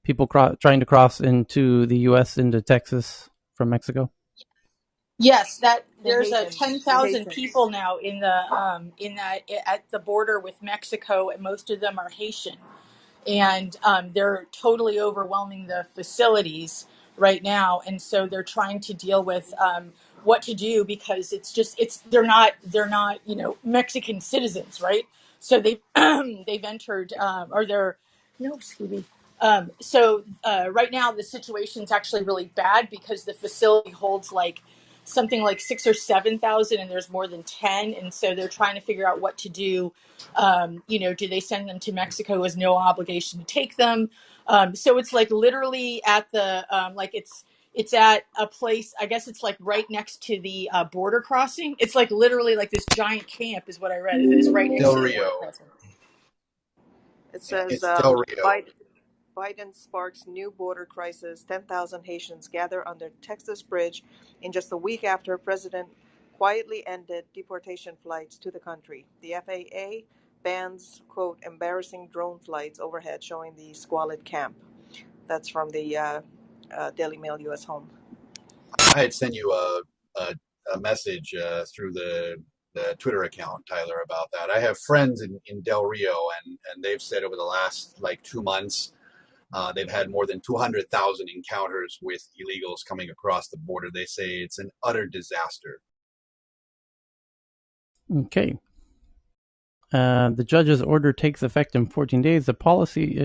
people trying to cross into the U.S. into Texas from Mexico?
Yes, that
The
there's a
Haitians, the
10,000
Haitians.
people now in that at the border with Mexico, and most of them are Haitian, and they're totally overwhelming the facilities right now, and so they're trying to deal with what to do, because they're not Mexican citizens, right? So they've they've entered or they're no, excuse me. Right now the situation's actually really bad because the facility holds like something like 6 or 7 thousand, and there's more than 10, and so they're trying to figure out what to do. Do they send them to Mexico as no obligation to take them? So it's like literally at the it's at a place, I guess it's like right next to the border crossing. It's like literally like this giant camp is what I read. It is right next
Del
to the border
Rio.
crossing.
It says
It's Del Rio.
Biden sparks new border crisis. 10,000 Haitians gather under Texas bridge in just a week after President quietly ended deportation flights to the country. The FAA bans, quote, embarrassing drone flights overhead showing the squalid camp. That's from the Daily Mail U.S. Home.
I had sent you a message through the Twitter account, Tyler, about that. I have friends in Del Rio, and they've said over the last like 2 months, they've had more than 200,000 encounters with illegals coming across the border. They say it's an utter disaster.
Okay. The judge's order takes effect in 14 days. The policy,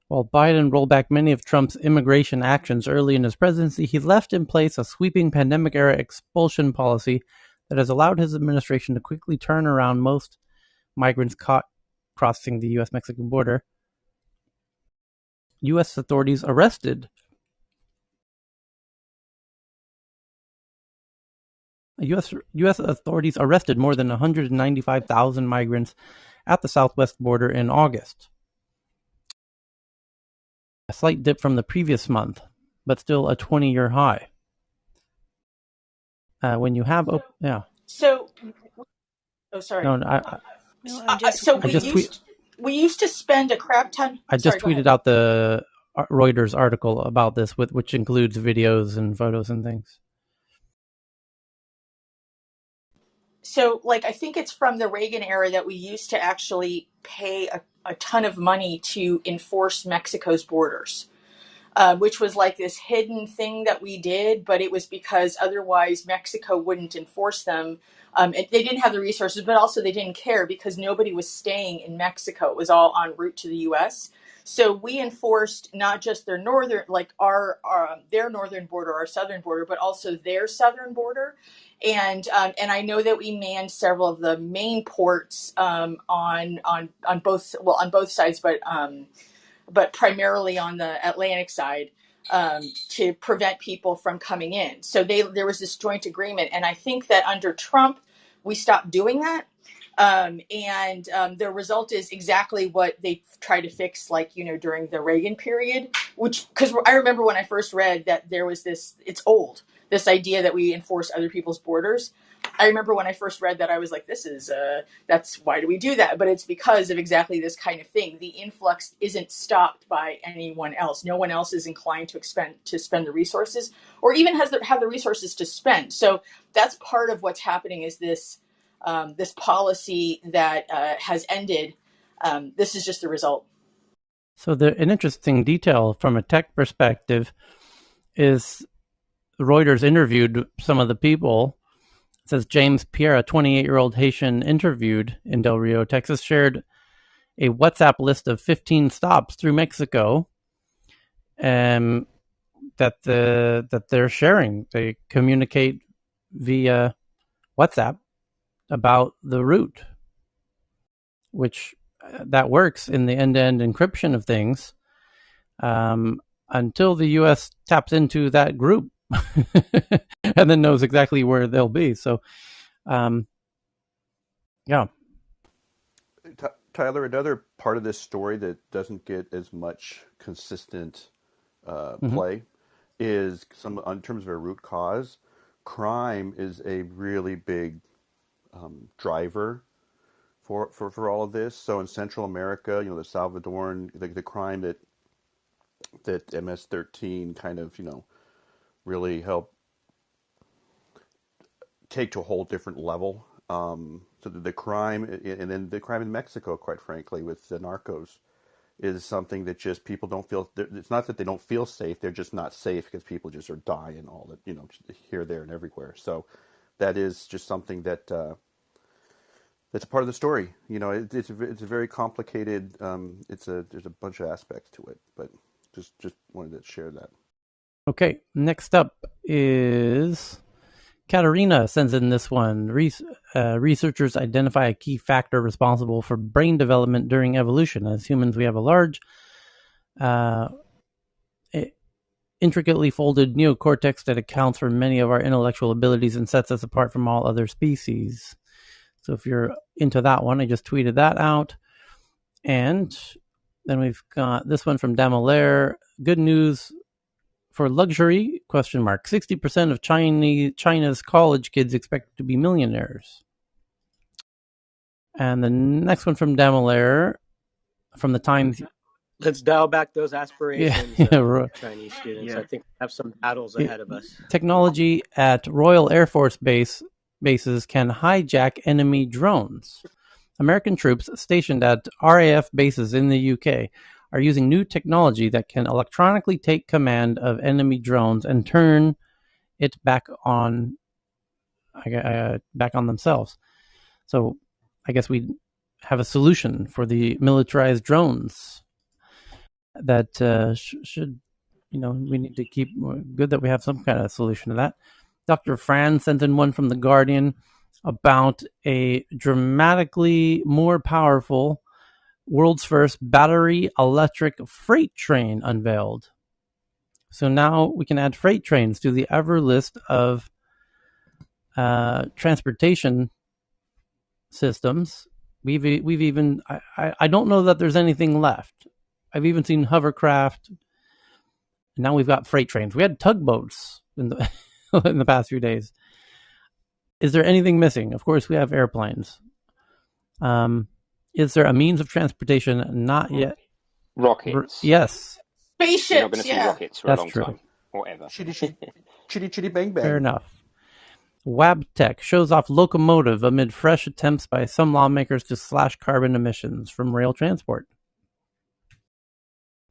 while Biden rolled back many of Trump's immigration actions early in his presidency, he left in place a sweeping pandemic-era expulsion policy that has allowed his administration to quickly turn around most migrants caught crossing the U.S.-Mexican border. U.S. authorities arrested U.S. authorities arrested more than 195,000 migrants at the southwest border in August. A slight dip from the previous month, but still a 20-year high. When you have,
So, oh, sorry.
no,
No, I'm just
So
I
we
just
wondering.
used to spend a crap ton.
I just
Sorry, go ahead.
tweeted out the Reuters article about this, which includes videos and photos and things.
So, like, I think it's from the Reagan era that we used to actually pay a ton of money to enforce Mexico's borders. Which was like this hidden thing that we did, but it was because otherwise Mexico wouldn't enforce them. They didn't have the resources, but also they didn't care because nobody was staying in Mexico. It was all en route to the U.S. So we enforced not just their northern, like their northern border, our southern border, but also their southern border. And I know that we manned several of the main ports on both sides, but primarily on the Atlantic side, to prevent people from coming in. So there was this joint agreement, and I think that under Trump, we stopped doing that. The result is exactly what they tried to fix, like, during the Reagan period, which, because I remember when I first read that there was it's old, this idea that we enforce other people's borders. I remember when I first read that, I was like, that's why do we do that? But it's because of exactly this kind of thing. The influx isn't stopped by anyone else. No one else is inclined to spend the resources, or even have the resources to spend. So that's part of what's happening, is this policy that has ended. This is just the result.
So an interesting detail from a tech perspective is Reuters interviewed some of the people. It says James Pierre, a 28-year-old Haitian interviewed in Del Rio, Texas, shared a WhatsApp list of 15 stops through Mexico that they're sharing. They communicate via WhatsApp about the route, which that works in the end-to-end encryption of things until the U.S. taps into that group and then knows exactly where they'll be. So, yeah.
Tyler, another part of this story that doesn't get as much consistent play is in terms of a root cause. Crime is a really big driver for all of this. So in Central America, the Salvadoran, the crime that MS-13 kind of really helped take to a whole different level. So the crime, and then the crime in Mexico, quite frankly, with the narcos, is something that just people don't feel. It's not that they don't feel safe; they're just not safe because people just are dying all that here, there, and everywhere. So that is just something that's a part of the story. It's a very complicated. There's a bunch of aspects to it, but just wanted to share that.
Okay, next up is Katerina sends in this one. Researchers identify a key factor responsible for brain development during evolution. As humans, we have a large, intricately folded neocortex that accounts for many of our intellectual abilities and sets us apart from all other species. So if you're into that one, I just tweeted that out. And then we've got this one from Damalaire. Good news for luxury, ? 60% of China's college kids expect to be millionaires. And the next one from Damalaire, from the Times.
Let's dial back those aspirations, Chinese students. I think we have some battles ahead of us.
Technology at Royal Air Force bases can hijack enemy drones. American troops stationed at RAF bases in the UK are using new technology that can electronically take command of enemy drones and turn it back on themselves. So I guess we have a solution for the militarized drones that should, we need to keep. Good that we have some kind of solution to that. Dr. Fran sent in one from The Guardian about a dramatically more powerful world's first battery electric freight train unveiled. So now we can add freight trains to the ever list of transportation systems. We've even I don't know that there's anything left. I've even seen hovercraft. And now we've got freight trains. We had tugboats in the in the past few days. Is there anything missing? Of course, we have airplanes. Is there a means of transportation not yet?
Rockets.
Yes.
Spaceships.
You're not going to see rockets for a long
true.
time, or ever.
Chitty bang bang.
Fair enough. Wabtec shows off locomotive amid fresh attempts by some lawmakers to slash carbon emissions from rail transport.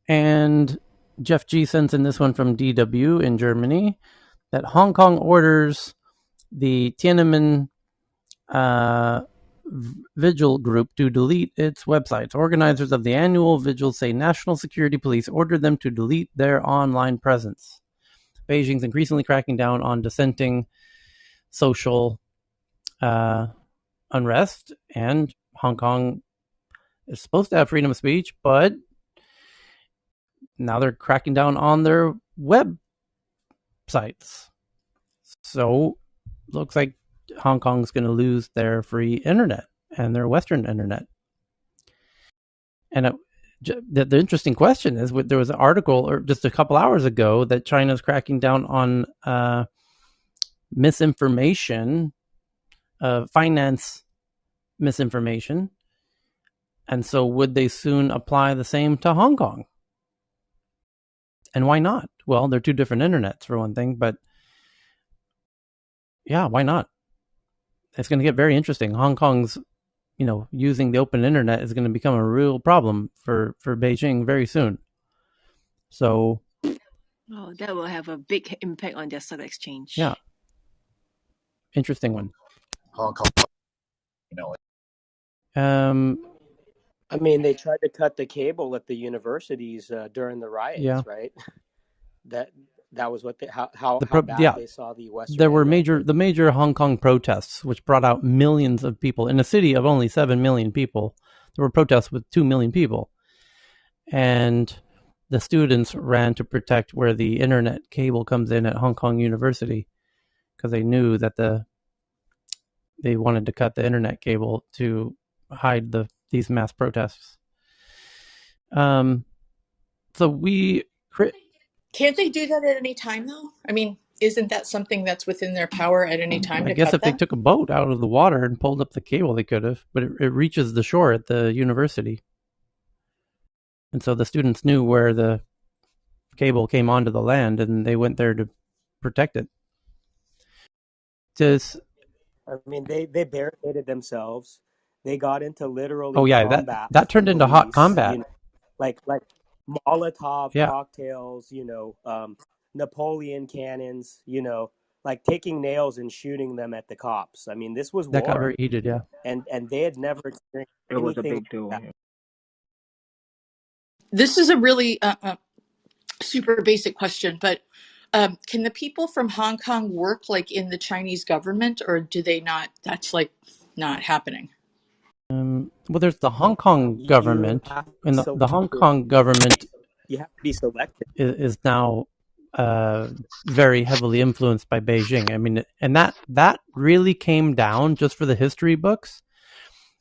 And Jeff G sends in this one from DW in Germany that Hong Kong orders the Tiananmen Vigil group to delete its websites. Organizers of the annual vigil say national security police ordered them to delete their online presence. Beijing's increasingly cracking down on dissenting social unrest, and Hong Kong is supposed to have freedom of speech, but now they're cracking down on their websites. So looks like Hong Kong's going to lose their free internet and their Western internet. And the interesting question is, there was an article just a couple hours ago that China's cracking down on misinformation, finance misinformation. And so would they soon apply the same to Hong Kong? And why not? Well, they're two different internets for one thing, but yeah, why not? It's going to get very interesting. Hong Kong's, using the open internet is going to become a real problem for Beijing very soon. So
Oh, that will have a big impact on their stock
Yeah,
exchange.
interesting one.
Hong Kong, you know.
Um,
I mean, they tried to cut the cable at the universities during the
yeah,
riots, right? That that was what they, how bad
yeah,
they saw the Western
there were
internet.
the major Hong Kong protests, which brought out millions of people in a city of only 7 million people. There were protests with 2 million people, and the students ran to protect where the internet cable comes in at Hong Kong University because they knew that they wanted to cut the internet cable to hide these mass protests. So we,
Can't they do that at any time, though? I mean, isn't that something that's within their power at any time
I
to
guess
cut
if they
them?
took a boat out of the water and pulled up the cable, they could have, but it reaches the shore at the university. And so the students knew where the cable came onto the land and they went there to protect it. Just,
I mean, they barricaded themselves. They got into
oh
literally
yeah,
combat
that
with the
turned into hot
police.
combat.
Like Molotov
Yeah,
cocktails. Napoleon cannons. Like taking nails and shooting them at the cops. I mean, this was
that got
war,
very heated. Yeah.
and they had never experienced
It was a
anything like
big deal.
that.
Yeah.
This is a really super basic question, but can the people from Hong Kong work like in the Chinese government, or do they not? That's like not happening.
Well, there's the Hong Kong
You
government,
have to be
and the Hong
selected.
Kong government
You have to be selected.
is now very heavily influenced by Beijing. I mean, and that really came down just for the history books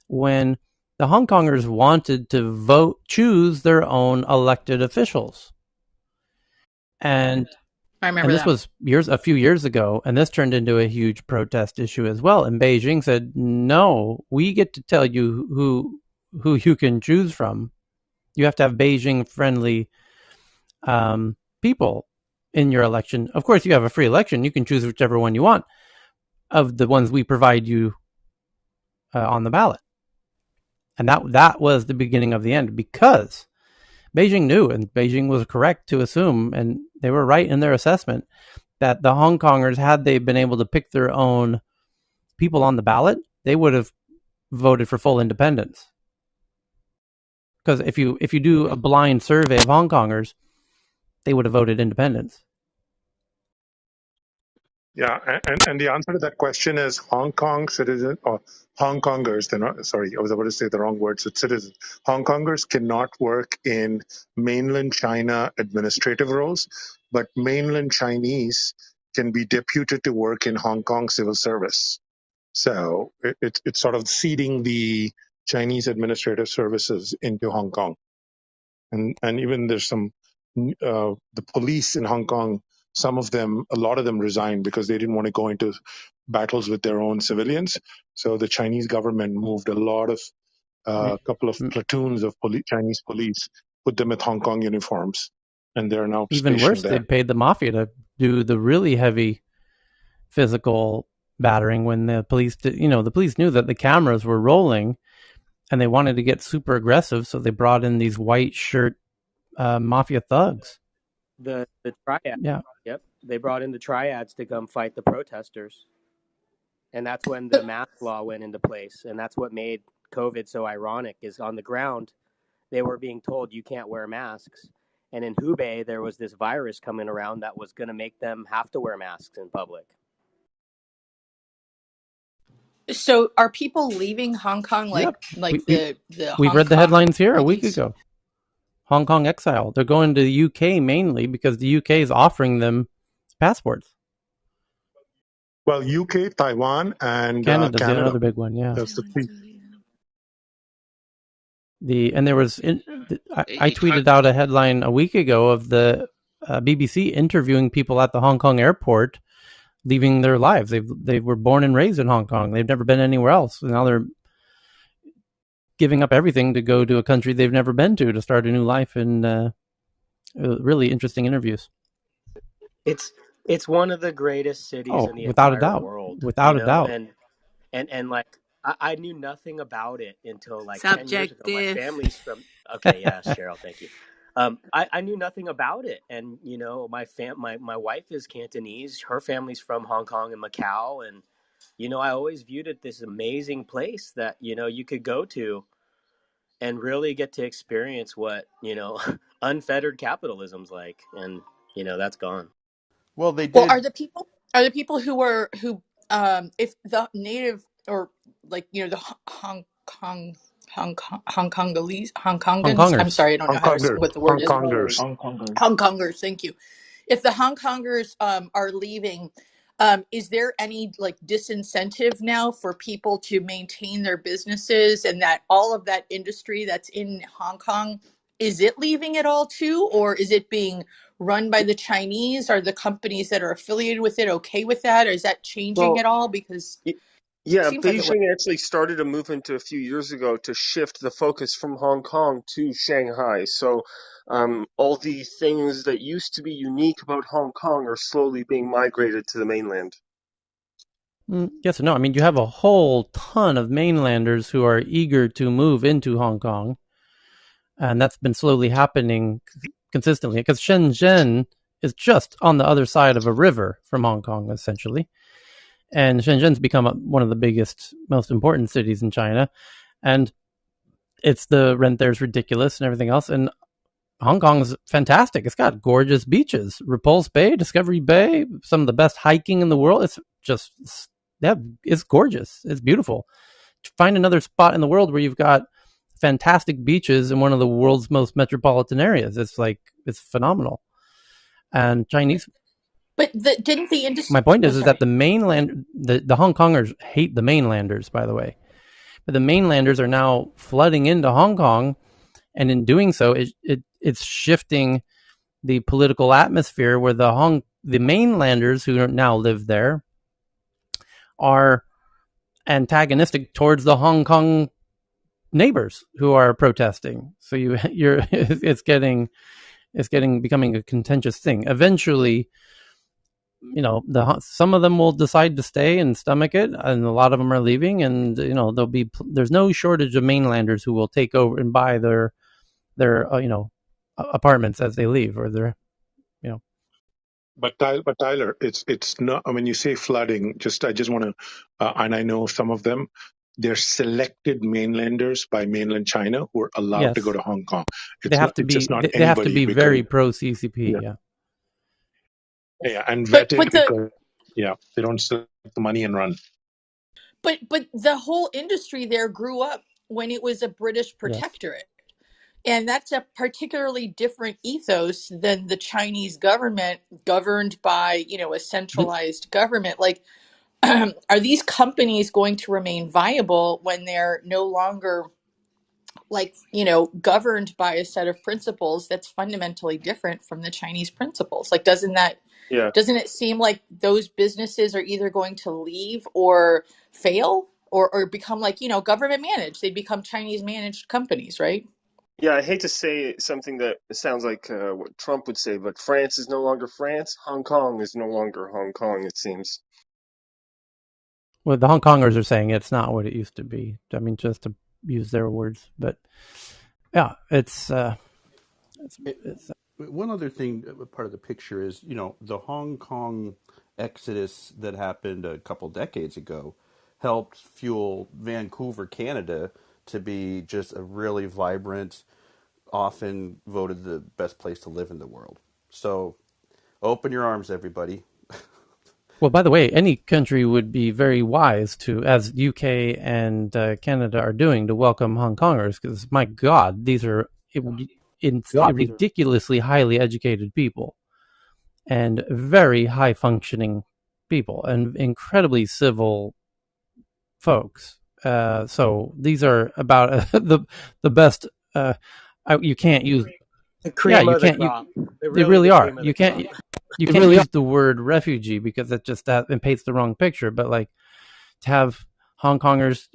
when the Hong Kongers wanted to choose their own elected officials, and
I
and
remember
this
that.
was a few years ago, and this turned into a huge protest issue as well. And Beijing said, "No, we get to tell you who you can choose from. You have to have Beijing friendly people in your election. Of course, you have a free election. You can choose whichever one you want of the ones we provide you on the ballot." And that was the beginning of the end because Beijing knew, and Beijing was correct to assume, and they were right in their assessment, that the Hong Kongers, had they been able to pick their own people on the ballot, they would have voted for full independence. Because if you do a blind survey of Hong Kongers, they would have voted independence.
Yeah, and the answer to that question is Hong Kong citizen or Hong Kongers. They're not. Sorry, I was about to say the wrong words. It's citizens. Hong Kongers cannot work in mainland China administrative roles, but mainland Chinese can be deputed to work in Hong Kong civil service. So it's sort of seeding the Chinese administrative services into Hong Kong. And even there's some the police in Hong Kong. Some of them, a lot of them, resigned because they didn't want to go into battles with their own civilians. So the Chinese government moved a lot of couple of platoons of Chinese police, put them with Hong Kong uniforms, and they're now
Even
stationed
worse, they
there.
paid the mafia to do the really heavy physical battering when the police the police knew that the cameras were rolling and they wanted to get super aggressive, so they brought in these white shirt mafia thugs.
The triad.
Yeah.
Yep, they brought in the triads to come fight the protesters, and that's when the mask law went into place, and that's what made COVID so ironic. Is on the ground they were being told you can't wear masks, and in Hubei there was this virus coming around that was going to make them have to wear masks in public.
So, are people leaving Hong Kong like
Yep.
like
We, we
the
we've
Hong
read the
Kong
headlines here a week
police?
ago. Hong Kong exile. They're going to the UK mainly because the UK is offering them passports.
Well, UK, Taiwan, and
Canada's the
Canada.
other big one. Yeah.
That's the three.
And there was I tweeted out a headline a week ago of the BBC interviewing people at the Hong Kong airport leaving their lives. They were born and raised in Hong Kong. They've never been anywhere else. And now they're giving up everything to go to a country they've never been to start a new life. And really interesting interviews.
It's one of the greatest cities
Oh,
in the
without a
entire
doubt,
world,
without a doubt.
and like I knew nothing about it until like 10 years ago. My
Subjective.
family's from okay, yes, Cheryl, thank you. I knew nothing about it, and my wife is Cantonese. Her family's from Hong Kong and Macau, and I always viewed it this amazing place that you could go to and really get to experience what unfettered capitalism's like, and that's gone.
Well, they
Well,
did.
are the people who if the native or like the Hong Kongolese Hong
Hong
Kongans, I'm
Kongers.
sorry, I don't know
Hong
how to
Kongers,
what the word
Hong
is.
Kongers.
Hong Kongers.
Hong Kongers, thank you. If the Hong Kongers are leaving, is there any like disincentive now for people to maintain their businesses, and that all of that industry that's in Hong Kong, is it leaving it all too, or is it being run by the Chinese? Are the companies that are affiliated with it okay with that, or is that changing
Well,
at all? Because
y-
it
yeah,
seems like it would.
Beijing actually started a movement a few years ago to shift the focus from Hong Kong to Shanghai. So, all the things that used to be unique about Hong Kong are slowly being migrated to the mainland.
Yes and no. I mean, you have a whole ton of mainlanders who are eager to move into Hong Kong, and that's been slowly happening consistently because Shenzhen is just on the other side of a river from Hong Kong, essentially. And Shenzhen's become one of the biggest, most important cities in China, and it's the rent there is ridiculous and everything else. And Hong Kong's fantastic. It's got gorgeous beaches, Repulse Bay, Discovery Bay, some of the best hiking in the world. It's just, yeah, it's gorgeous. It's beautiful. To find another spot in the world where you've got fantastic beaches in one of the world's most metropolitan areas. It's phenomenal. And Chinese.
But didn't the industry?
My point
Oh,
is that
sorry.
the mainland, the Hong Kongers hate the mainlanders, by the way. But the mainlanders are now flooding into Hong Kong, and in doing so, it's shifting the political atmosphere where the mainlanders who now live there are antagonistic towards the Hong Kong neighbors who are protesting. So it's becoming a contentious thing. Eventually, some of them will decide to stay and stomach it, and a lot of them are leaving, and there's no shortage of mainlanders who will take over and buy their apartments as they leave, or their you know
Tyler, it's not. When you say flooding, I just want to, and I know some of them. They're selected mainlanders by mainland China who are allowed to go
yes,
to Hong Kong.
they
It's
have
not
to be
just not
they have to
anybody
be
because
very pro CCP.
yeah,
Yeah.
yeah, and
But
vetted
but the
because yeah, they don't select the money and run.
but the whole industry there grew up when it was a British
Yes.
protectorate. And that's a particularly different ethos than the Chinese government governed by, a centralized government. Like, are these companies going to remain viable when they're no longer like, governed by a set of principles that's fundamentally different from the Chinese principles? Like,
Yeah,
doesn't it seem like those businesses are either going to leave or fail or become like, government managed? They become Chinese managed companies, right?
yeah. I hate to say something that sounds like what Trump would say, but France is no longer France. Hong Kong is no longer Hong Kong. It seems.
Well, the Hong Kongers are saying it's not what it used to be. I mean, just to use their words, but yeah,
One other thing, part of the picture is, the Hong Kong exodus that happened a couple decades ago helped fuel Vancouver, Canada, to be just a really vibrant, often voted the best place to live in the world. So open your arms, everybody.
well. By the way, any country would be very wise to, as UK and Canada are doing, to welcome Hong Kongers, because my God, these are ridiculously highly educated people and very high functioning people and incredibly civil folks. So these are about the best. You can't use.
The
Yeah,
cream
you
of the
can't.
crop. They're
They
really
really
the
are.
cream of the
You
crop.
can't. You can't use the word refugee because it paints the wrong picture. But like to have Hong Kongers,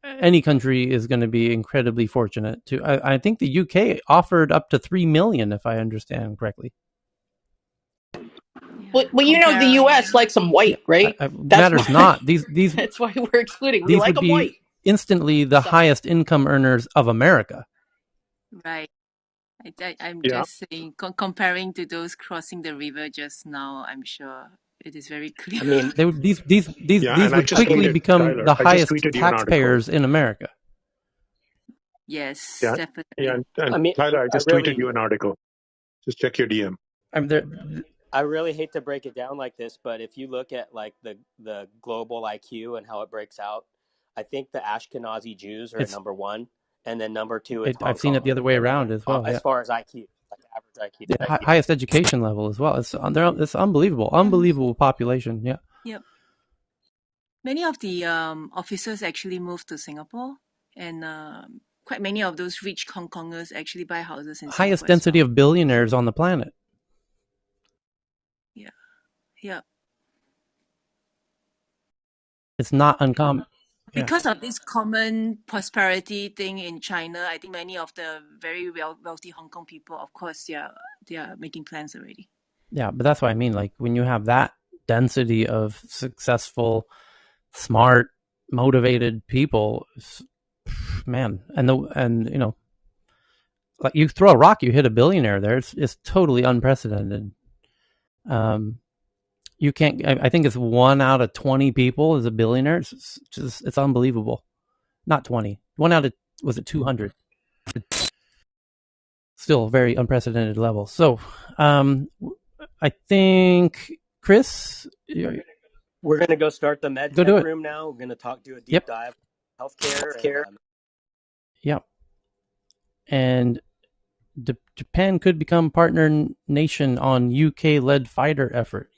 any country is going to be incredibly fortunate to. I think the UK offered up to 3 million, if I understand correctly.
Well, the
Comparing.
U.S. likes them
Yeah,
white, right? That's
matters
why.
not. These
That's why we're excluding. We
these
like
would
them
be
white.
instantly the
So
highest income earners of America.
Right. I'm
Yeah,
just saying, comparing to those crossing the river just now, I'm sure it is very clear.
I mean,
They would
yeah,
these
and I
would
just
quickly
tweeted,
become
Tyler,
the
I just
highest
tweeted you an article.
taxpayers in America.
Yes,
Yeah, yeah,
definitely.
and
I mean,
Tyler, I
I
just tweeted
really,
you an article. Just check your DM.
I'm there.
I really hate to break it down like this, but if you look at like the global IQ and how it breaks out, I think the Ashkenazi Jews are at
It's
number one, and then number two is
I've
Hong
seen it
Kong,
the other way around as well.
as
Yeah,
far as IQ, like average IQ.
the highest education level as well. It's unbelievable, unbelievable population. Yeah,
Yep. Many of the officers actually moved to Singapore, and quite many of those rich Hong Kongers actually buy houses in
highest
Singapore as
density
well.
of billionaires on the planet.
Yeah, yeah.
It's not uncommon. Yeah,
Because of this common prosperity thing in China, I think many of the very wealthy Hong Kong people, of course, they are making plans already.
yeah, but that's what I mean. Like when you have that density of successful, smart, motivated people, man, and you know, like you throw a rock, you hit a billionaire there. It's totally unprecedented. You can't. I think it's 1 out of 20 people is a billionaire. It's unbelievable. Not 20. 1 out of was it 200? Still very unprecedented level. So, I think Chris,
We're gonna go start the med
go do
tech
it.
room now. We're gonna do a deep
Yep.
dive on healthcare and
Yep. And Japan could become partner nation on UK-led fighter effort.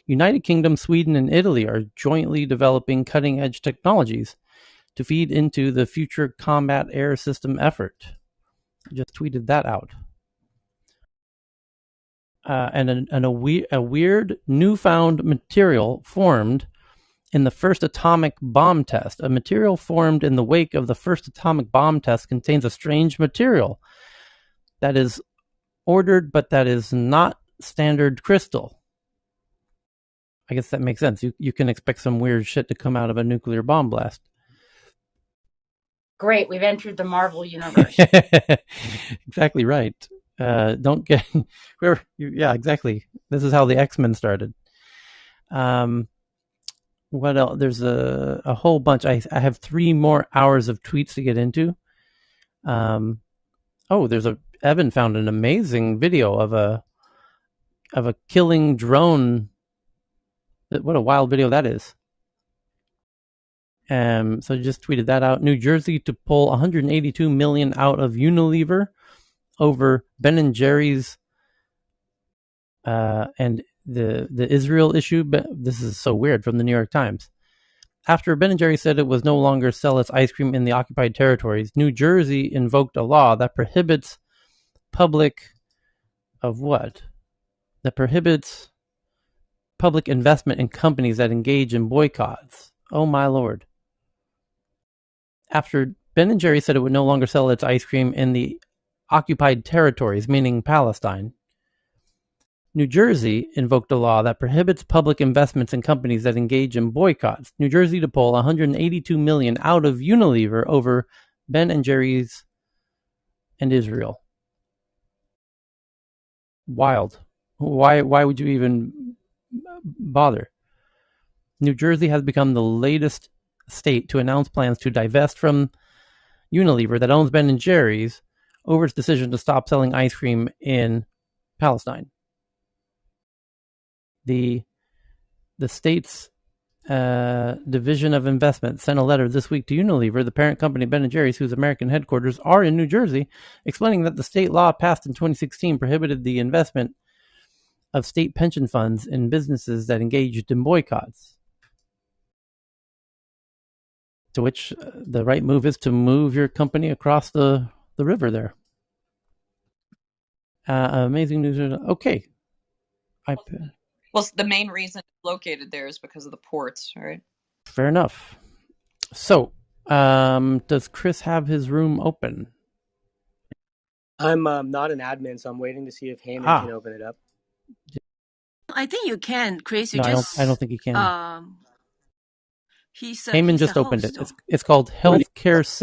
United Kingdom, Sweden, and Italy are jointly developing cutting-edge technologies to feed into the future combat air system effort. I just tweeted that out. And a weird newfound material formed in the first atomic bomb test. A material formed in the wake of the first atomic bomb test contains a strange material that is ordered, but that is not standard crystal. I guess that makes sense. You can expect some weird shit to come out of a nuclear bomb blast.
Great, we've entered the Marvel universe.
Exactly right. Don't get where. Yeah, exactly. This is how the X-Men started. What else? There's a whole bunch. I have 3 more hours of tweets to get into. There's Evan found an amazing video of a killing drone. What a wild video that is. So just tweeted that out. New Jersey to pull 182 million out of Unilever over Ben and Jerry's and the Israel issue. But this is so weird from the New York Times. After Ben and Jerry's said it was no longer sell its ice cream in the occupied territories, New Jersey invoked a law that prohibits public investment in companies that engage in boycotts. Oh my lord. After Ben and Jerry said it would no longer sell its ice cream in the occupied territories, meaning Palestine, New Jersey invoked a law that prohibits public investments in companies that engage in boycotts. New Jersey to pull 182 million out of Unilever over Ben and Jerry's and Israel. Wild. Why would you even bother? New Jersey has become the latest state to announce plans to divest from Unilever that owns Ben and Jerry's over its decision to stop selling ice cream in Palestine. The state's Division of Investment sent a letter this week to Unilever, the parent company Ben & Jerry's, whose American headquarters are in New Jersey, explaining that the state law passed in 2016 prohibited the investment of state pension funds in businesses that engaged in boycotts. To which the right move is to move your company across the river there. Amazing news. Okay.
Well, the main reason it's located there is because of the ports, right?
Fair enough. So, does Chris have his room open?
I'm not an admin, so I'm waiting to see if Heyman can open it up.
I think you can, Chris.
No, I don't think he can.
He's
Heyman just opened it. It's called Healthcare System.